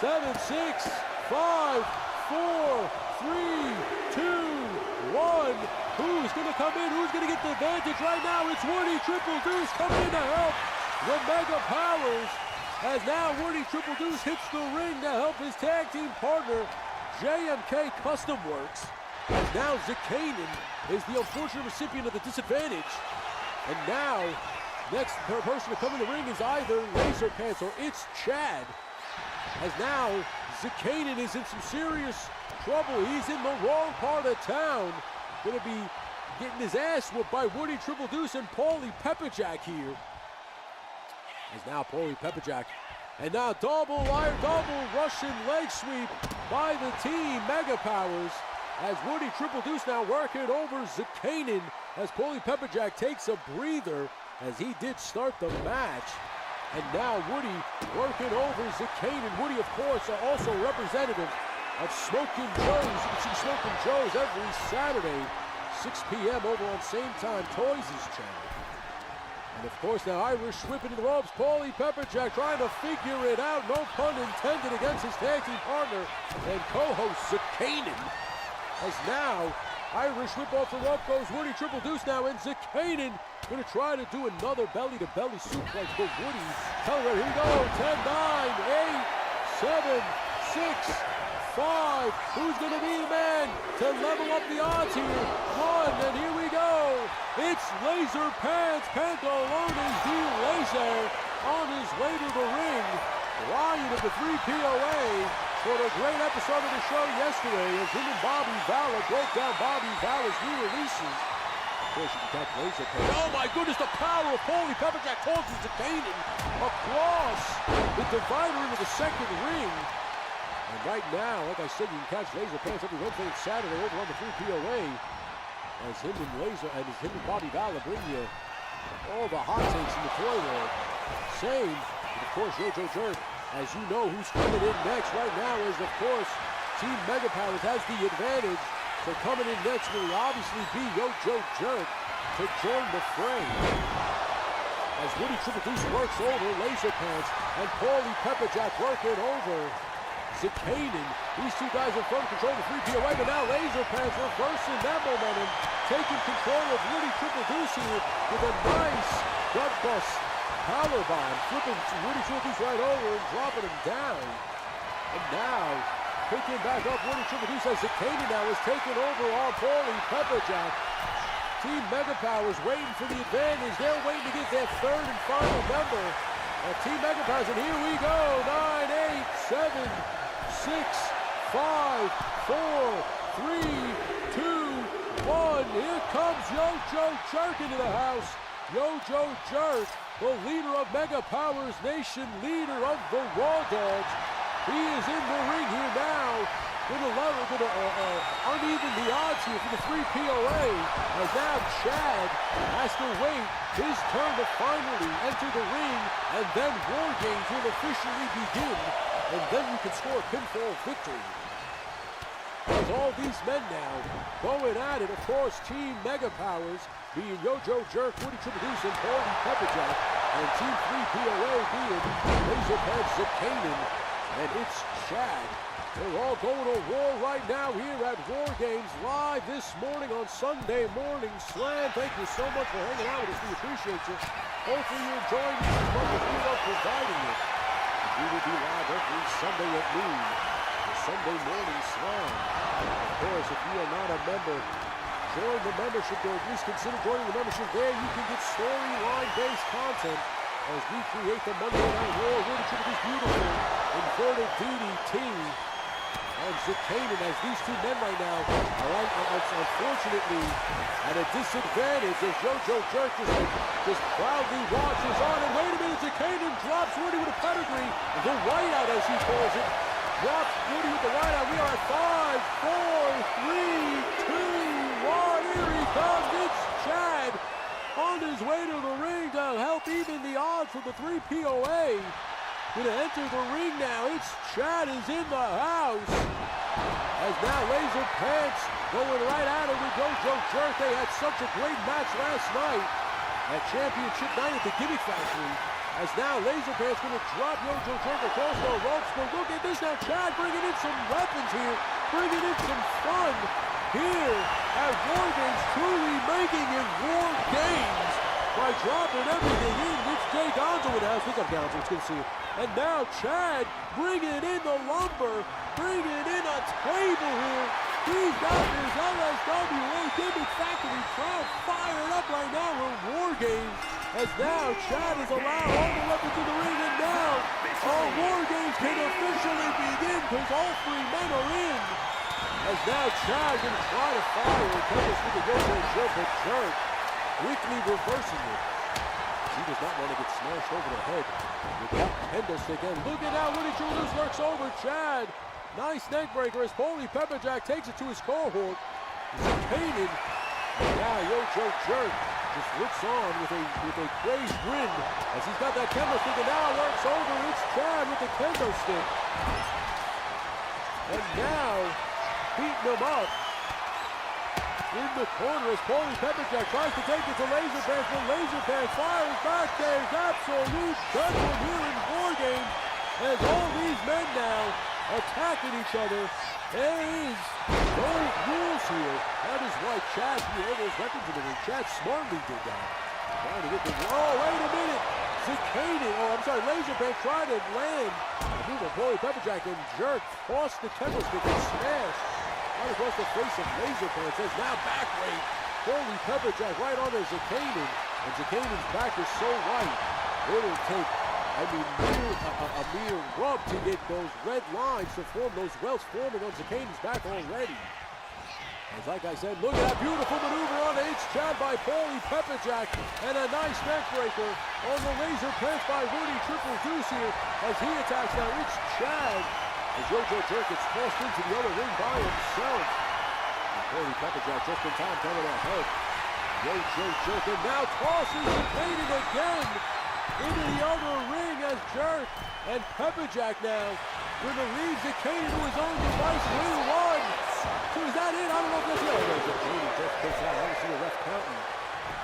7, 6, 5, 4, 3, 2, 1. Who's going to come in? Who's going to get the advantage right now? It's Woody Triple Deuce coming in to help the Mega Powers. As now Woody Triple Deuce hits the ring to help his tag team partner, JMK Custom Works. As now Zakanin is the unfortunate recipient of the disadvantage. And now, next person to come in the ring is either Laser Pants or It's Chad. As now, Zakanin is in some serious trouble. He's in the wrong part of town. Gonna be getting his ass whooped by Woody Triple Deuce and Paulie Pepperjack here. As now Paulie Pepperjack. And now double Russian leg sweep by the team Mega Powers. As Woody Triple Deuce now working over Zakanin as Paulie Pepperjack takes a breather as he did start the match. And now Woody working over Zakanin. Woody, of course, also representative of Smokin' Joe's. You can see Smokin' Joe's every Saturday, 6 p.m. over on Same Time Toys' channel. And of course, now Irish whipping the ropes. Paulie Pepperjack trying to figure it out, no pun intended, against his tag team partner and co-host Zakanin. As now, Irish whip off the rope goes Woody, triple deuce now, and Zakanin gonna try to do another belly-to-belly suplex for Woody. Here we go, 10, 9, 8, 7, 6, 5. Who's gonna be the man to level up the odds here? 1, and here we go. It's Laser Pants, Pantalones D Laser, on his way to the ring. Ryan of the 3POA for a great episode of the show yesterday as him and Bobby Valor broke down Bobby Valor's new releases. Of course, you can catch Laser Pants. Oh my goodness, the power of Paulie Pepperjack tosses Zakanin across the divider into the second ring. And right now, like I said, you can catch Laser Pants every Wednesday and Saturday over on the 3POA. As him and Bobby Valor bring you all the hot takes in the toy world. Same, and of course, Yojo Jerk. As you know, who's coming in next right now is, of course, Team Mega Powers has the advantage. So coming in next will obviously be Yojo Jerk to join the fray. As Woody Triple Deuce works over Laser Pants and Paulie Pepperjack working over Zakanin. These two guys in front control the 3POA, but now Laser Pants reversing that momentum, taking control of Woody Triple Deuce here with a nice gut bust powerbomb, flipping Woody Triple Deuce right over and dropping him down. And now, picking back up Woody Triple Deuce as Zakanin now is taking over on Paulie Pepperjack. Team Mega Powers waiting for the advantage. They're waiting to get their third and final member of Team Mega Powers. And here we go, 9, 8, 7, 6, 5, 4, 3, 2, 1. Here comes Yojo Jerk into the house. Yojo Jerk, the leader of Mega Powers Nation, leader of the Raw Dogs. He is in the ring here now. Uneven the odds here for the 3POA. As now Chad has to wait his turn to finally enter the ring, and then War Games will officially begin. And then you can score a pinfall victory. As all these men now going at it, of course, Team Mega Powers being Yojo Jerk, Woody Triple Deuce, and Paulie Pepperjack, and Team 3POA being Laser Pants Zakanin, and it's Chad. They're all going to war right now here at War Games live this morning on Sunday Morning Slam. Thank you so much for hanging out with us. We appreciate you. Hopefully you're enjoying this as much as we love providing it. We will be live every Sunday at noon for Sunday Morning Slam. Of course, if you are not a member, join the membership, or at least consider joining the membership. There you can get storyline-based content as we create the Monday Night War. Really should be beautiful inverted DDT. And Zakanin, as these two men right now are unfortunately at a disadvantage as Yojo Jerk just proudly watches on. And wait a minute, Zakanin drops Woody with a pedigree. The whiteout, as he calls it, drops Woody with the whiteout. We are at 5, 4, 3, 2, 1. Here he comes. It's Chad on his way to the ring to help even the odds for the 3POA. Gonna enter the ring now. It's Chad is in the house. As now Laser Pants going right at it with Yojo Jerk. They had such a great match last night at Championship Night at the Gimmick Factory. As now Laser Pants gonna drop Yojo Jerk across the ropes. But look at this now. Chad bringing in some weapons here. Bringing in some fun here at War Games. Truly making it War Games by dropping everything in. It's Jay Gonzo in the house. Pick up Gonzo. It's good to see you. And now Chad bringing in the lumber, bringing in a table here. He's got his LSWA Gimmick Factory crowd fired up right now with War Games. As now Chad is allowed all the weapons in the ring, and now our War Games can officially begin because all three men are in. As now Chad is going to try to fire and come us with the Yojo Jerk, but Jerk quickly reversing it. He does not want to get smashed over the head with that kendo stick. And look at now, Woody Triple Deuce works over Chad. Nice neck breaker as Paulie Pepperjack takes it to his cohort. Zakanin, and now Yojo Jerk just looks on with a crazed grin as he's got that kendo stick, and now works over. It's Chad with the kendo stick. And now, beating him up in the corner as Paulie Pepperjack tries to take it to Laser Pants, but Laser Pants fires back. There's absolute bedlam here in War Games as all these men now attacking each other. There is no rules here. That is why Chad threw all those weapons in the ring. Chad smartly did that. Trying to get the... Oh, wait a minute! Laser Pants tried to land. I think the Paulie Pepperjack and jerk, tossed the kendo stick and smashed right across the face of Laser Pants. As now back weight. Paulie Pepperjack right on to Zakanin. And Zakanin's back is so right. It'll take, a mere rub to get those red lines to form, those welts forming on Zakanin's back already. As like I said, look at that beautiful maneuver on the It's Chad by Paulie Pepperjack, and a nice neck breaker on the Laser Pants by Woody Triple Deuce here as he attacks now. It's Chad as JoJo Jerk gets tossed into the other ring by himself. And Paulie Pepperjack just in time coming to help. JoJo Jerk and now tosses Zakanin again into the other ring as Jerk and Pepperjack now going to lead Zakanin to his own device. Ring one. So is that it? I don't know if that's it. Oh, Zakanin just picks out. I don't see a ref counting.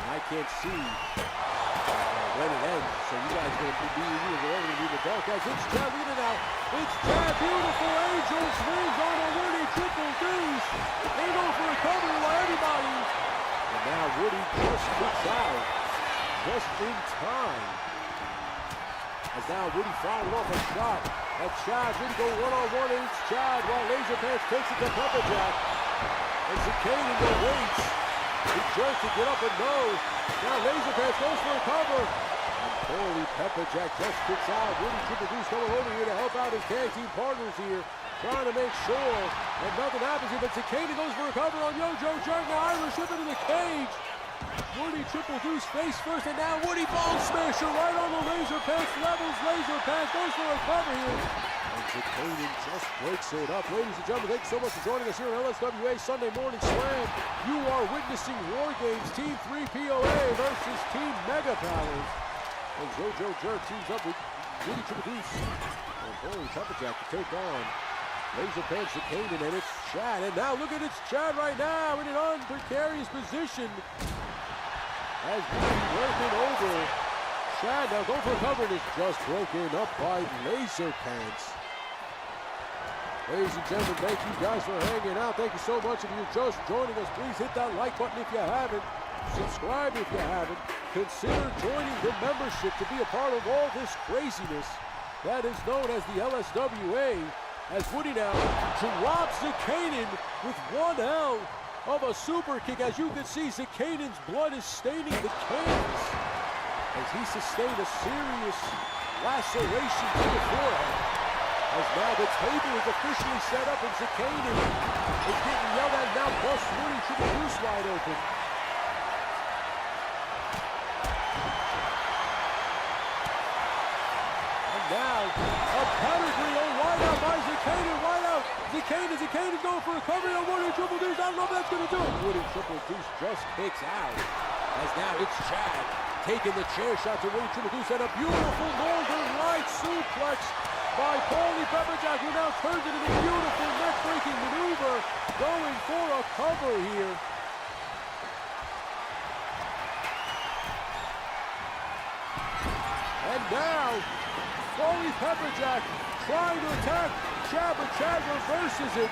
I can't see when it ends. So you guys are going to be in the dark as it's Chad leading out. It's Chad, beautiful angel swings on a Woody Triple Deuce. They go for a cover by everybody. And now Woody just kicks out just in time. As now Woody following off a shot at Chad. Woody go one-on-one and it's Chad while Laser Pants takes it to Pepperjack. And Zakanin waits. He tries to get up and no. Now Laser Pants goes for a cover. And Paulie Pepperjack just kicks out. Woody Triple Deuce coming over here to help out his tag team partners here. Trying to make sure that nothing happens here. But Zakanin goes for a cover on JoJo Jerk. Now Irish whip into the cage. Woody Triple Deuce face first, and now Woody Bone Smasher right on the Laser Pants, levels Laser Pants, goes for a cover here. And Zakanin just breaks it up. Ladies and gentlemen, thank you so much for joining us here on LSWA Sunday Morning Slam. You are witnessing War Games, Team 3 POA versus Team Mega Powers. And JoJo Jerk teams up with Woody Triple Deuce and Paulie Pepperjack to take on Laser Pants Zakanin, and it's Chad. And now look at it's Chad right now in an unprecarious position. As Woody working over Chad, now going for a cover and is just broken up by Laser Pants. Ladies and gentlemen, thank you guys for hanging out. Thank you so much. If you're just joining us, please hit that like button if you haven't. Subscribe if you haven't. Consider joining the membership to be a part of all this craziness that is known as the LSWA. As Woody now drops Zakanin with one hell of a super kick. As you can see, Zakanin's blood is staining the canvas as he sustained a serious laceration to the forehead. As now the table is officially set up and Zakanin is getting yelled at now, plus Woody Triple Deuce wide open. And now a pedigree wide out by Zakanin, wide out. Zakanin going for a cover on Woody Triple Deuce. I don't know if that's going to do it. Woody Triple Deuce just kicks out. As now it's Chad taking the chair shot to Woody Triple Deuce and a beautiful northern right suplex by Paulie Pepperjack, who now turns it into a beautiful neck-breaking maneuver, going for a cover here. And now Paulie Pepperjack trying to attack Chad, but Chad reverses it.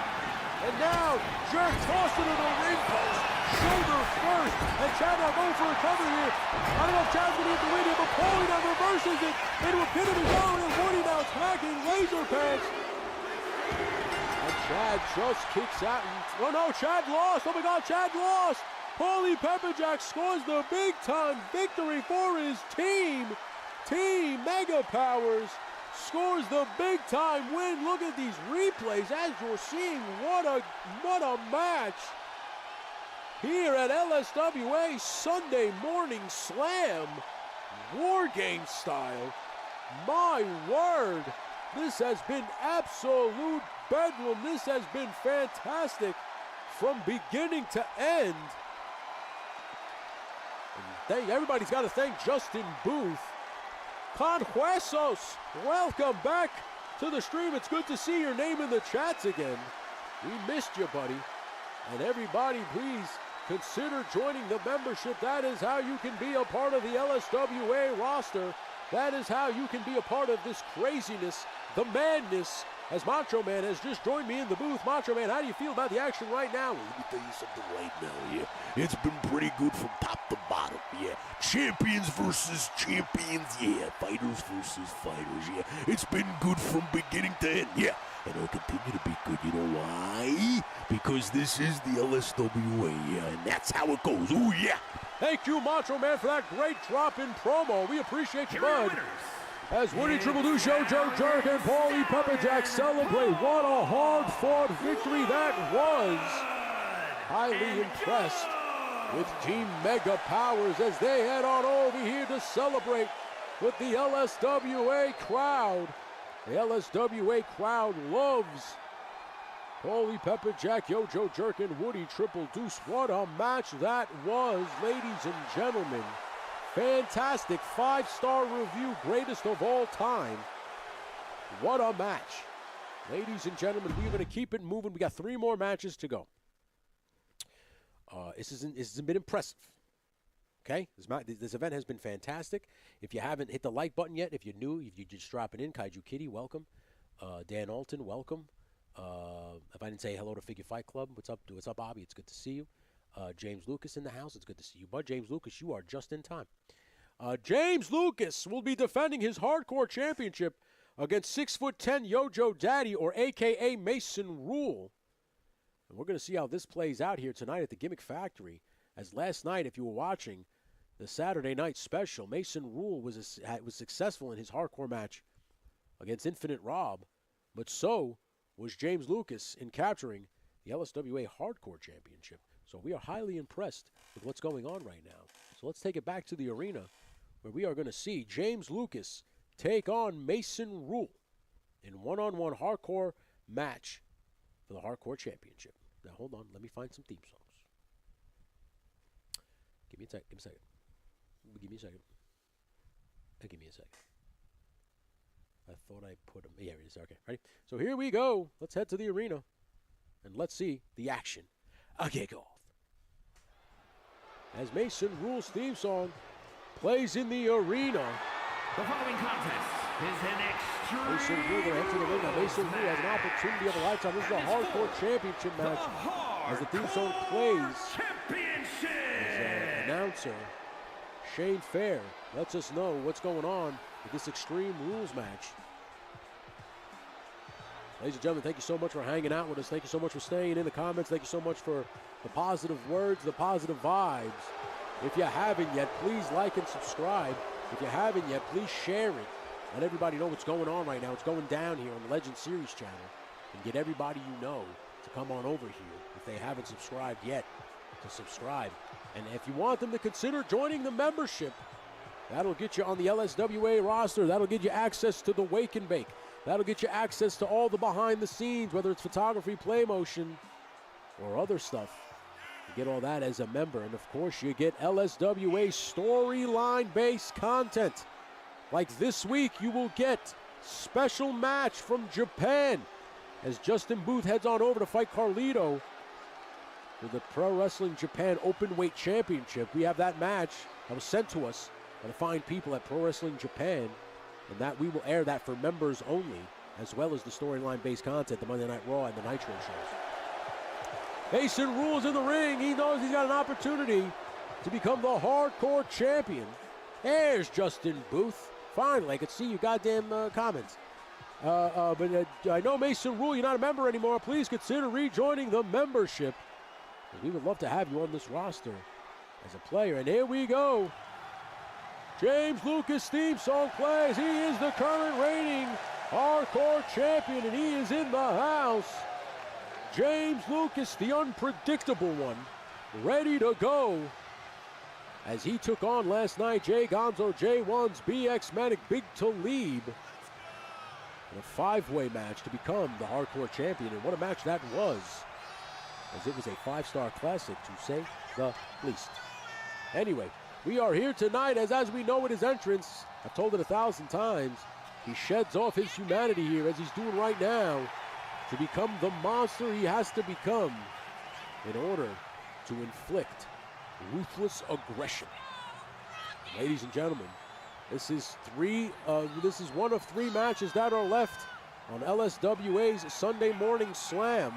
And now Jerk tossed it to the ring post, shoulder first, and Chad now going for a cover here. I don't know if Chad's going to get the win here, but Paulie now reverses it into a pin of his own, and Woody now attacking Laser Pants. And Chad just kicks out. Oh no, Chad lost. Oh my God, Chad lost. Paulie Pepperjack scores the big-time victory for his team. Team Mega Powers scores the big-time win. Look at these replays as you're seeing. What a match here at LSWA Sunday Morning Slam, War Game style. My word, this has been absolute bedlam. This has been fantastic from beginning to end. And everybody's got to thank Justin Booth. Conhuesos, welcome back to the stream. It's good to see your name in the chats again. We missed you, buddy. And everybody, please consider joining the membership. That is how you can be a part of the LSWA roster. That is how you can be a part of this craziness, the madness, as Macho Man has just joined me in the booth. Macho Man, how do you feel about the action right now? Let me tell you something right now, yeah. It's been pretty good from top to bottom, yeah. Champions versus champions, yeah. Fighters versus fighters, yeah. It's been good from beginning to end, yeah. And it'll continue to be good. You know why? Because this is the LSWA, yeah. And that's how it goes. Ooh, yeah. Thank you, Macho Man, for that great drop in promo. We appreciate you, bud. As Woody Triple Deuce Show, Joe Jerk, and Paulie Pepperjack celebrate. What a hard-fought victory that was. Highly impressed with Team Mega Powers as they head on over here to celebrate with the LSWA crowd. The LSWA crowd loves Paulie Pepperjack, Yo Joe Jerk, and Woody Triple Deuce. What a match that was, ladies and gentlemen. Fantastic 5-star review, greatest of all time. What a match. Ladies and gentlemen, we're going to keep it moving. We got 3 more matches to go. This has been impressive. Okay? This event has been fantastic. If you haven't hit the like button yet, if you're new, if you're just dropping in, Kaiju Kitty, welcome. Dan Alton, welcome. If I didn't say hello to Figure Fight Club, what's up, Bobby? It's good to see you. James Lucas in the house. It's good to see you, bud. James Lucas, you are just in time. James Lucas will be defending his hardcore championship against 6'10" Yojo Daddy, or a.k.a. Mason Rule. And we're going to see how this plays out here tonight at the Gimmick Factory. As last night, if you were watching the Saturday night special, Mason Rule was successful in his hardcore match against Infinite Rob, but so was James Lucas in capturing the LSWA Hardcore Championship. So we are highly impressed with what's going on right now. So let's take it back to the arena where we are going to see James Lucas take on Mason Rule in one-on-one hardcore match for the Hardcore Championship. Now, hold on. Let me find some theme songs. Give me a second. Give me a second. Give me a second. Give me a second. I thought I put them. Yeah, it is. Okay, ready? So here we go. Let's head to the arena and let's see the action. A kick-off. As Mason Rule's theme song plays in the arena. The following contest is an extreme Mason Rule going to enter the ring. Now Mason Rule has an opportunity of a lifetime. This is a hardcore championship match. As the theme song plays, his announcer, Shane Fair, lets us know what's going on with this Extreme Rules match. Ladies and gentlemen, thank you so much for hanging out with us. Thank you so much for staying in the comments. Thank you so much for the positive words, the positive vibes. If you haven't yet, please like and subscribe. If you haven't yet, please share it. Let everybody know what's going on right now. What's going down here on the Legend Series channel. And get everybody you know to come on over here, if they haven't subscribed yet, to subscribe. And if you want them to consider joining the membership, that'll get you on the LSWA roster. That'll get you access to the Wake and Bake. That'll get you access to all the behind the scenes, whether it's photography, play motion, or other stuff. You get all that as a member. And of course, you get LSWA storyline-based content. Like this week, you will get special match from Japan as Justin Booth heads on over to fight Carlito for the Pro Wrestling Japan Openweight Championship. We have that match that was sent to us by the fine people at Pro Wrestling Japan, and that we will air that for members only, as well as the storyline-based content, the Monday Night Raw and the Nitro shows. Mason Rule's in the ring. He knows he's got an opportunity to become the hardcore champion. There's Justin Booth. Finally, I could see your goddamn comments. But I know Mason Rule, you're not a member anymore. Please consider rejoining the membership. We would love to have you on this roster as a player. And here we go. James Lucas theme song plays. He is the current reigning hardcore champion, and he is in the house. James Lucas, the unpredictable one, ready to go. As he took on last night Jay Gonzo J1's BX Manic Big Talib in a five-way match to become the hardcore champion. And what a match that was, as it was a five-star classic, to say the least. Anyway, We are here tonight as we know at his entrance. I've told it 1,000 times. He sheds off his humanity here as he's doing right now to become the monster he has to become in order to inflict ruthless aggression. Ladies and gentlemen, this is one of 3 matches that are left on LSWA's Sunday Morning Slam.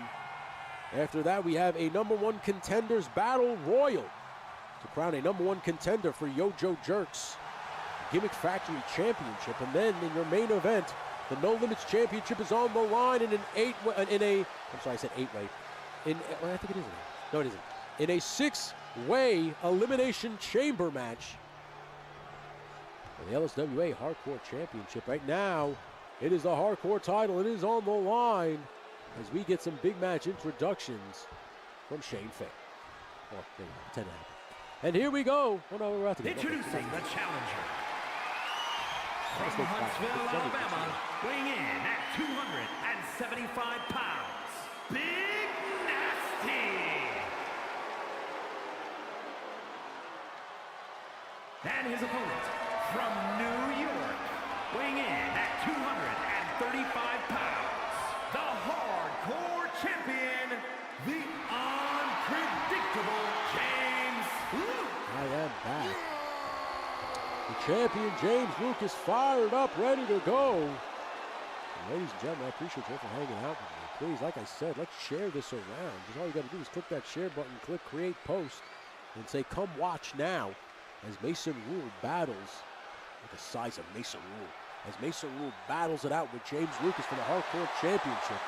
After that, we have a #1 contenders battle royal to crown a #1 contender for Yojo Jerks Gimmick Factory Championship. And then in your main event, the No Limits Championship is on the line in I said 8-way. Well, I think it is. No, it isn't. In a 6-way elimination chamber match for the LSWA Hardcore Championship. Right now, it is the Hardcore title. It is on the line as we get some big match introductions from Shane Fay. Oh, there you go, 10 and a half. And here we go. Oh, no, we're about to get Introducing the challenger. From Huntsville, Alabama, weighing in at 275 pounds, Big Nasty. And his opponent from New York, weighing in at 235 pounds, the Hardcore Champion, the unpredictable James Lucas. I am back. The champion, James Lucas, fired up, ready to go. And ladies and gentlemen, I appreciate you for hanging out with me. Please, like I said, let's share this around. Just all you got to do is click that share button, click create post, and say, come watch now as Mason Rule battles with the size of Mason Rule. As Mason Rule battles it out with James Lucas for the Hardcore Championship.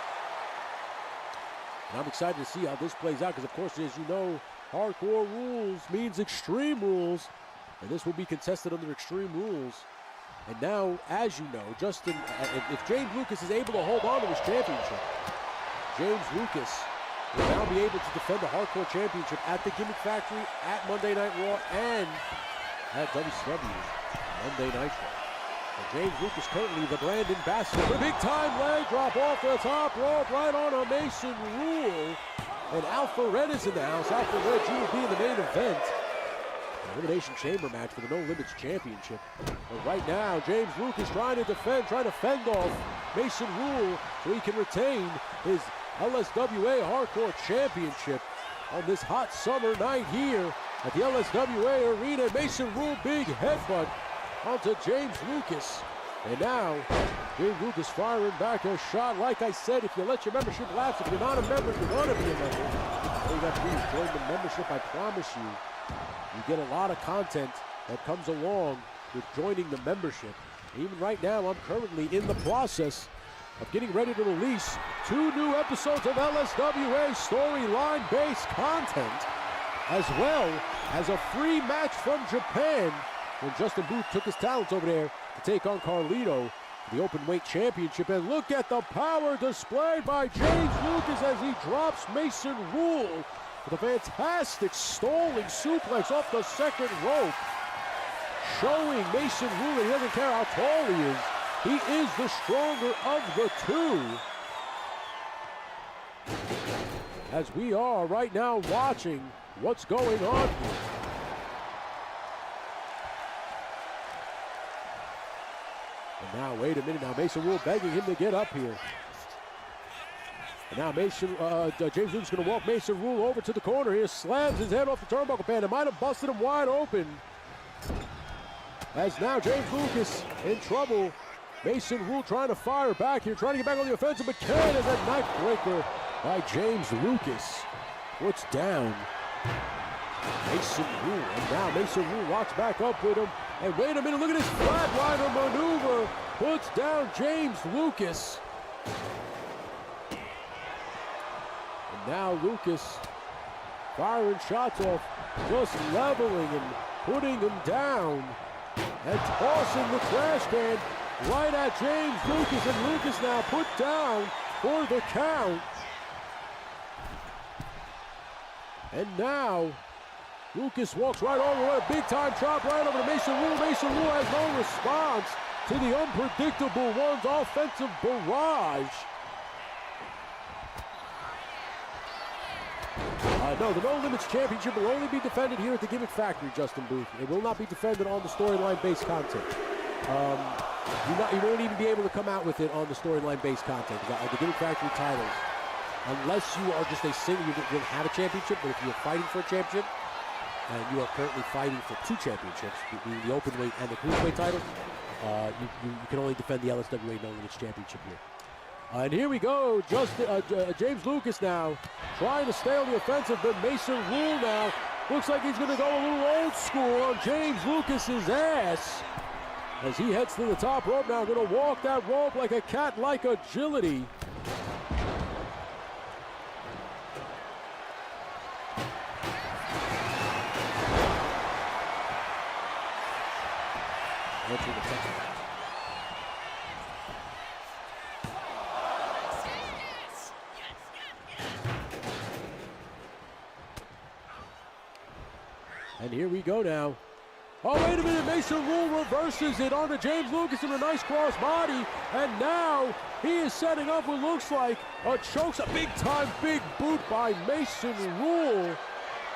And I'm excited to see how this plays out because, of course, as you know, Hardcore Rules means Extreme Rules. And this will be contested under Extreme Rules. And now, as you know, if James Lucas is able to hold on to his championship, James Lucas will now be able to defend the Hardcore Championship at the Gimmick Factory, at Monday Night Raw, and at WCW Monday Nitro. James Lucas currently the brand ambassador. A big time leg drop off the top rope right on a Mason Rule. And Alpha Red is in the house. Alpha Red, you will be in the main event. Elimination chamber match for the No Limits Championship. But right now, James Lucas trying to fend off Mason Rule so he can retain his LSWA Hardcore Championship on this hot summer night here at the LSWA Arena. Mason Rule, big headbutt onto James Lucas. And now, James Lucas firing back a shot. Like I said, if you let your membership lapse, if you're not a member, you want to be a member, all you got to do is join the membership. I promise you, you get a lot of content that comes along with joining the membership. Even right now, I'm currently in the process of getting ready to release 2 new episodes of LSWA storyline-based content, as well as a free match from Japan when Justin Booth took his talents over there to take on Carlito for the Open Weight Championship. And look at the power displayed by James Lucas as he drops Mason Rule with a fantastic stalling suplex off the second rope, showing Mason Rule that he doesn't care how tall he is. He is the stronger of the two. As we are right now watching what's going on here. And now, wait a minute now, Mason Rule begging him to get up here. And now James Lucas going to walk Mason Rule over to the corner here, slams his head off the turnbuckle pan. It might have busted him wide open. As now James Lucas in trouble. Mason Rule trying to fire back here, trying to get back on the offensive, but can as that knife breaker by James Lucas puts down Mason Rule. And now Mason Rule walks back up with him. And wait a minute, look at this flatliner maneuver. Puts down James Lucas. And now Lucas firing shots off, just leveling him, putting him down, and tossing the trash can right at James Lucas. And Lucas now put down for the count. And now Lucas walks right over with a big time chop right over to Mason Rule. Mason Rule has no response to the Unpredictable One's offensive barrage. No, the No Limits Championship will only be defended here at the Gimmick Factory, Justin Booth. It will not be defended on the storyline-based content. You won't even be able to come out with it on the storyline-based content. The Gimmick Factory titles, unless you are just a single, you don't have a championship, but if you're fighting for a championship, and you are currently fighting for 2 championships, the open weight and the cruiserweight title, you can only defend the LSWA No Limits Championship here. And here we go, James Lucas now trying to stay on the offensive, but Mason Rule now looks like he's going to go a little old school on James Lucas's ass as he heads to the top rope now, going to walk that rope like a cat-like agility. And here we go now. Oh, wait a minute. Mason Rule reverses it onto James Lucas in a nice cross body. And now he is setting up what looks like a choke. A big-time big boot by Mason Rule.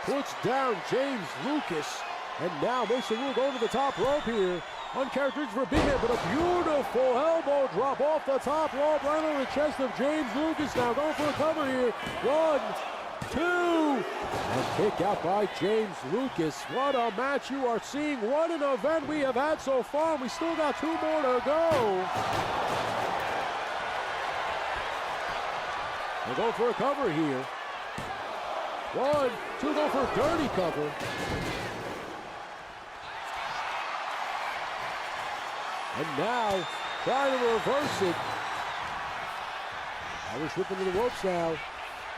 Puts down James Lucas. And now Mason Rule going to the top rope here. Uncharacteristic for a big man, but a beautiful elbow drop off the top rope right on the chest of James Lucas. Now going for a cover here. 1, 2, and kick out by James Lucas. What a match you are seeing. What an event we have had so far. We still got 2 more to go. We'll go for a cover here. 1, 2, go for a dirty cover. And now, trying to reverse it. Irish whip into the ropes now.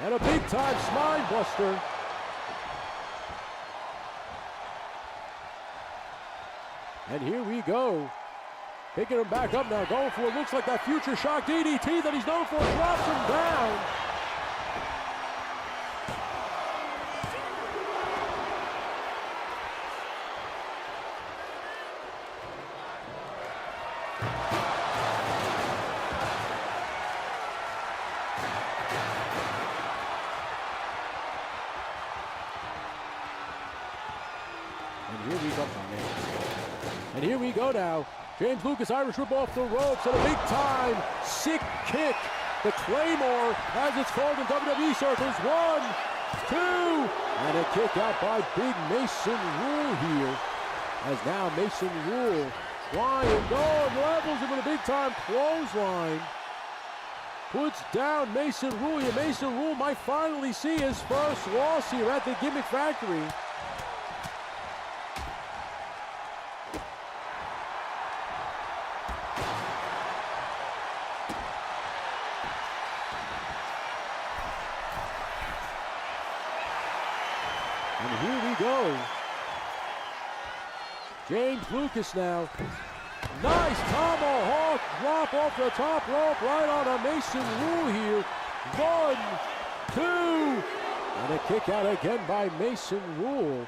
And a big-time spine buster. And here we go. Picking him back up now, going for what looks like that future shock DDT that he's known for. Drops him down. And here we go now. James Lucas, Irish whip off the ropes, and a big-time sick kick. The Claymore, as it's called in WWE circles. 1, 2, and a kick out by Big Mason Rule here. As now Mason Rule flying, going, levels him with a big-time clothesline. Puts down Mason Rule here. Mason Rule might finally see his first loss here at the Gimmick Factory. And here we go. James Lucas now. Nice tomahawk drop off the top rope right on a Mason Rule here. 1, 2, and a kick out again by Mason Rule.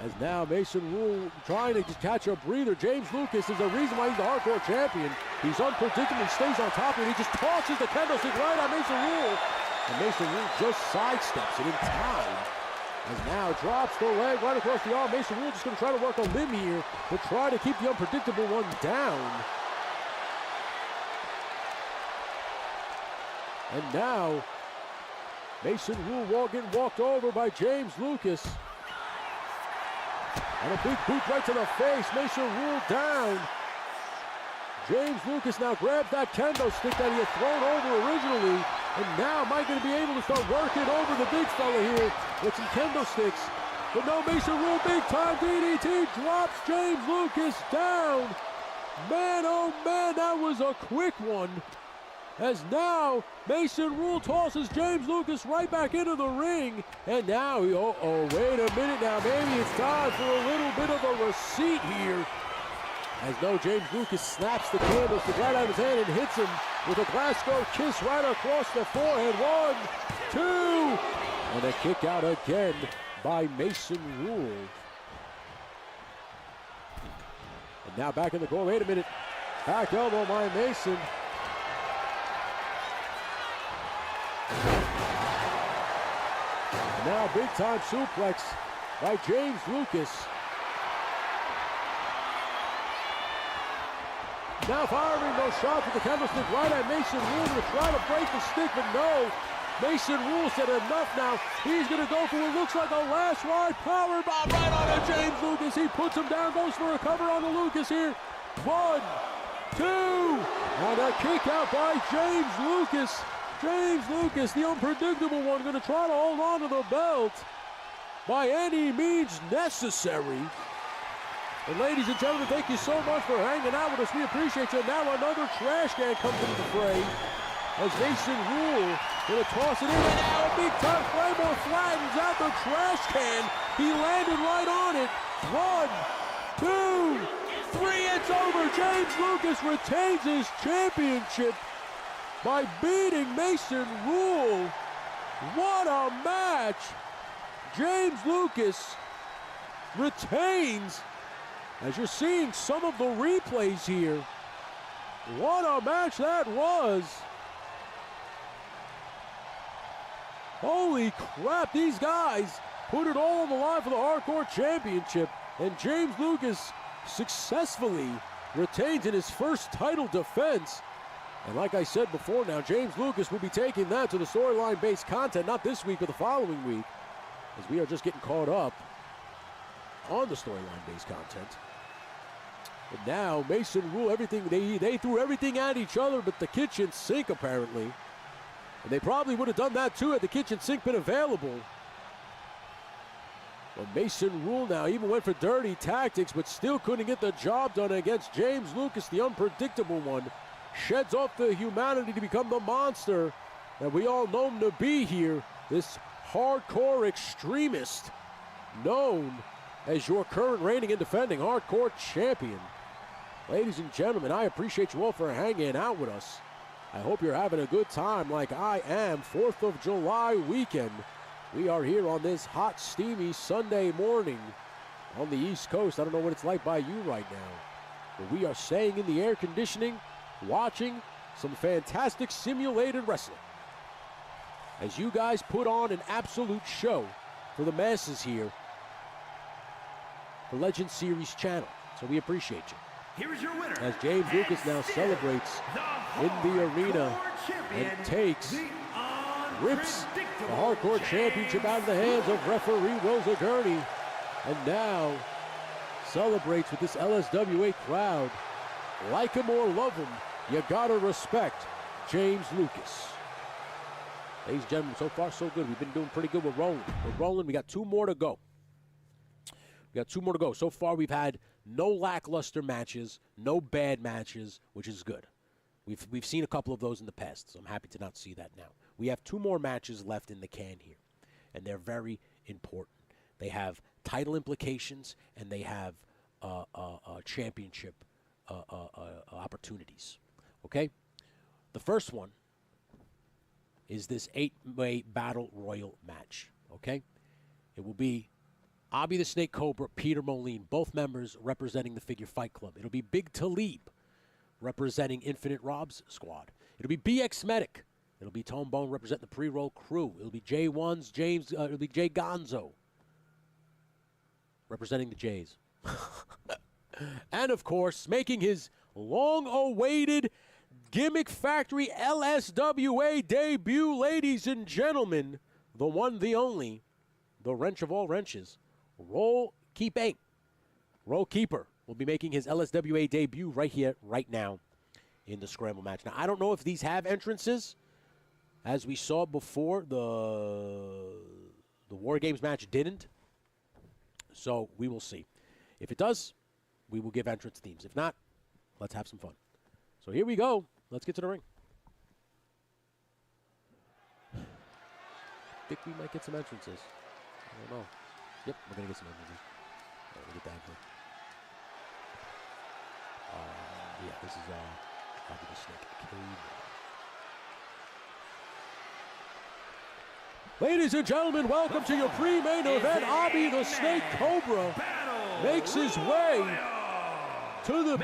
As now Mason Rule trying to just catch a breather. James Lucas is the reason why he's the hardcore champion. He's unpredictable, he stays on top of it. He just tosses the kendo stick right on Mason Rule. And Mason Rule just sidesteps it in time. As now drops the leg right across the arm. Mason Rule just going to try to work a limb here to try to keep the unpredictable one down. And now Mason Rule getting walked over by James Lucas. And a big boot right to the face. Mason Rule down. James Lucas now grabs that kendo stick that he had thrown over originally. And now Mike going to be able to start working over the big fella here with some kendo sticks. But no, Mason Rule, big time DDT, drops James Lucas down. Man, oh man, that was a quick one. As now Mason Rule tosses James Lucas right back into the ring. And now, oh, wait a minute now. Maybe it's time for a little bit of a receipt here. As no, James Lucas snaps the candlestick right out of his hand and hits him with a Glasgow kiss right across the forehead. 1, 2, and a kick out again by Mason Rule. And now back in the goal. Wait a minute. Back elbow by Mason. Now big-time suplex by James Lucas. Now firing those shots with the candlestick right at Mason Rule to try to break the stick, but no. Mason Rule said enough now. He's going to go for what looks like a last ride power bomb right on to James Lucas. He puts him down, goes for a cover on the Lucas here. 1, 2, and a kick out by James Lucas. James Lucas, the unpredictable one, going to try to hold on to the belt by any means necessary. And ladies and gentlemen, thank you so much for hanging out with us. We appreciate you. Now another trash can comes into the fray as Mason Rule going to toss it in. And now a big-time Claymore flattens out the trash can. He landed right on it. 1, 2, 3, it's over. James Lucas retains his championship by beating Mason Rule. What a match. James Lucas retains. As you're seeing some of the replays here, what a match that was. Holy crap, these guys put it all on the line for the Hardcore Championship, and James Lucas successfully retains in his first title defense. And like I said before now, James Lucas will be taking that to the storyline-based content, not this week, but the following week, as we are just getting caught up on the storyline-based content. And now Mason Rule, everything they threw everything at each other but the kitchen sink apparently. And they probably would have done that too had the kitchen sink been available. But Mason Rule now even went for dirty tactics but still couldn't get the job done against James Lucas, the unpredictable one. Sheds off the humanity to become the monster that we all know him to be here. This hardcore extremist known as your current reigning and defending Hardcore Champion. Ladies and gentlemen, I appreciate you all for hanging out with us. I hope you're having a good time like I am. 4th of July weekend. We are here on this hot, steamy Sunday morning on the East Coast. I don't know what it's like by you right now, but we are staying in the air conditioning, watching some fantastic simulated wrestling as you guys put on an absolute show for the masses here. The Legend Series channel. So we appreciate you. Here's your winner. As James Lucas now celebrates in the arena and rips the Hardcore Championship out of the hands of referee Rosa Gurney, and now celebrates with this LSWA crowd. Like him or love him, you gotta respect James Lucas. Ladies and gentlemen, so far so good. We've been doing pretty good with rolling. We're rolling. We got 2 more to go. So far, we've had no lackluster matches, no bad matches, which is good. We've seen a couple of those in the past, so I'm happy to not see that now. We have 2 more matches left in the can here, and they're very important. They have title implications, and they have championship opportunities. Okay? The first one is this 8-way Battle Royal match. Okay? It will be Abi the Snake Cobra, Peter Moline, both members representing the Figure Fight Club. It'll be Big Talib representing Infinite Rob's squad. It'll be BX Medic. It'll be Tone Bone representing the Pre-Roll crew. It'll be J1's it'll be Jay Gonzo representing the Jays. And of course, making his long-awaited Gimmick Factory LSWA debut, ladies and gentlemen, the one, the only, the wrench of all wrenches, Roll Keeping. Roll Keeper will be making his LSWA debut right here, right now, in the Scramble match. Now, I don't know if these have entrances. As we saw before, the War Games match didn't. So we will see. If it does, we will give entrance themes. If not, let's have some fun. So here we go. Let's get to the ring. Think we might get some entrances. I don't know. Yep, we're going to get some entrances. All right, we'll get that here. Yeah, this is Abi the Snake Cobra. Ladies and gentlemen, welcome to your pre-main event. Abi the Snake Cobra makes his way to the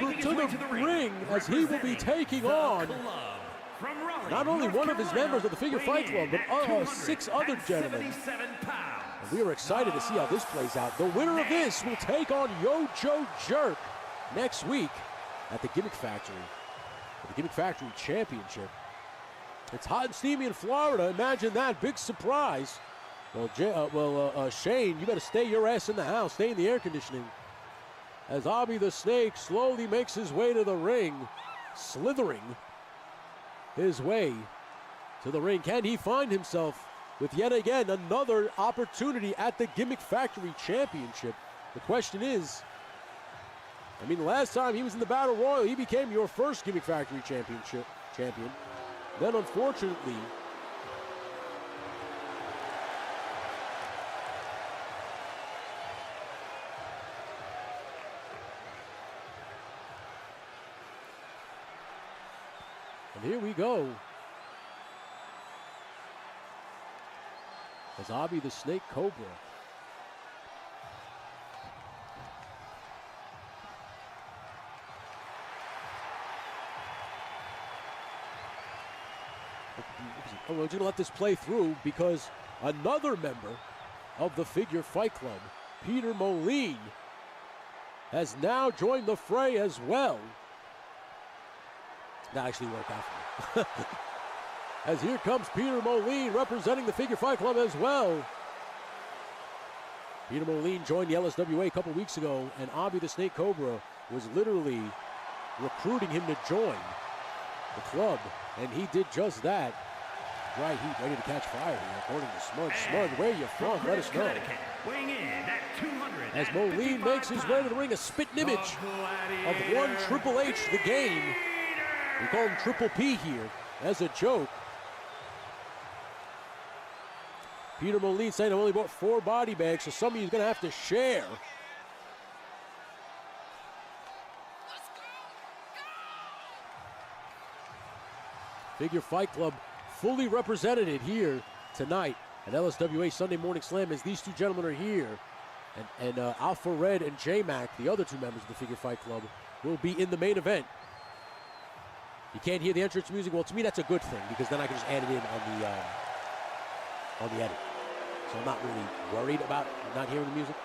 ring as he will be taking on not only one of his members of the Figure Fight Club, but 6 other gentlemen. And we are excited to see how this plays out. The winner of this will take on Yo-Joe Jerk next week at the Gimmick Factory. The Gimmick Factory Championship. It's hot and steamy in Florida. Imagine that. Big surprise. Well, Shane, you better stay your ass in the house. Stay in the air conditioning. As Abby the Snake slowly makes his way to the ring, slithering his way to the ring. Can he find himself with yet again another opportunity at the Gimmick Factory Championship? The question is, I mean, last time he was in the Battle Royal, he became your first Gimmick Factory champion. Then, unfortunately, and here we go. As Abby the Snake Cobra we're going to let this play through because another member of the Figure Fight Club, Peter Moline, has now joined the fray as well. That actually worked out for me. As here comes Peter Moline representing the Figure Fight Club as well. Peter Moline joined the LSWA a couple weeks ago, and Abby the Snake Cobra was literally recruiting him to join the club, and he did just that. Dry heat ready to catch fire here, according to Smudge. Smudge, where you from? Let us know. As Moline makes his way to the ring, a spitting image of one Triple H, the Game. We call him Triple P here as a joke. Peter Moline saying I only bought 4 body bags, so some of you are going to have to share. Figure Fight Club fully represented here tonight at LSWA Sunday Morning Slam as these two gentlemen are here. And Alpha Red and J-Mac, the other 2 members of the Figure Fight Club, will be in the main event. You can't hear the entrance music. Well, to me, that's a good thing because then I can just add it in on the edit. So I'm not really worried about not hearing the music.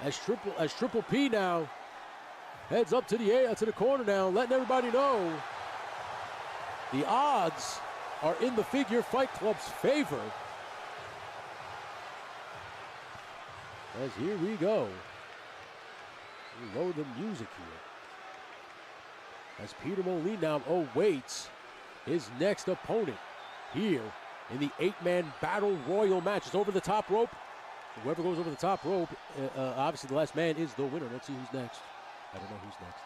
As Triple P now heads up to the corner now, letting everybody know the odds are in the Figure Fight Club's favor. As here we go. We load the music here. As Peter Moline now awaits his next opponent here in the 8-man Battle Royal match. It's over the top rope. Whoever goes over the top rope, obviously the last man is the winner. Let's see who's next. I don't know who's next.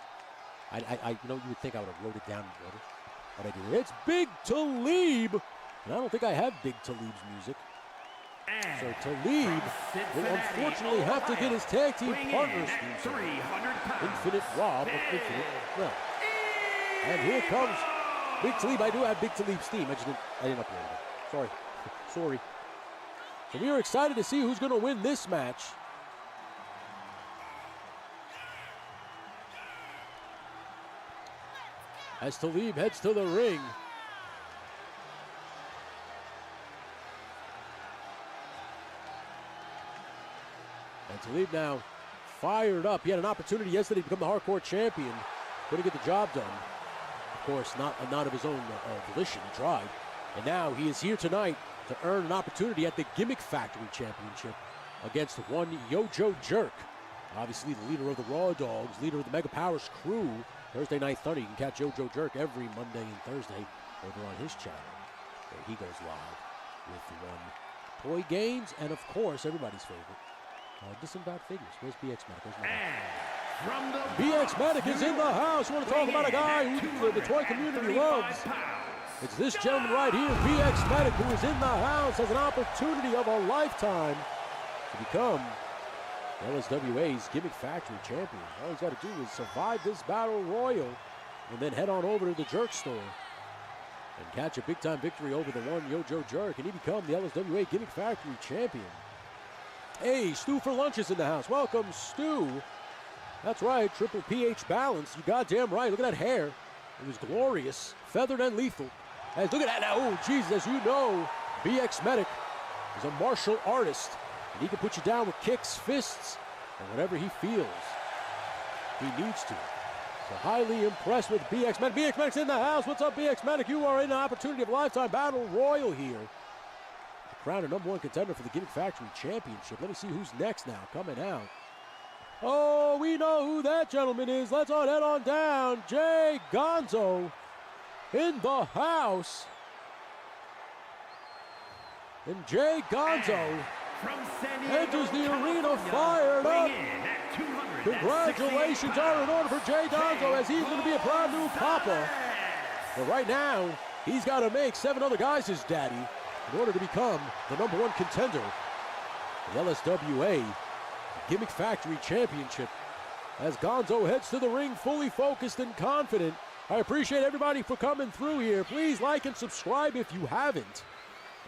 You would think I would have wrote it down in order, but I didn't. It's Big Talib, and I don't think I have Big Talib's music. So Talib will unfortunately have to get his tag team partners theme song, Infinite Rob of Infinite Realm. And here comes Big Talib. I do have Big Talib's theme. I didn't upload it. Sorry. So we are excited to see who's going to win this match. As Talib heads to the ring. And Talib now fired up. He had an opportunity yesterday to become the hardcore champion. Couldn't get the job done. Of course, not of his own volition. He tried. And now he is here tonight to earn an opportunity at the Gimmick Factory Championship against one Yo-Joe Jerk. Obviously the leader of the Raw Dogs, leader of the Mega Powers crew. Thursday Night Thunder. You can catch Yo-Joe Jerk every Monday and Thursday over on his channel, where he goes live with the one toy games and, of course, everybody's favorite, Disemboweled Figures. Where's BX Medic? BX Medic is in the house. You want to talk about a guy who the toy community loves. It's this gentleman right here, BX Medic, who is in the house, has an opportunity of a lifetime to become LSWA's Gimmick Factory champion. All he's got to do is survive this Battle Royal and then head on over to the Jerk store and catch a big-time victory over the one Yo-Joe Jerk, and he become the LSWA Gimmick Factory champion. Hey, Stu for Lunch is in the house. Welcome, Stu. That's right, Triple PH Balance. You goddamn right. Look at that hair. It was glorious, feathered and lethal. As, look at that now. Oh, Jesus, as you know, BX Medic is a martial artist. And he can put you down with kicks, fists, and whatever he feels he needs to. So highly impressed with BX Medic. BX Medic's in the house. What's up, BX Medic? You are in an opportunity of a lifetime battle royal here. The crown a #1 contender for the Gimmick Factory Championship. Let me see who's next now, coming out. Oh, we know who that gentleman is. Let's all head on down. Jay Gonzo in the house. And Jay Gonzo enters the arena fired up. Congratulations are in order for Jay Gonzo, as he's going to be a proud new papa. But right now, he's got to make 7 other guys his daddy in order to become the #1 contender. The LSWA Gimmick Factory Championship. As Gonzo heads to the ring fully focused and confident. I appreciate everybody for coming through here. Please like and subscribe if you haven't.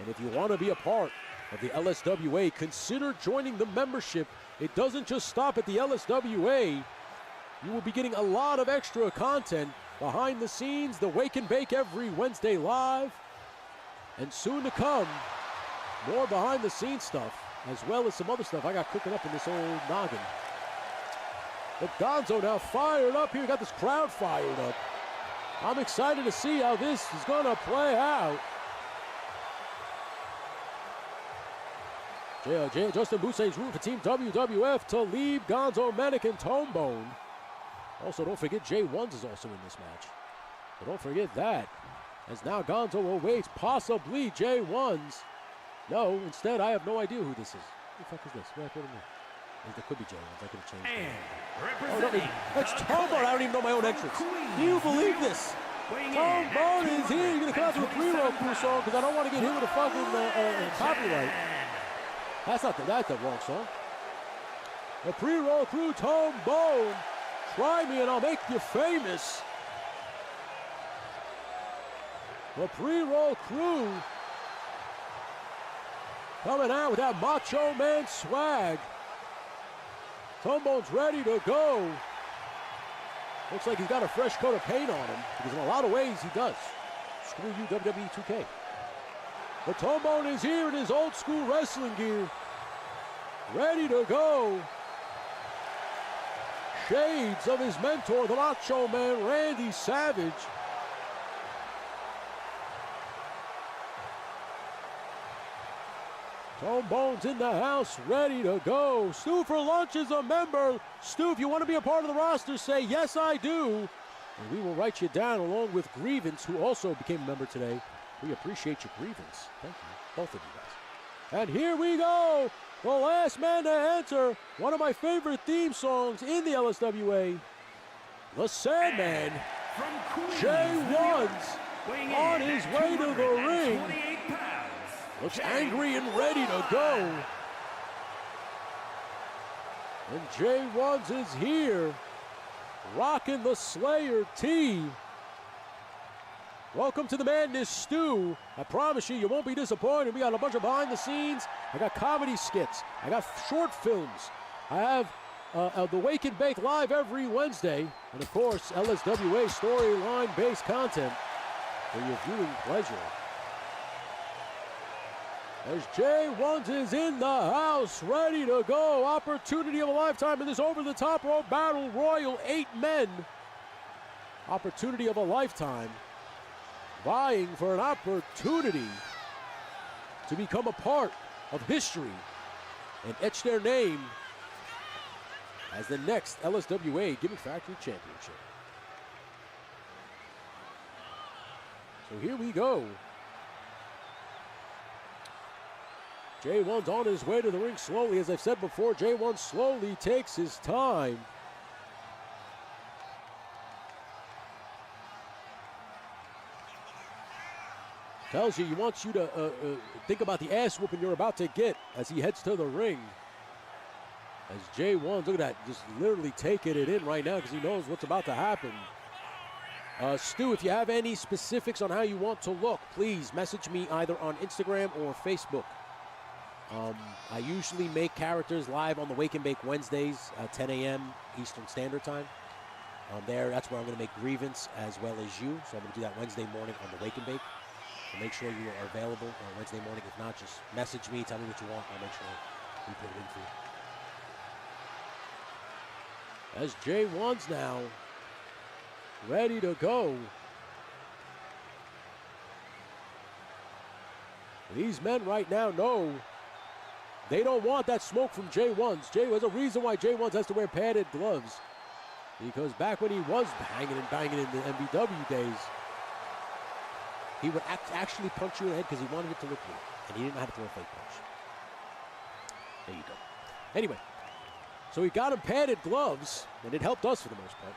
And if you want to be a part of the LSWA, consider joining the membership. It doesn't just stop at the LSWA. You will be getting a lot of extra content behind the scenes, the Wake and Bake every Wednesday live, and soon to come, more behind the scenes stuff, as well as some other stuff I got cooking up in this old noggin. But Gonzo now fired up here, got this crowd fired up. I'm excited to see how this is going to play out. Justin Boussaint's rooting for Team WWF, Talib, Gonzo, Medic, and Tomebone. Also, don't forget J1's is also in this match. So don't forget that. As now Gonzo awaits possibly J1's. No, instead, I have no idea who this is. Who the fuck is this? Where I put him in? There could be J1's. I could have changed it. Oh, no, that's Tomebone. I don't even know my own entrance. Do you believe this? Tomebone is here. You're going to come out to a pre-roll crew song because I don't want to get hit with a fucking copyright. That's the wrong song. The pre-roll crew, Tomebone. Try me and I'll make you famous. The pre-roll crew coming out with that Macho Man swag. Tomebone's ready to go. Looks like he's got a fresh coat of paint on him, because in a lot of ways he does. Screw you, WWE 2K. But Tombone is here in his old school wrestling gear. Ready to go. Shades of his mentor, the Macho Man, Randy Savage. Tombone's in the house, ready to go. Stu for Lunch is a member. Stu, if you want to be a part of the roster, say, yes, I do. And we will write you down along with Grievance, who also became a member today. We appreciate your Grievance. Thank you, both of you guys. And here we go. The last man to enter. One of my favorite theme songs in the LSWA. The Sandman. J1's on his way to the ring. Looks angry and ready to go. And J1's is here, rocking the Slayer tee. Welcome to the Madness, Stu. I promise you, you won't be disappointed. We got a bunch of behind the scenes. I got comedy skits. I got short films. I have the Wake and Bake live every Wednesday. And of course, LSWA storyline-based content for your viewing pleasure. As J1's is in the house, ready to go. Opportunity of a lifetime in this over-the-top rope battle royal. 8 men. Opportunity of a lifetime. Vying for an opportunity to become a part of history and etch their name as the next LSWA Gimmick Factory Championship. So here we go. J1's on his way to the ring slowly. As I've said before, J1 slowly takes his time. Tells you, he wants you to think about the ass whooping you're about to get as he heads to the ring. As J1, look at that, just literally taking it in right now because he knows what's about to happen. Stu, if you have any specifics on how you want to look, please message me either on Instagram or Facebook. I usually make characters live on the Wake and Bake Wednesdays at 10 a.m. Eastern Standard Time. there. That's where I'm going to make grievance as well as you. So I'm going to do that Wednesday morning on the Wake and Bake. So make sure you are available on Wednesday morning. If not, just message me, tell me what you want. I'll make sure we put it in for you. As J1's now ready to go. These men right now know they don't want that smoke from J1's. There's a reason why J1's has to wear padded gloves. Because back when he was banging and banging in the MBW days, he would actually punch you in the head because he wanted it to look good. And he didn't know how to throw a fake punch. There you go. Anyway, so he got him padded gloves, and it helped us for the most part.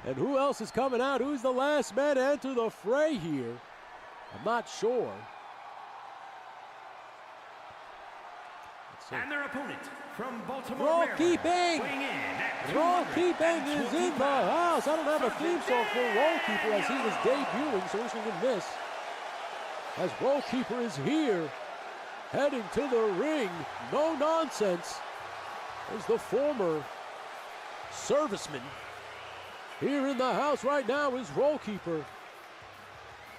And who else is coming out? Who's the last man to enter the fray here? I'm not sure. And their opponent from Baltimore, Roll-keeping! weighing in at Roll-keeping is in the house. I don't have a theme song for Roll-keeper as he was debuting, so we shouldn't miss. As Roll-keeper is here, heading to the ring. No nonsense. There's the former serviceman. Here in the house right now is Roll-keeper.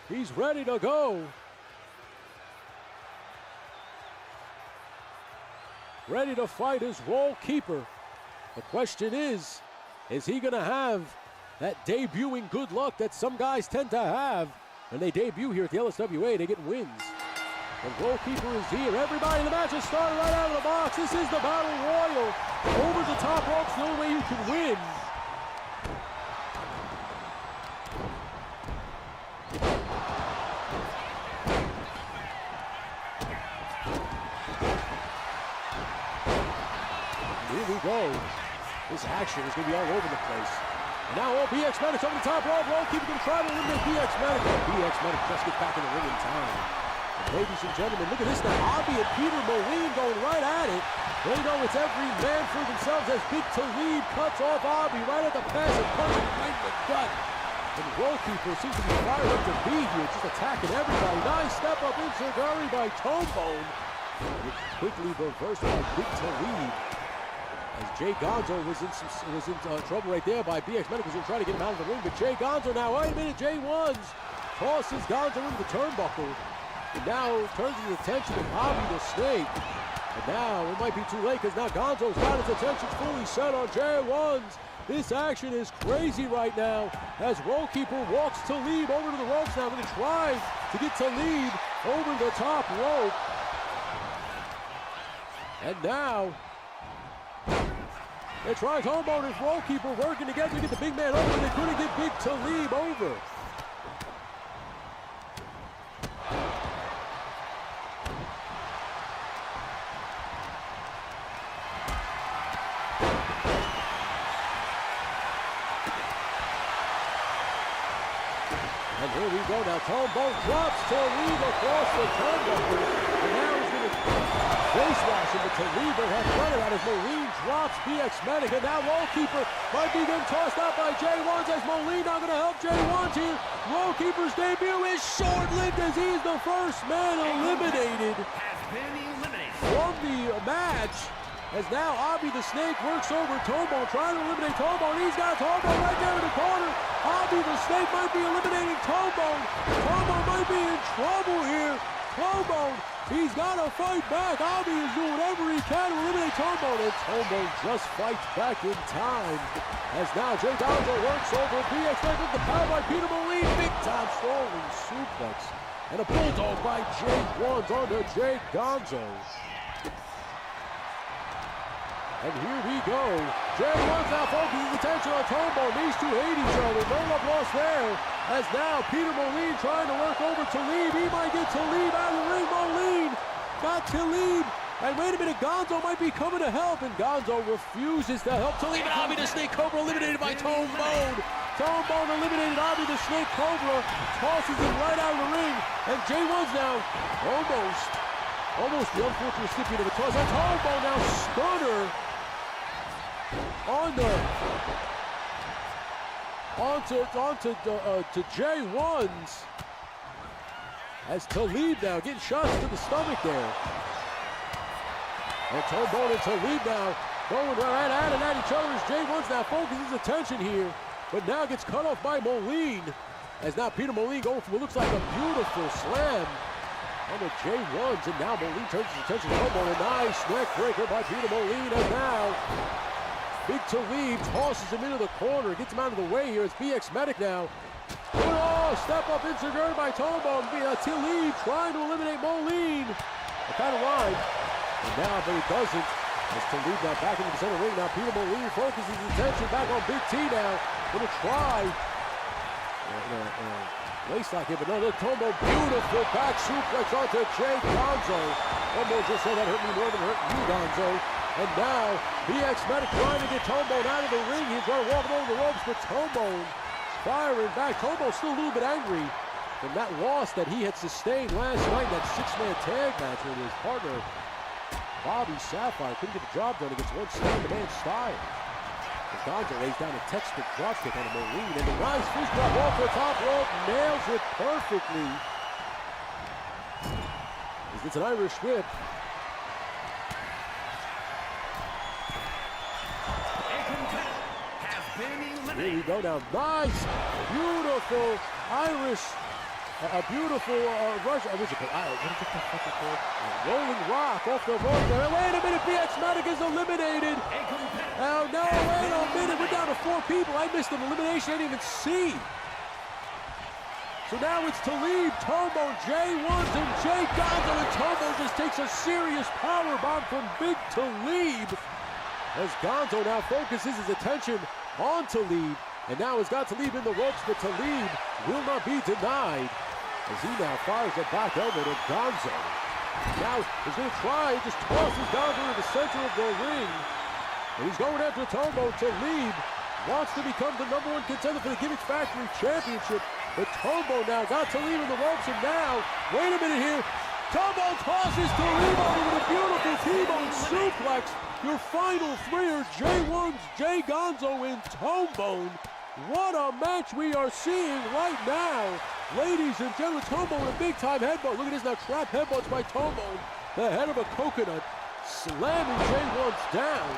He's ready to go. Ready to fight his Roll-keeper. The question is he going to have that debuting good luck that some guys tend to have when they debut here at the LSWA? They get wins. The Roll-keeper is here. Everybody in the match is starting right out of the box. This is the Battle Royal. Over the top ropes, the only way you can win. Here we go. This action is going to be all over the place. And now all BX Medic's over the top rope. Roll-keeper going to try to eliminate BX Medic. BX Medic just gets back in the ring in time. And ladies and gentlemen, look at this now. Avi and Peter Moline going right at it. They know it's every man for themselves as Big Talib cuts off Avi right at the pass and punches him right in the gut. And the Roll-keeper seems to be fired up to be here, just attacking everybody. Nice step up in Sagari by Tombone. It's quickly reversed by Big Talib. As Jay Gonzo was in trouble right there by BX Medic, was going to try to get him out of the ring, but Jay Gonzo now, wait a minute, J1's tosses Gonzo into the turnbuckle, and now turns his attention to Bobby the Snake. And now it might be too late because now Gonzo's got his attention fully set on J1's. This action is crazy right now as Roll-keeper walks Talib over to the ropes now, going to try to get Talib over the top rope. And now they tried Tombone and Roll-keeper working together to get the big man over, and they couldn't get Big Talib over. And here we go now. Tombone drops Talib across the turnbuckle, and now he's going to face wash him, but Talib will have none of that as Moline drops BX Medic, and now Roll-keeper might be getting tossed out by J1's as Moline not going to help J1's here. Roll-keeper's debut is short-lived as he's the first man eliminated from the match. As now Avi the Snake works over Tombone, trying to eliminate Tombone. He's got Tombone right there in the corner. Avi the Snake might be eliminating Tombone. Tombone might be in trouble here. Tombone, he's got to fight back. Avi is doing whatever he can to eliminate Tombone, and Tombone just fights back in time. As now Jay Gonzo works over BX Medic with the power by Peter Moline. Big time strolling suplex. And a bulldog by J1's onto Jay Gonzo. And here we go. J1's now focusing attention on Tombone. These two hate each other. No love lost there. As now Peter Moline trying to work over Talib. He might get Talib out of the ring. Moline got Talib. And wait a minute, Gonzo might be coming to help. And Gonzo refuses to help Talib. And Avi the Snake Cobra eliminated by Tombone. Tombone eliminated Avi the Snake Cobra. Tosses him right out of the ring. And J1's now almost the unfortunate recipient of a toss. And Tombone now stunner onto J1's as Talib now getting shots to the stomach there. And Tombone and Talib now Going right at each other as Jay Ones now focuses his attention here, but now gets cut off by Moline. As now Peter Moline going for what looks like a beautiful slam on the Jay Ones, and now Moline turns his attention to Tomo. A nice neck breaker by Peter Moline, and now Big Talib tosses him into the corner, gets him out of the way here. It's BX Medic now. Oh, step up insecure by Tomo. Talib trying to eliminate Moline. A kind of line, and now, but he doesn't. As Talib now back into the center ring. Now Peter Moline focuses his attention back on Big T now. Gonna try. Waist lock here, but no, look, Tomo, beautiful back suplex onto Jay Gonzo. Tomo just said that hurt me more than hurt you, Gonzo. And now, BX Medic trying to get Tomo out of the ring. He's trying to walk him over the ropes, but Tomo firing back. Tomo's still a little bit angry from that loss that he had sustained last night, that six-man tag match with his partner, Bobby Sapphire. Couldn't get the job done against one stand-to-man style. As Gonzo lays down a textbook dropkick on a Moline, and the nice fish drop off the top rope, nails it perfectly. It's an Irish whip. Here we go now. Nice, beautiful Irish, a beautiful rush. What is it called? Rolling rock off the rope there. Wait a minute, BX Medic is eliminated. Oh no, wait a minute. We're down to 4 people. I missed an elimination I didn't even see. So now it's Talib, Tomo, Jay Ones, and Jay Gonzo, and Tomo just takes a serious power bomb from Big Talib. As Gonzo now focuses his attention on Talib, and now has got Talib in the ropes, but Talib will not be denied as he now fires a back elbow to Gonzo. Now he's going to try, just tosses Gonzo into the center of the ring, and he's going after Tomo. Talib wants to become the #1 contender for the Gimmick Factory Championship, but Tomo now got Talib in the ropes, and now, wait a minute here, Tomo tosses Talib over with a beautiful T-bone suplex. Your final 3 are Jay Ones, Jay Gonzo, and Tombone. What a match we are seeing right now. Ladies and gentlemen, Tombone a big-time headbutt. Look at this now, trap headbutts by Tombone. The head of a coconut, slamming Jay Ones down.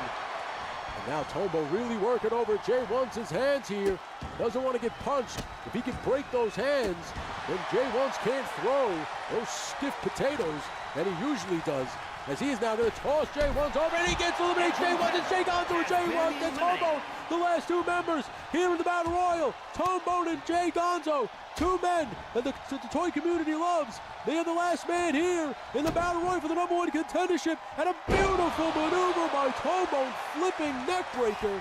And now Tombone really working over Jay Ones' hands here. Doesn't want to get punched. If he can break those hands, then Jay Ones can't throw those stiff potatoes that he usually does. As he is now going to toss Jay Ones over, and he gets eliminated. Jay Ones and Jay Gonzo and Jay Ones and Tombone, the last 2 members here in the Battle Royal. Tombone and Jay Gonzo, 2 men that the toy community loves. They are the last man here in the Battle Royal for the #1 contendership, and a beautiful maneuver by Tombone, flipping neckbreaker.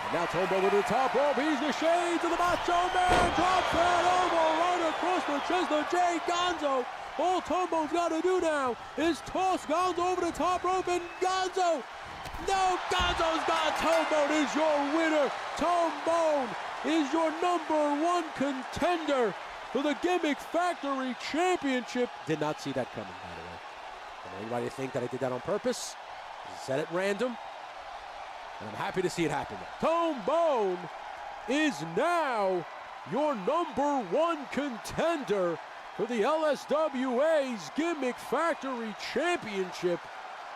And now Tombone into the top rope. He's the shades of the Macho Man. Drops that elbow right across the chest of Jay Gonzo. All Tombone's got to do now is toss Gonzo over the top rope, and Gonzo, no, Gonzo's gone. Tombone is your winner. Tombone is your #1 contender for the Gimmick Factory Championship. Did not see that coming, by the way. I don't want anybody to think that I did that on purpose. I said it random, and I'm happy to see it happen. Tombone is now your #1 contender for the LSWA's Gimmick Factory Championship,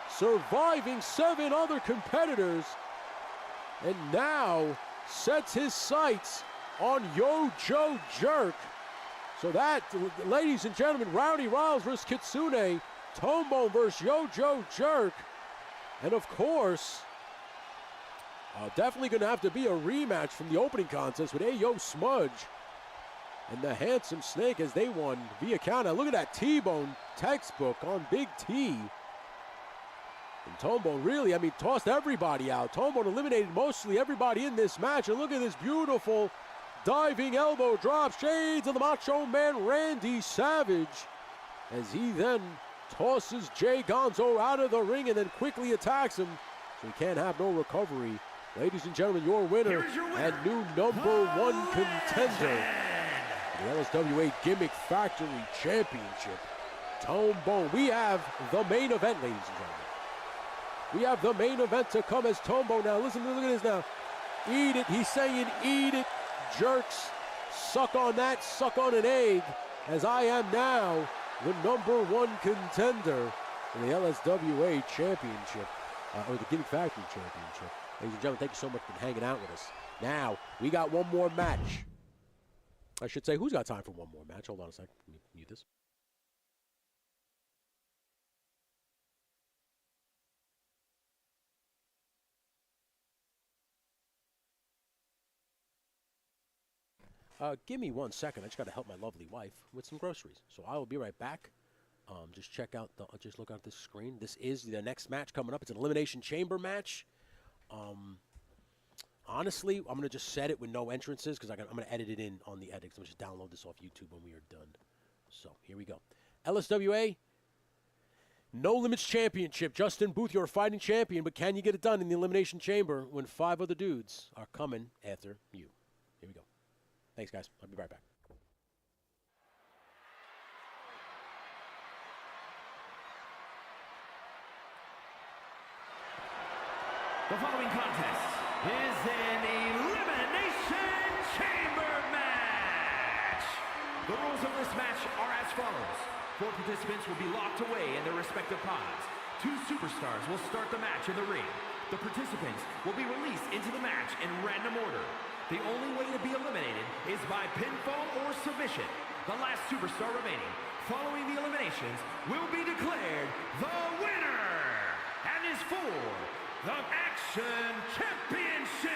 surviving 7 other competitors, and now sets his sights on Yo-Joe Jerk. So that, ladies and gentlemen, Rowdy Riles versus Kitsune, Tombone versus Yo-Joe Jerk, and of course, definitely going to have to be a rematch from the opening contest with Ayo Smudge and the Handsome Snake as they won via count. Now look at that T-bone textbook on Big T. And Tombone really, tossed everybody out. Tombone eliminated mostly everybody in this match. And look at this beautiful diving elbow drop. Shades of the Macho Man Randy Savage as he then tosses Jay Gonzo out of the ring and then quickly attacks him. So he can't have no recovery. Ladies and gentlemen, your winner and new #1 contender, the LSWA Gimmick Factory Championship, Tombone. We have the main event, ladies and gentlemen. We have the main event to come as Tombone now. Listen, look at this now. Eat it. He's saying, eat it, jerks. Suck on that, suck on an egg, as I am now the #1 contender in the LSWA Championship. or the Gimmick Factory Championship. Ladies and gentlemen, thank you so much for hanging out with us. Now, we got one more match. I should say, who's got time for one more match? Hold on a second. Let me mute this. Give me 1 second. I just got to help my lovely wife with some groceries. So I will be right back. Just check out just look at this screen. This is the next match coming up. It's an Elimination Chamber match. Honestly, I'm going to just set it with no entrances because I'm going to edit it in on the edit. I'm going to just download this off YouTube when we are done. So here we go. LSWA No Limits Championship. Justin Booth, you're a fighting champion, but can you get it done in the Elimination Chamber when 5 other dudes are coming after you? Here we go. Thanks, guys. I'll be right back. The following contest is an Elimination Chamber match. The rules of this match are as follows. 4 participants will be locked away in their respective pods. 2 superstars will start the match in the ring. The participants will be released into the match in random order. The only way to be eliminated is by pinfall or submission. The last superstar remaining following the eliminations will be declared the winner and is for the Action Championship.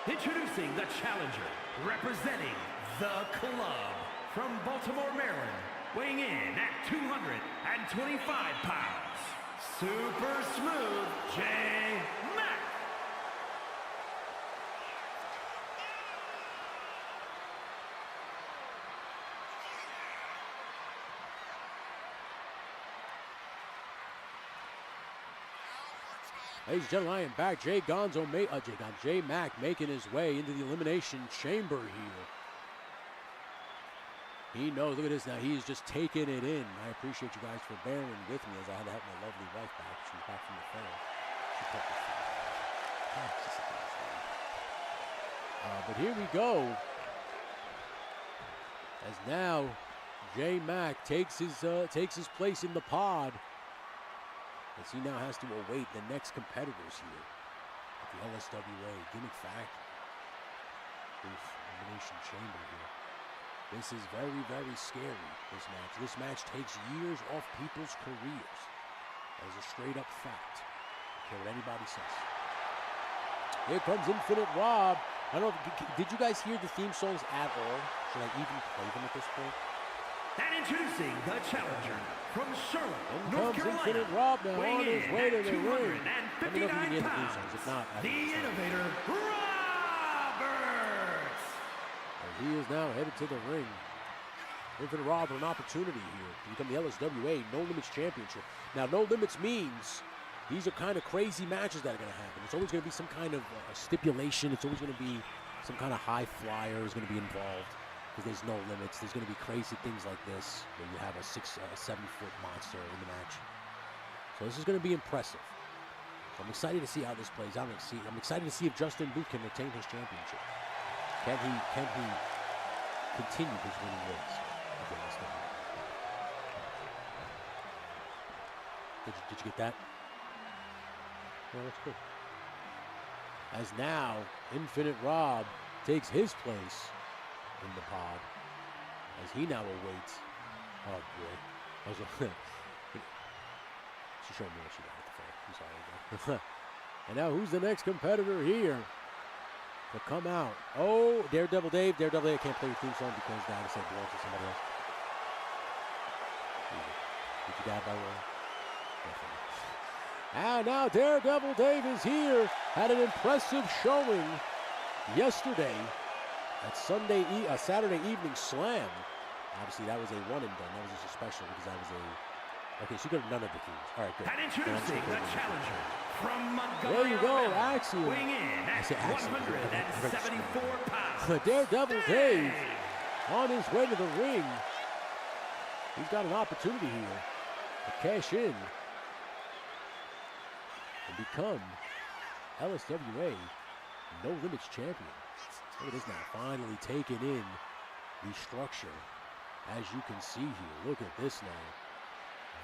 Introducing the challenger, representing the club from Baltimore, Maryland, weighing in at 225 pounds, Super Smooth J. Mack. Ladies and gentlemen, I am back. J Mack making his way into the Elimination Chamber here. He knows, look at this now, he's just taking it in. I appreciate you guys for bearing with me as I had to help my lovely wife back. She's back from the fair. She took the but here we go. As now, J Mack takes his place in the pod. As he now has to await the next competitors here at the LSWA Gimmick Factory. Elimination Chamber here. This is very, very scary, this match. This match takes years off people's careers. That is a straight up fact. I don't care what anybody says. Here comes Infinite Rob. I don't know, did you guys hear the theme songs at all? Should I even play them at this point? And introducing the challenger from Charlotte, North Carolina, Infinite Rob now on his way to the ring. 259 pounds, if not, the innovator, Roberts. And he is now headed to the ring. Infinite Rob with an opportunity here to become the LSWA No Limits Championship. Now, No Limits means these are kind of crazy matches that are going to happen. It's always going to be some kind of stipulation. It's always going to be some kind of high flyer is going to be involved. Because there's no limits. There's going to be crazy things like this where you have a 7-foot monster in the match. So this is going to be impressive. So I'm excited to see how this plays out. I'm excited to see if Justin Booth can retain his championship. Can he continue his winning ways? Did you get that? Well, that's good. As now, Infinite Rob takes his place in the pod as he now awaits. Oh boy. She showed me what she got at the fair. I'm sorry. And now who's the next competitor here to come out? Oh, Daredevil Dave. Daredevil Dave, I can't play your theme song because now I said belongs to somebody else. Did you die by the way? And now Daredevil Dave is here. Had an impressive showing yesterday at Saturday Evening Slam. Obviously, that was a one and done. That was just a special because that was a. Okay, so you got none of the themes. All right, good. And introducing the challenger from Montgomery, There you go, Alabama, Axiom. weighing in at 174 pounds. The Daredevil Dave on his way to the ring. He's got an opportunity here to cash in and become LSWA No Limits champion. Look at this now, finally taking in the structure. As you can see here, look at this now.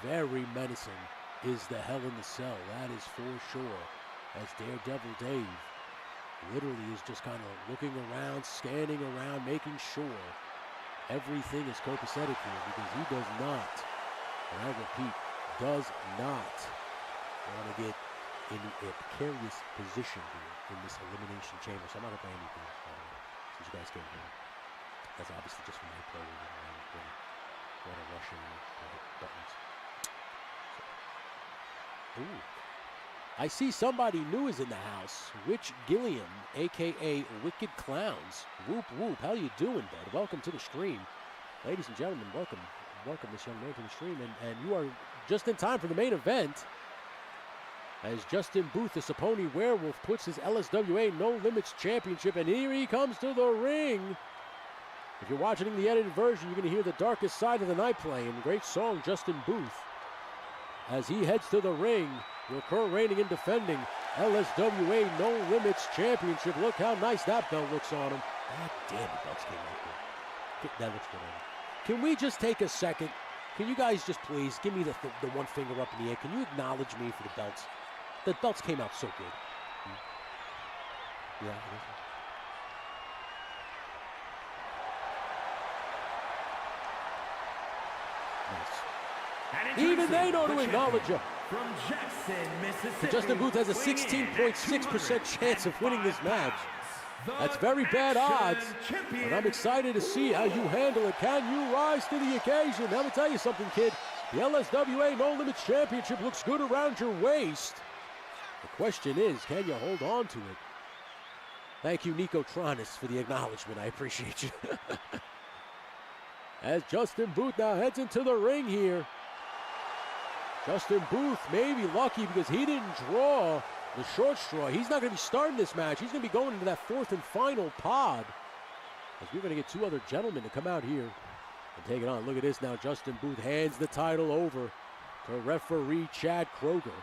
Very menacing is the Hell in the Cell, that is for sure. As Daredevil Dave literally is just kind of looking around, scanning around, making sure everything is copacetic here, because he does not, and I repeat, does not want to get in a precarious position here in this elimination chamber. So I'm not going to play anything, since you guys can't hear. That's obviously just for my player. I want to rush in and hit buttons. Ooh. I see somebody new is in the house. Rich Gilliam, a.k.a. Wicked Clowns. Whoop, whoop. How you doing, bud? Welcome to the stream. Ladies and gentlemen, welcome. Welcome this young man to the stream. And you are just in time for the main event. As Justin Booth, the Saponi Werewolf, puts his LSWA No Limits Championship. And here he comes to the ring. If you're watching the edited version, you're going to hear The Darkest Side of the Night playing. Great song, Justin Booth. As he heads to the ring, your current reigning and defending LSWA No Limits Championship. Look how nice that belt looks on him. God damn, the belts came out good. That looks good on him. Can we just take a second? Can you guys just please give me the one finger up in the air? Can you acknowledge me for the belts? The belts came out so good. Yeah. Nice. Even they know to acknowledge you. From Jackson, Mississippi. Justin Booth has a 16.6% chance of winning this match. That's very bad odds, and I'm excited to see how you handle it. Can you rise to the occasion? Now, let me tell you something, kid. The LSWA No Limits Championship looks good around your waist. The question is, can you hold on to it? Thank you, Nico Tronis, for the acknowledgement. I appreciate you. As Justin Booth now heads into the ring here. Justin Booth may be lucky because he didn't draw the short straw. He's not going to be starting this match. He's going to be going into that fourth and final pod. As we're going to get two other gentlemen to come out here and take it on. Look at this now. Justin Booth hands the title over to referee Chad Kroger.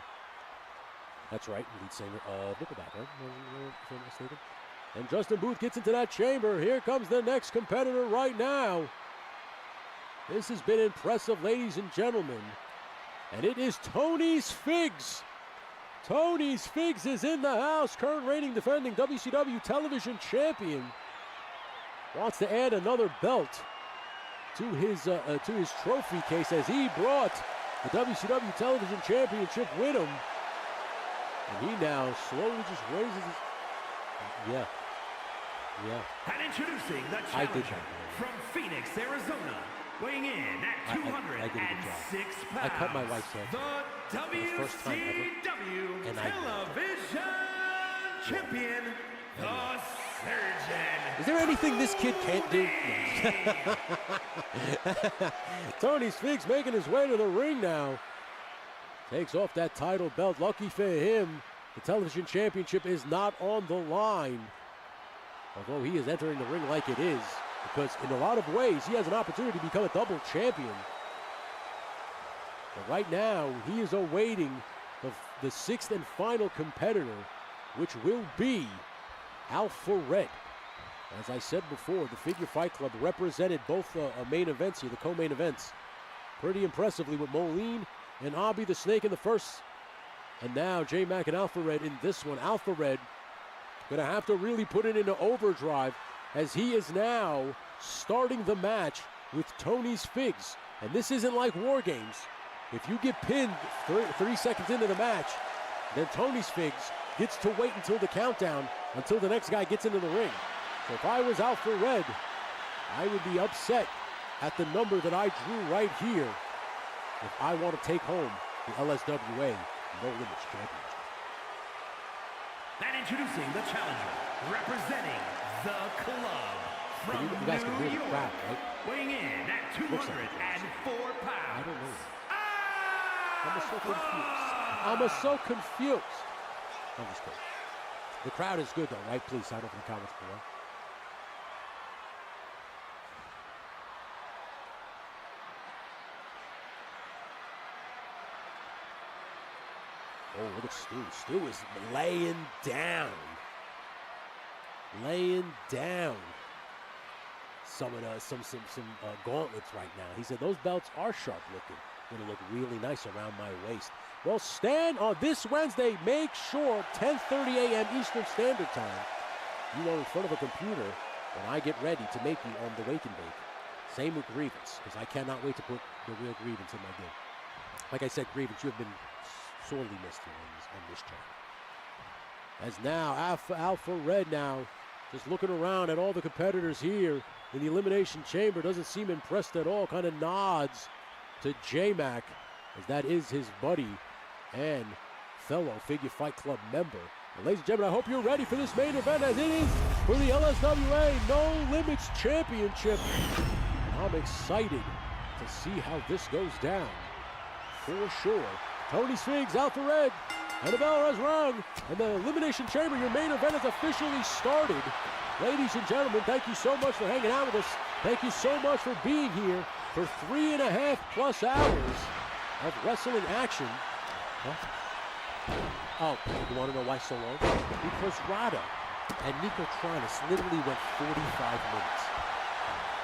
That's right, lead singer of Nickelback, right? If I'm not mistaken. And Justin Booth gets into that chamber. Here comes the next competitor right now. This has been impressive, ladies and gentlemen. And it is Tony's Figs. Tony's Figs is in the house. Current reigning defending WCW television champion. Wants to add another belt to his trophy case, as he brought the WCW television championship with him. And he now slowly just raises his... Yeah. And introducing the challenger from Phoenix, Arizona, weighing in at 206 pounds. I cut my wife's hair. The WCW television champion, the Surgeon. Is there anything this kid can't do? Tony Figs making his way to the ring now. Takes off that title belt. Lucky for him, the television championship is not on the line. Although he is entering the ring like it is, because in a lot of ways, he has an opportunity to become a double champion. But right now, he is awaiting the sixth and final competitor, which will be Alpha Red. As I said before, the Figure Fight Club represented both main events here, the co-main events, pretty impressively with Moline and Abby the Snake in the first. And now J-Mac and Alpha Red in this one. Alpha Red gonna have to really put it into overdrive, as he is now starting the match with Tony's Figs. And this isn't like War Games. If you get pinned 3 seconds into the match, then Tony's Figs gets to wait until the countdown, until the next guy gets into the ring. So if I was Alpha Red, I would be upset at the number that I drew right here if I want to take home the LSWA No Limits Championship. And introducing the challenger, representing the club from You guys can hear New the York, crowd, right? weighing in at Looks like it 204 pounds. I don't know. I'm so confused. I'm just kidding. The crowd is good, though, right? Please sign up in the comments below. Oh, look at Stu. Stu is laying down. Laying down some gauntlets right now. He said those belts are sharp looking. Going to look really nice around my waist. Well, Stan, on this Wednesday, make sure 10:30 a.m. Eastern Standard Time, you are in front of a computer when I get ready to make you on the Wake and Bake. Same with Grievance, because I cannot wait to put the real Grievance in my game. Like I said, Grievance, you have been sorely missed here on this channel. As now, Alpha Red now, just looking around at all the competitors here in the Elimination Chamber, doesn't seem impressed at all, kind of nods to J-Mac, as that is his buddy and fellow Figure Fight Club member. And ladies and gentlemen, I hope you're ready for this main event, as it is for the LSWA No Limits Championship. And I'm excited to see how this goes down, for sure. Tony Sfigs, Alpha Red, and the bell has rung, and the Elimination Chamber, your main event, has officially started. Ladies and gentlemen, thank you so much for hanging out with us. Thank you so much for being here for 3.5+ hours of wrestling action. Huh? Oh, you want to know why so long? Because Rada and Nico Tronis literally went 45 minutes.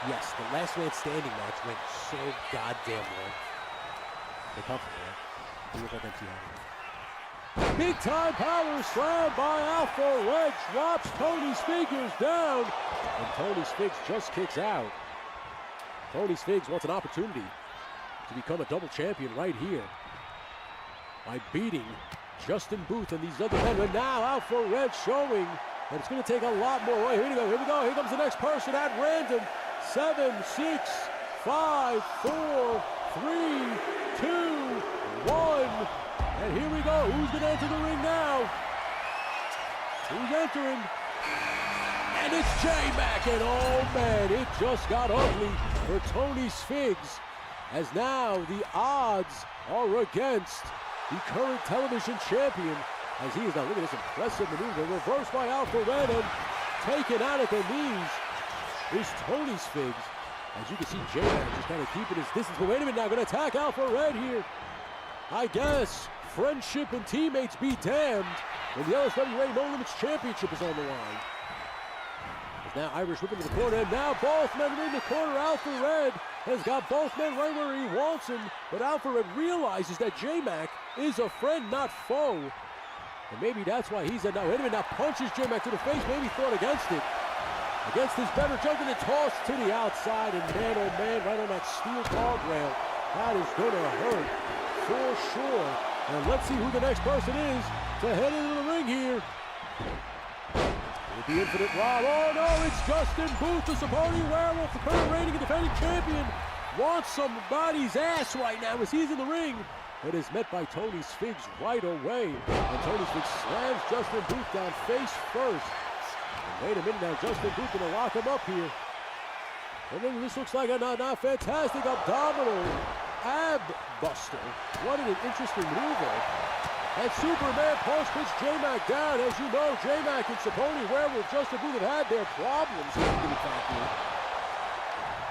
Yes, the last man standing match went so goddamn long. They're comfortable, right? They look like empty handed. Big time power slam by Alpha Red, drops Tony's figures down, and Tony's Figs just kicks out. Tony's Figs wants an opportunity to become a double champion right here by beating Justin Booth and these other men. And now Alpha Red showing that it's going to take a lot more. Right, here we go, here we go. Here comes the next person at random. 7, 6, 5, 4, 3, 2, 1. And here we go. Who's going to enter the ring now? Who's entering? And it's J-Mac. And oh man, it just got ugly for Tony Sfigs, as now the odds are against the current television champion, as he is now, look at this impressive maneuver, reversed by Alpha Red, and taken out at the knees is Tony Sfigs. As you can see, J-Mac just kind of keeping his distance, but wait a minute now, going to attack Alpha Red here. I guess friendship and teammates be damned when the LSWA No Limits Championship is on the line. As now Irish whip into the corner, and now both men are in the corner. Alpha Red has got both men right where he wants them, but Alpha Red realizes that J-Mac is a friend, not foe. And maybe that's why he's now, wait a minute, now punches J-Mac to the face, maybe thought against it. Against his better jump, and toss to the outside, and man, oh man, right on that steel guardrail. That is gonna hurt, for sure. And let's see who the next person is to head into the ring here. With the Infinite Rob, oh no, it's Justin Booth, the Saponi Werewolf, the current reigning and defending champion. Wants somebody's ass right now as he's in the ring. It is met by Tony Sfigs right away. And Tony Sfigs slams Justin Booth down face first. And wait a minute now, Justin Booth gonna lock him up here. And then this looks like a fantastic abdominal ab buster. What an interesting maneuver. And Superman Punch puts J-Mac down. As you know, J-Mac and Saponi Werewolf, Justin Booth have had their problems here in the factory.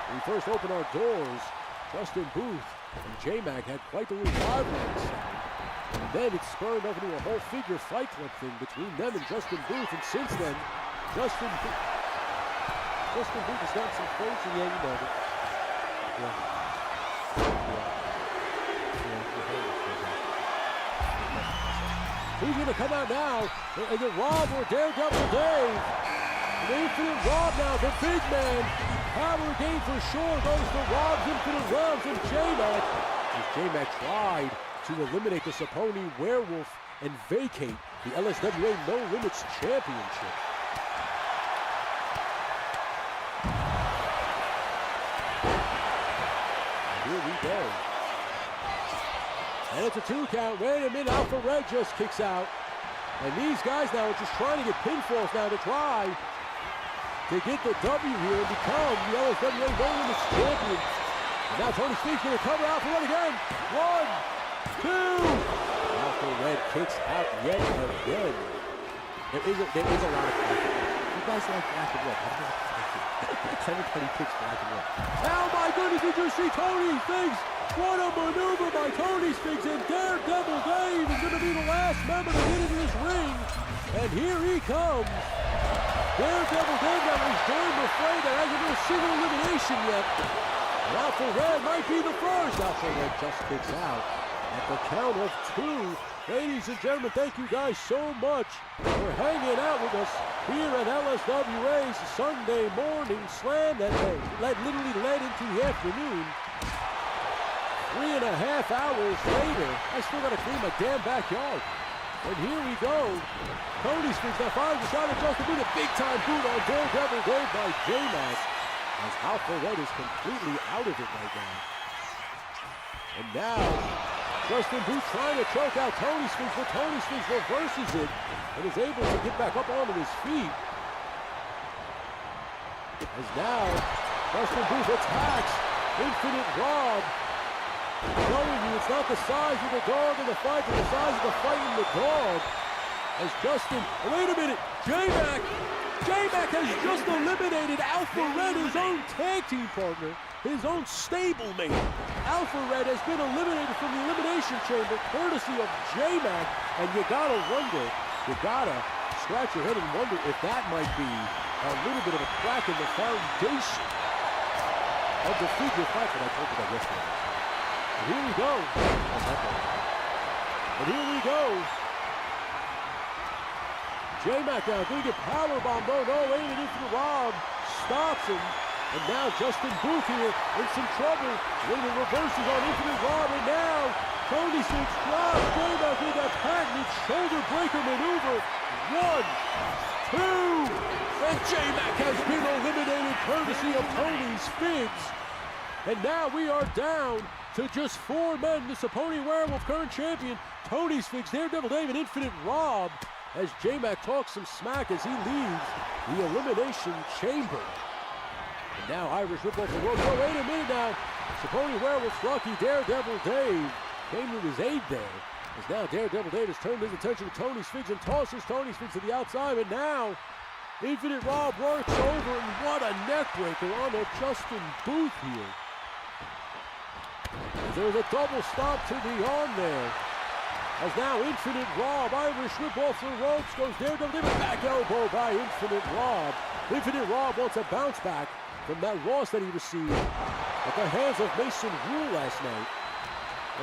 When we first opened our doors, Justin Booth and J-Mac had quite the little rivalry. And then it spurred over to a whole figure fight club thing between them and Justin Booth. And since then, Justin Booth has done some crazy, yeah, you know it. Yeah. Who's going to come out now? Is it Rob or Daredevil Dave? The Infinite Rob now, the big man. Power gain for sure goes to Rob's Infinite Realms and J-Mac. As J-Mac tried to eliminate the Saponi Werewolf and vacate the LSWA No Limits Championship. And here we go. And it's a 2 count. Wait a minute, Alpha Red just kicks out. And these guys now are just trying to get pinfalls now to try to get the W here and become the LSWA No Limits champion. And now Tony Speed's going to cover out for one again. 1, 2. Alpha Red kicks out yet again. There is a lot of black and red. You guys like black and red? Everybody picks black and red. Oh my goodness, did you see Tony Spinks? What a maneuver by Tony Spinks, and Daredevil Dave is going to be the last member to get into this ring. And here he comes. Daredevil Dave that was joined the fray that hasn't been a single elimination yet. And Alpha Red might be the first. Alpha Red just kicks out at the count of 2. Ladies and gentlemen, thank you guys so much for hanging out with us here at LSWA's Sunday morning slam that literally led into the afternoon. 3.5 hours later, I still got to clean my damn backyard. And here we go. Tony Spinks now fires the shot at Justin Booth. A big-time boot on Daredevil Dave by J-Mac. As Alpha Red is completely out of it right now. And now, Justin Booth trying to choke out Tony Spinks, but Tony Spinks reverses it and is able to get back up onto his feet. As now, Justin Booth attacks Infinite Rob, showing you it's not the size of the dog in the fight, but the size of the fight in the dog. As Justin, oh, wait a minute, J-Mac has just eliminated Alpha Red, his own tag team partner, his own stablemate. Alpha Red has been eliminated from the Elimination Chamber, courtesy of J-Mac, and you gotta wonder, you gotta scratch your head and wonder if that might be a little bit of a crack in the foundation of the figure fight that I told you about yesterday. And here we go. And here we go. J-Mac now going to get powerbomb. No, aiming into the Rob. Stops him. And now Justin Booth here in some trouble. Waiting reverses on Infinite Rob. And now Tony Spinks drops J-Mac with that patented shoulder breaker maneuver. 1, 2. And J-Mac has been eliminated courtesy of Tony Spinks. And now we are down to just 4 men. The Saponi Werewolf current champion, Tony Spinks, Daredevil Dave, and Infinite Rob, as J-Mac talks some smack as he leaves the Elimination Chamber. And now Irish Ripple for Road. Oh, wait a minute now. Saponi Werewolf, Rocky, Daredevil Dave came to his aid there. As now Daredevil Dave has turned his attention to Tony Spinks and tosses Tony Spinks to the outside. And now Infinite Rob works over, and what a neck breaker on a Justin Booth here. There's a double stop to the arm there. As now Infinite Rob, Irish whip off the ropes, goes Daredevil, back elbow by Infinite Rob. Infinite Rob wants a bounce back from that loss that he received at the hands of Mason Rule last night.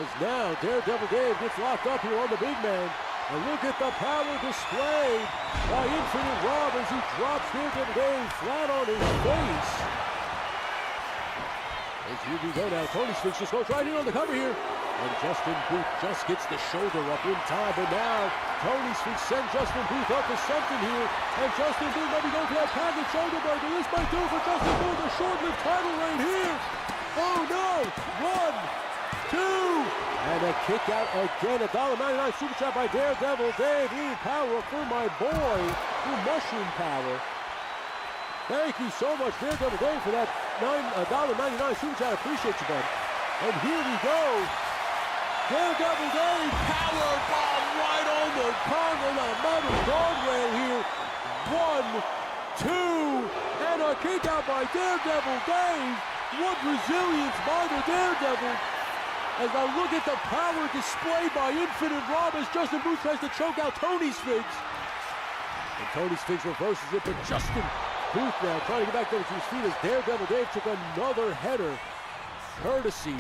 As now Daredevil Dave gets locked up here on the big man. And look at the power displayed by Infinite Rob as he drops Daredevil Dave flat on his face. As here we go now, Tony Spinks just goes right in on the cover here. And Justin Booth just gets the shoulder up in time. But now, Tony Spinks sends Justin Booth up for something here. And Justin Booth might be going for that patented shoulder breaker. This might do it for Justin Booth, a short-lived title reign here. Oh no, 1, 2. And a kick out again, a $1.99 super chat by Daredevil Dave. Ooh, power up for my boy. Ooh, mushroom power. Thank you so much, Daredevil Dave, for that $1.99 super chat. I appreciate you, bud. And here we go. Daredevil Dave, power bomb right on the metal guardrail here. 1, 2, and a kick out by Daredevil Dave. What resilience by the Daredevil. As I look at the power displayed by Infinite Rob as Justin Booth tries to choke out Tony Spinks. And Tony Spinks reverses it, but Justin Booth now trying to get back down to his feet as Daredevil Dave took another header, courtesy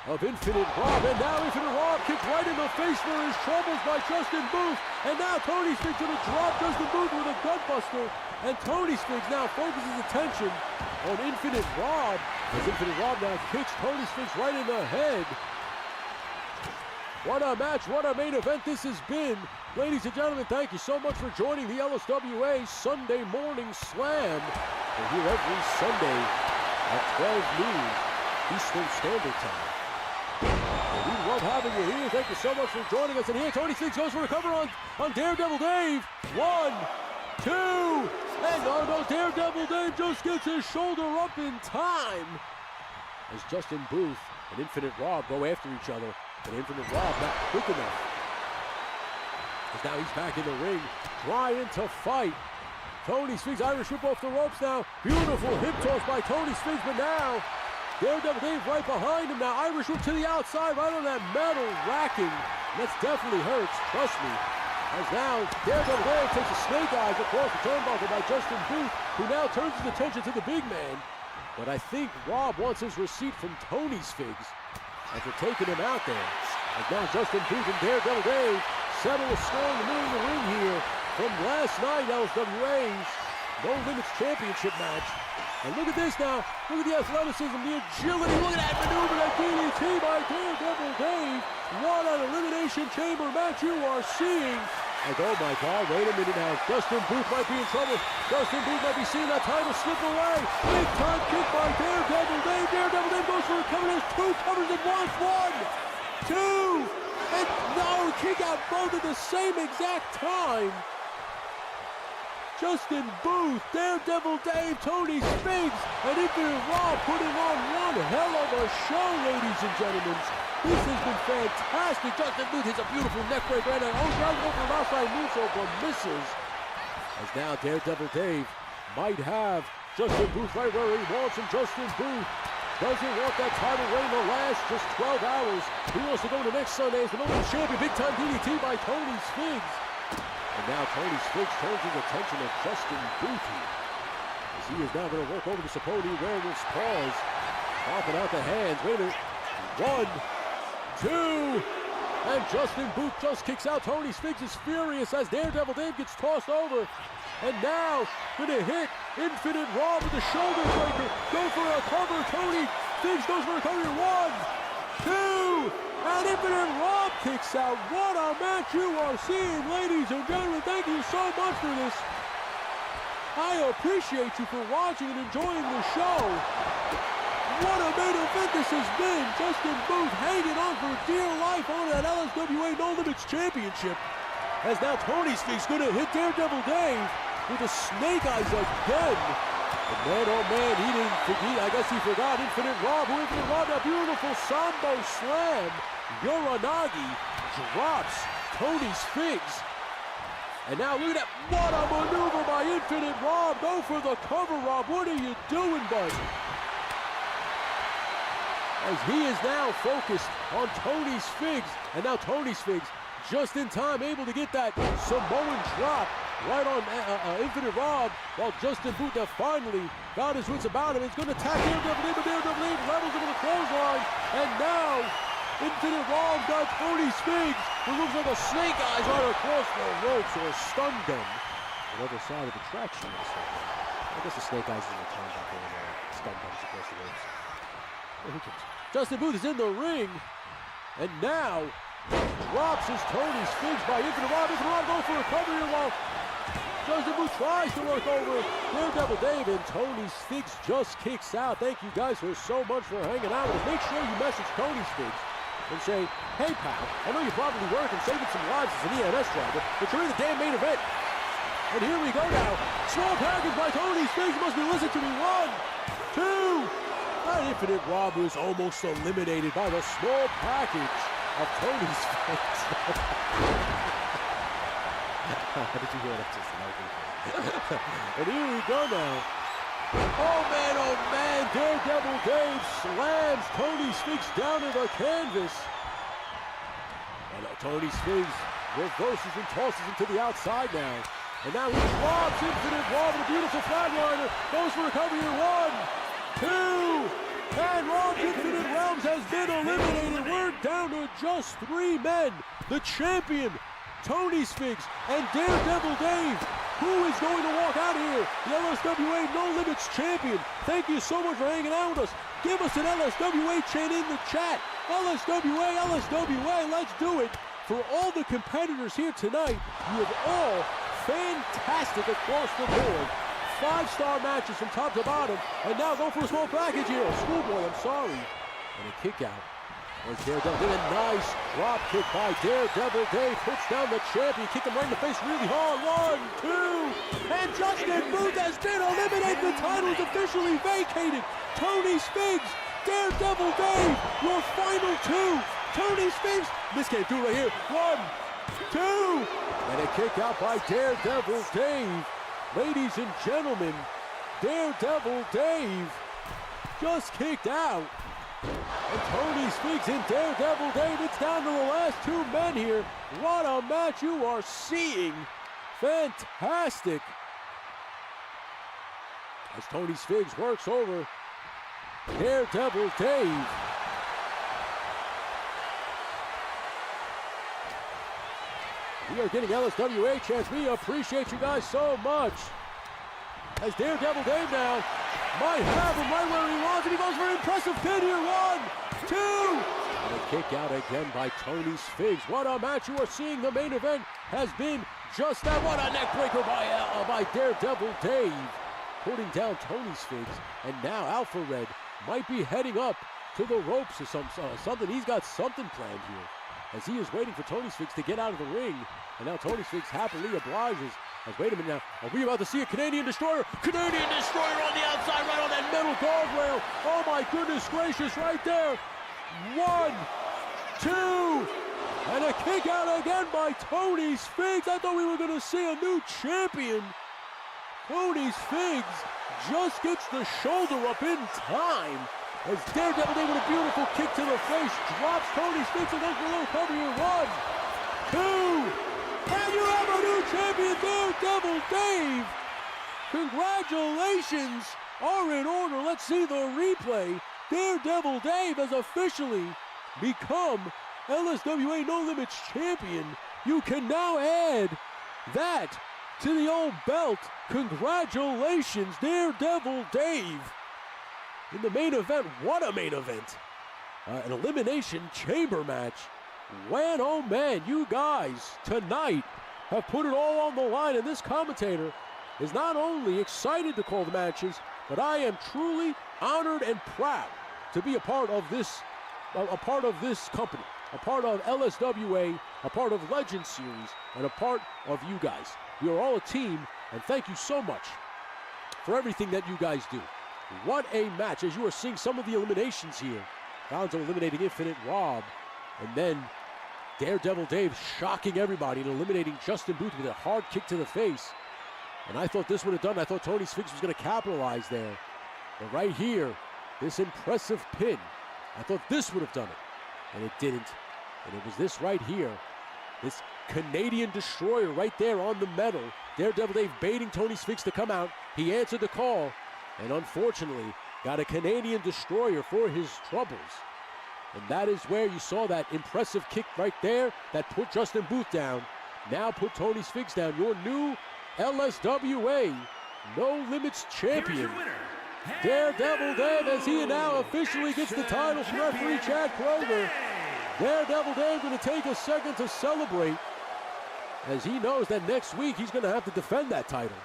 of Infinite Rob. And now Infinite Rob kicked right in the face for his troubles by Justin Booth. And now Tony Spinks going to drop Justin Booth with a gutbuster. And Tony Spinks now focuses attention on Infinite Rob, as Infinite Rob now kicks Tony Spinks right in the head. What a match, what a main event this has been. Ladies and gentlemen, thank you so much for joining the LSWA Sunday Morning Slam. We're here every Sunday at 12 noon Eastern Standard Time. And we love having you here. Thank you so much for joining us. And here Tony Spinks goes for a cover on Daredevil Dave. 1, 2, and no, Daredevil Dave just gets his shoulder up in time. As Justin Booth and Infinite Rob go after each other, but Infinite Rob not quick enough. As now he's back in the ring, trying to fight. Tony Sphinx, Irish whip off the ropes now. Beautiful hip toss by Tony Sphinx, but now Daredevil Dave right behind him now. Irish whip to the outside, right on that metal racking. That definitely hurts, trust me. As now Daredevil Dave takes a snake eyes across the turnbuckle by Justin Booth, who now turns his attention to the big man. But I think Rob wants his receipt from Tony Sphinx after taking him out there. As now Justin Booth and Daredevil Dave settle a score in the middle of the ring here from last night, LSWA's No Limits Championship match. And look at this now. Look at the athleticism, the agility. Look at that maneuver, that DDT by Daredevil Dave. What an Elimination Chamber match you are seeing. Like, oh my God, wait a minute now. Justin Booth might be in trouble. Justin Booth might be seeing that title slip away. Big time kick by Daredevil Dave. Daredevil Dave goes for a cover. There's 2 covers at once. 1, 2, and no, kick out both at the same exact time. Justin Booth, Daredevil Dave, Tony Sphinx, and Infinite Rob putting on one hell of a show, ladies and gentlemen. This has been fantastic. Justin Booth hits a beautiful neck breaker and an tries to go for an outside moonsault, but misses. As now Daredevil Dave might have Justin Booth right where he wants him. Justin Booth doesn't want that title reign to last just 12 hours. He wants to go to next Sunday as the number 1 champion. Big time DDT by Tony Sphinx. And now Tony Sphinx turns his attention to Justin Booth here, as he is now going to work over the Saponi Werewolf's paws, popping out the hands. Wait a minute. 1, 2, and Justin Booth just kicks out. Tony Sphinx is furious as Daredevil Dave gets tossed over. And now, going to hit Infinite Rob with the shoulder breaker. Go for a cover. Tony Sphinx goes for a cover. 1, 2, and Infinite Rob kicks out. What a match you are seeing, ladies and gentlemen. Thank you so much for this. I appreciate you for watching and enjoying the show. What a main event this has been. Justin Booth hanging on for dear life on that LSWA No Limits Championship. As now Tony Sphinx going to hit Daredevil Dave with the snake eyes again. And man, oh man, he didn't forget. I guess he forgot Infinite Rob. Infinite Rob, that beautiful Sambo slam. Yoranagi drops Tony Sphinx. And now look at that. What a maneuver by Infinite Rob. Go for the cover, Rob. What are you doing, bud? As he is now focused on Tony Sphinx. And now Tony Sphinx just in time able to get that Samoan drop right on Infinite Rob, while Justin Booth now finally got his wits about him. He's going to attack Daredevil Dave, but Daredevil Dave levels him with a clothesline. And now Infinite Rob got Tony Sphinx, who looks like a snake eyes right across the ropes, or a stun gun. Whatever side of the track she is. I guess the snake eyes is a time back there, stun guns across the ropes. Who cares? Justin Booth is in the ring, and now drops his Tony Sphinx by Infinite Rob. Infinite Rob goes for a cover here while Justin Booth tries to work over Daredevil Dave, and Tony Sphinx just kicks out. Thank you guys so much for hanging out with us. Make sure you message Tony Sphinx and say, hey pal, I know you're probably working, saving some lives as an EMS driver, but you're in the damn main event. And here we go now. Small package by Tony Sphinx. Must be listening to me. 1, 2. That Infinite Rob was almost eliminated by the small package of Tony Sphinx. How did you hear that just now? And here we go now. Oh man, Daredevil Dave slams Tony Sphinx down to the canvas. And Tony Sphinx reverses and tosses him to the outside now. And now he drops Infinite Rob with a beautiful flatliner. Goes for a cover here. 1, 2. And Rob's Infinite Realms has been eliminated. We're down to just 3 men. The champion, Tony Sphinx, and Daredevil Dave. Who is going to walk out here? The LSWA No Limits champion. Thank you so much for hanging out with us. Give us an LSWA chant in the chat. LSWA, LSWA, let's do it. For all the competitors here tonight, you have all fantastic across the board. 5-star matches from top to bottom. And now go for a small package here. Schoolboy, I'm sorry. And a kick out As Daredevil Dave, a nice drop kick by Daredevil Dave, puts down the champion, kicked him right in the face really hard. 1, 2, and Justin Booth has been eliminated. The title is officially vacated. Tony Spiggs, Daredevil Dave, your final two. Tony Spiggs, this can't do it right here. 1, 2, and a kick out by Daredevil Dave. Ladies and gentlemen, Daredevil Dave just kicked out. And Tony Spiggs and Daredevil Dave, it's down to the last two men here. What a match you are seeing. Fantastic. As Tony Spiggs works over Daredevil Dave. We are getting LSWA chance. We appreciate you guys so much. As Daredevil Dave now might have him right where he wants, and he goes for an impressive pin here. 1, 2, and a kick out again by Tony Spiggs. What a match you are seeing. The main event has been just that. What a neck breaker by Daredevil Dave, putting down Tony Spiggs. And now Alpha Red might be heading up to the ropes or something. He's got something planned here, as he is waiting for Tony Spiggs to get out of the ring. And now Tony Spiggs happily obliges. As, wait a minute now, are we about to see a Canadian Destroyer? Canadian Destroyer on the outside, right on that metal guardrail. Oh my goodness gracious, right there. 1, 2, and a kick out again by Tony Spiggs. I thought we were going to see a new champion. Tony Spiggs just gets the shoulder up in time. As Daredevil Dave with a beautiful kick to the face, drops Tony Spiggs and goes for a little cover here. 1, 2, and you have a new champion, Daredevil Dave. Congratulations are in order. Let's see the replay. Daredevil Dave has officially become LSWA No Limits champion. You can now add that to the old belt. Congratulations, Daredevil Dave. In the main event, what a main event. An elimination chamber match. Man, oh man, you guys tonight have put it all on the line, and this commentator is not only excited to call the matches, but I am truly honored and proud to be a part of this company, a part of LSWA, a part of Legend Series, and a part of you guys. We are all a team, and thank you so much for everything that you guys do. What a match, as you are seeing some of the eliminations here. Gonzo eliminating Infinite Rob, and then Daredevil Dave shocking everybody and eliminating Justin Booth with a hard kick to the face. And I thought this would have done it. I thought Tony Spiggs was going to capitalize there. But right here, this impressive pin, I thought this would have done it. And it didn't. And it was this right here, this Canadian Destroyer right there on the metal. Daredevil Dave baiting Tony Spiggs to come out. He answered the call, and unfortunately got a Canadian Destroyer for his troubles. And that is where you saw that impressive kick right there that put Justin Booth down. Now put Tony Spiggs down, your new LSWA No Limits champion. Daredevil Dave, as he now officially gets the title from referee Chad Kroger. Daredevil Dave going to take a second to celebrate, as he knows that next week he's going to have to defend that title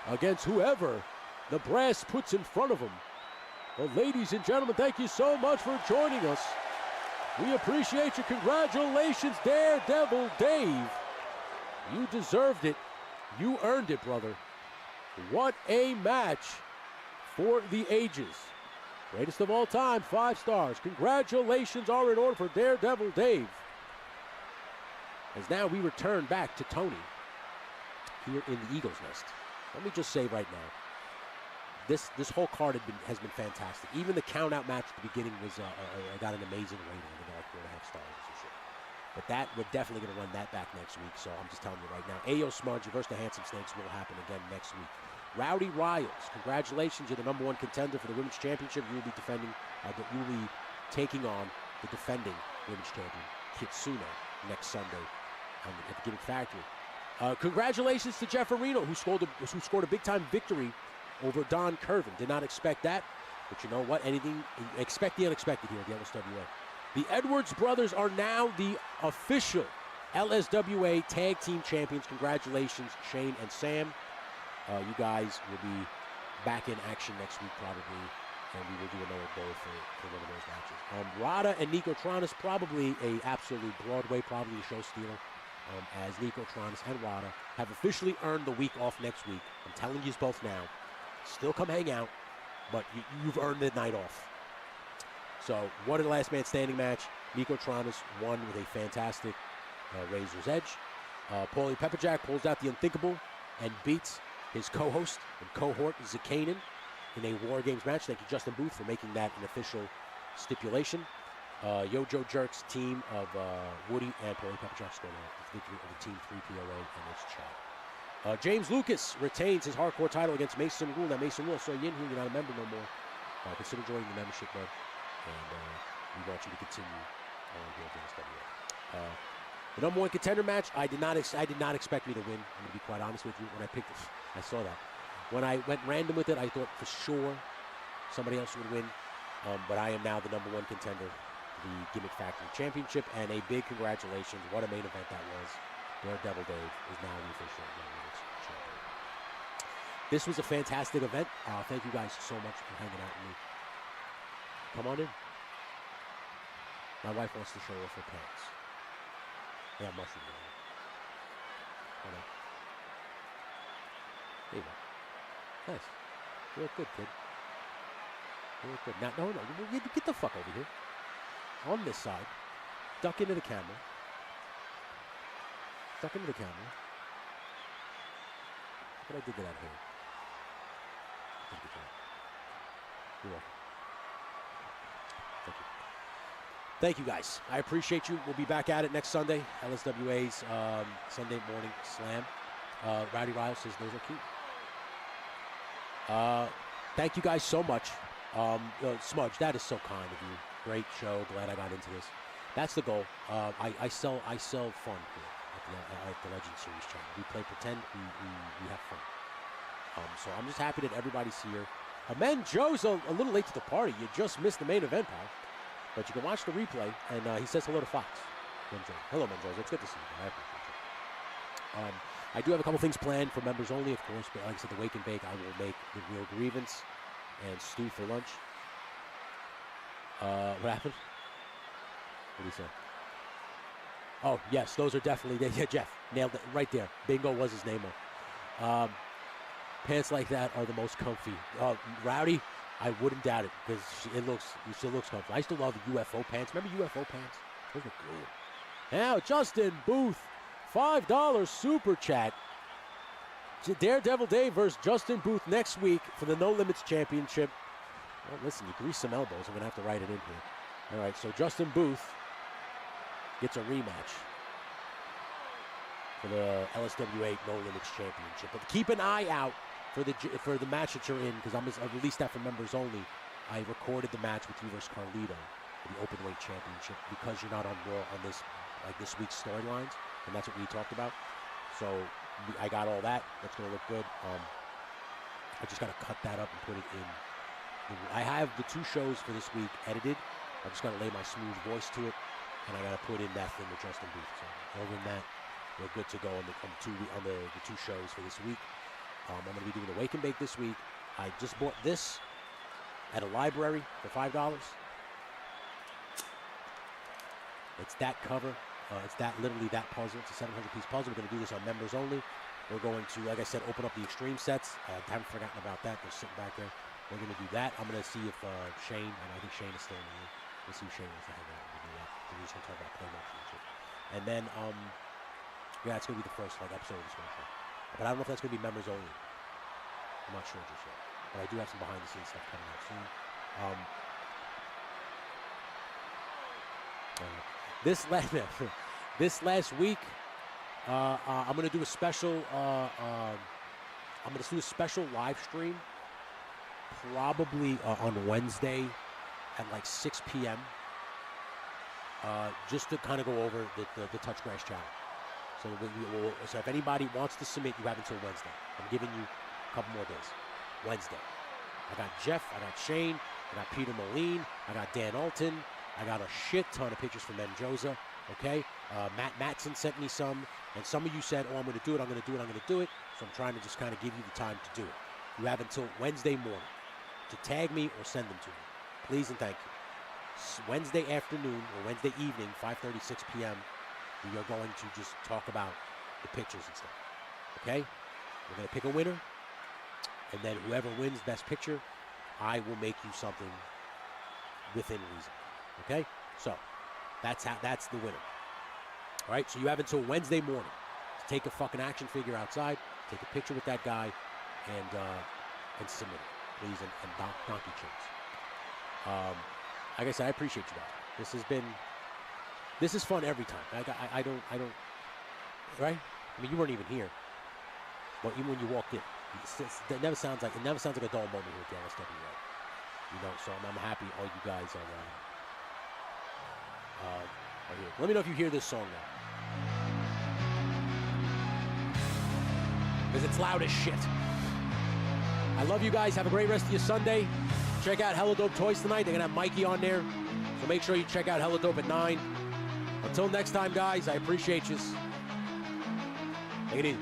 against whoever the brass puts in front of him. Well, ladies and gentlemen, thank you so much for joining us. We appreciate you. Congratulations, Daredevil Dave. You deserved it. You earned it, brother. What a match for the ages. Greatest of all time, 5 stars. Congratulations are in order for Daredevil Dave. As now we return back to Tony here in the Eagle's Nest. Let me just say right now, this whole card has been fantastic. Even the count-out match at the beginning was got an amazing rating. I think like 4.5 stars or shit. But that, we're definitely going to run that back next week. So I'm just telling you right now, A.O. Smudge versus the Handsome Snakes will happen again next week. Rowdy Riles, congratulations. You're the #1 contender for the Women's Championship. You will be defending, you will be taking on the defending Women's Champion, Kitsune, next Sunday at the Gimmick Factory. Congratulations to Jeff Areno, who scored a big-time victory over Don Curvin. Did not expect that, but you know what? Expect the unexpected here at the LSWA. The Edwards brothers are now the official LSWA Tag Team Champions. Congratulations, Shane and Sam. You guys will be back in action next week probably. and we will do another goal for one of those matches. Rada and Nico Tronis, probably a absolute Broadway, probably a show stealer, as Nico Tronis and Rada have officially earned the week off next week. I'm telling you both now. Still come hang out, but you've earned the night off. So, what a last man standing match. Nico Tronis won with a fantastic Razor's Edge. Paulie Pepperjack pulls out the unthinkable and beats his co-host and cohort, Zakanin, in a War Games match. Thank you, Justin Booth, for making that an official stipulation. Yojo Jerk's team of Woody and Paulie Pepperjack scored the victory over Team 3POA and its Chad. James Lucas retains his hardcore title against Mason Rule. Now, Mason Rule, I saw you in here. You're not a member no more. Consider joining the membership, bud. And we want you to continue on here at LSWA. The number one contender match, I did not expect me to win. I'm going to be quite honest with you. When I picked this, I saw that. When I went random with it, I thought for sure somebody else would win. But I am now the number one contender for the Gimmick Factory Championship. And a big congratulations. What a main event that was. Daredevil Dave is now the official champion. This was a fantastic event. Thank you guys so much for hanging out with me. Come on in. My wife wants to show off her pants. They have mushrooms on them. Hold on. There you go. Nice. You look good, kid. You look good. Now, no. Get the fuck over here. On this side. Duck into the camera. Duck into the camera. Look what I did to that hair. You're welcome. Thank you. Thank you, guys. I appreciate you. We'll be back at it next Sunday. LSWA's Sunday morning slam. Rowdy Ryle says those are cute. Thank you guys so much. Smudge, that is so kind of you. Great show. Glad I got into this. That's the goal. I sell fun here at the Legend Series channel. We play pretend. We have fun. So I'm just happy that everybody's here. Man, Joe's a little late to the party. You just missed the main event, pal. But you can watch the replay, and he says hello to Fox. Hello, Mendoza. It's good to see you. I appreciate you. I do have a couple things planned for members only, of course, but like I said, the Wake and Bake, I will make the Real Grievance and stew for lunch. What happened? What did he say? Oh, yes, those are definitely, yeah, Jeff, nailed it right there. Bingo was his name. Pants like that are the most comfy. Rowdy, I wouldn't doubt it because it still looks comfy. I still love the UFO pants. Remember UFO pants? Those were good. Now, Justin Booth, $5 super chat. Daredevil Dave versus Justin Booth next week for the No Limits Championship. Well, listen, you grease some elbows. I'm going to have to write it in here. All right, so Justin Booth gets a rematch for the LSWA No Limits Championship. But keep an eye out for the match that you're in, because I've released that for members only. I recorded the match with you versus Carlito for the Openweight Championship because you're not on Raw on this week's storylines, and that's what we talked about. So I got all that. That's going to look good. I just got to cut that up and put it in. I have the 2 shows for this week edited. I just got to lay my smooth voice to it, and I got to put in that thing with Justin Booth. So other than that, we're good to go on the 2 shows for this week. I'm going to be doing the Wake and Bake this week. I just bought this at a library for $5. It's that cover. It's literally that puzzle. It's a 700-piece puzzle. We're going to do this on members only. We're going to, like I said, open up the extreme sets. I haven't forgotten about that. They're sitting back there. We're going to do that. I'm going to see if Shane, and I think Shane is still in the room. We'll see if Shane wants to hang out. We'll do that. We're just going to talk about playmatch and shit. And then, yeah, it's going to be the first episode of this one show. But I don't know if that's going to be members only. I'm not sure just yet. But I do have some behind-the-scenes stuff coming out soon. This last week, I'm going to do a special. I'm going to do a special live stream, probably on Wednesday at like 6 p.m. Just to kind of go over the Touch Grass challenge. So if anybody wants to submit, you have until Wednesday. I'm giving you a couple more days. Wednesday. I got Jeff, I got Shane, I got Peter Moline, I got Dan Alton, I got a shit ton of pictures from Mendoza, okay? Matt Matson sent me some, and some of you said, oh, I'm going to do it, I'm going to do it, I'm going to do it. So I'm trying to just kind of give you the time to do it. You have until Wednesday morning. to tag me or send them to me. Please and thank you. Wednesday afternoon or Wednesday evening, 5:30, 6 p.m., we are going to just talk about the pictures and stuff. Okay? We're going to pick a winner, and then whoever wins Best Picture, I will make you something within reason. Okay? So, that's the winner. All right? So you have until Wednesday morning to take a fucking action figure outside, take a picture with that guy, and submit it, please, and donkey chains. Like I said, I appreciate you guys. This is fun every time. I don't, right? I mean, you weren't even here, but even when you walked in, it never sounds like a dull moment here at the LSWA. You know, so I'm happy all you guys are here. Let me know if you hear this song now, because it's loud as shit. I love you guys. Have a great rest of your Sunday. Check out Hella Dope Toys tonight. They're going to have Mikey on there. So make sure you check out Hella Dope at 9. Until next time, guys, I appreciate you. Take it easy.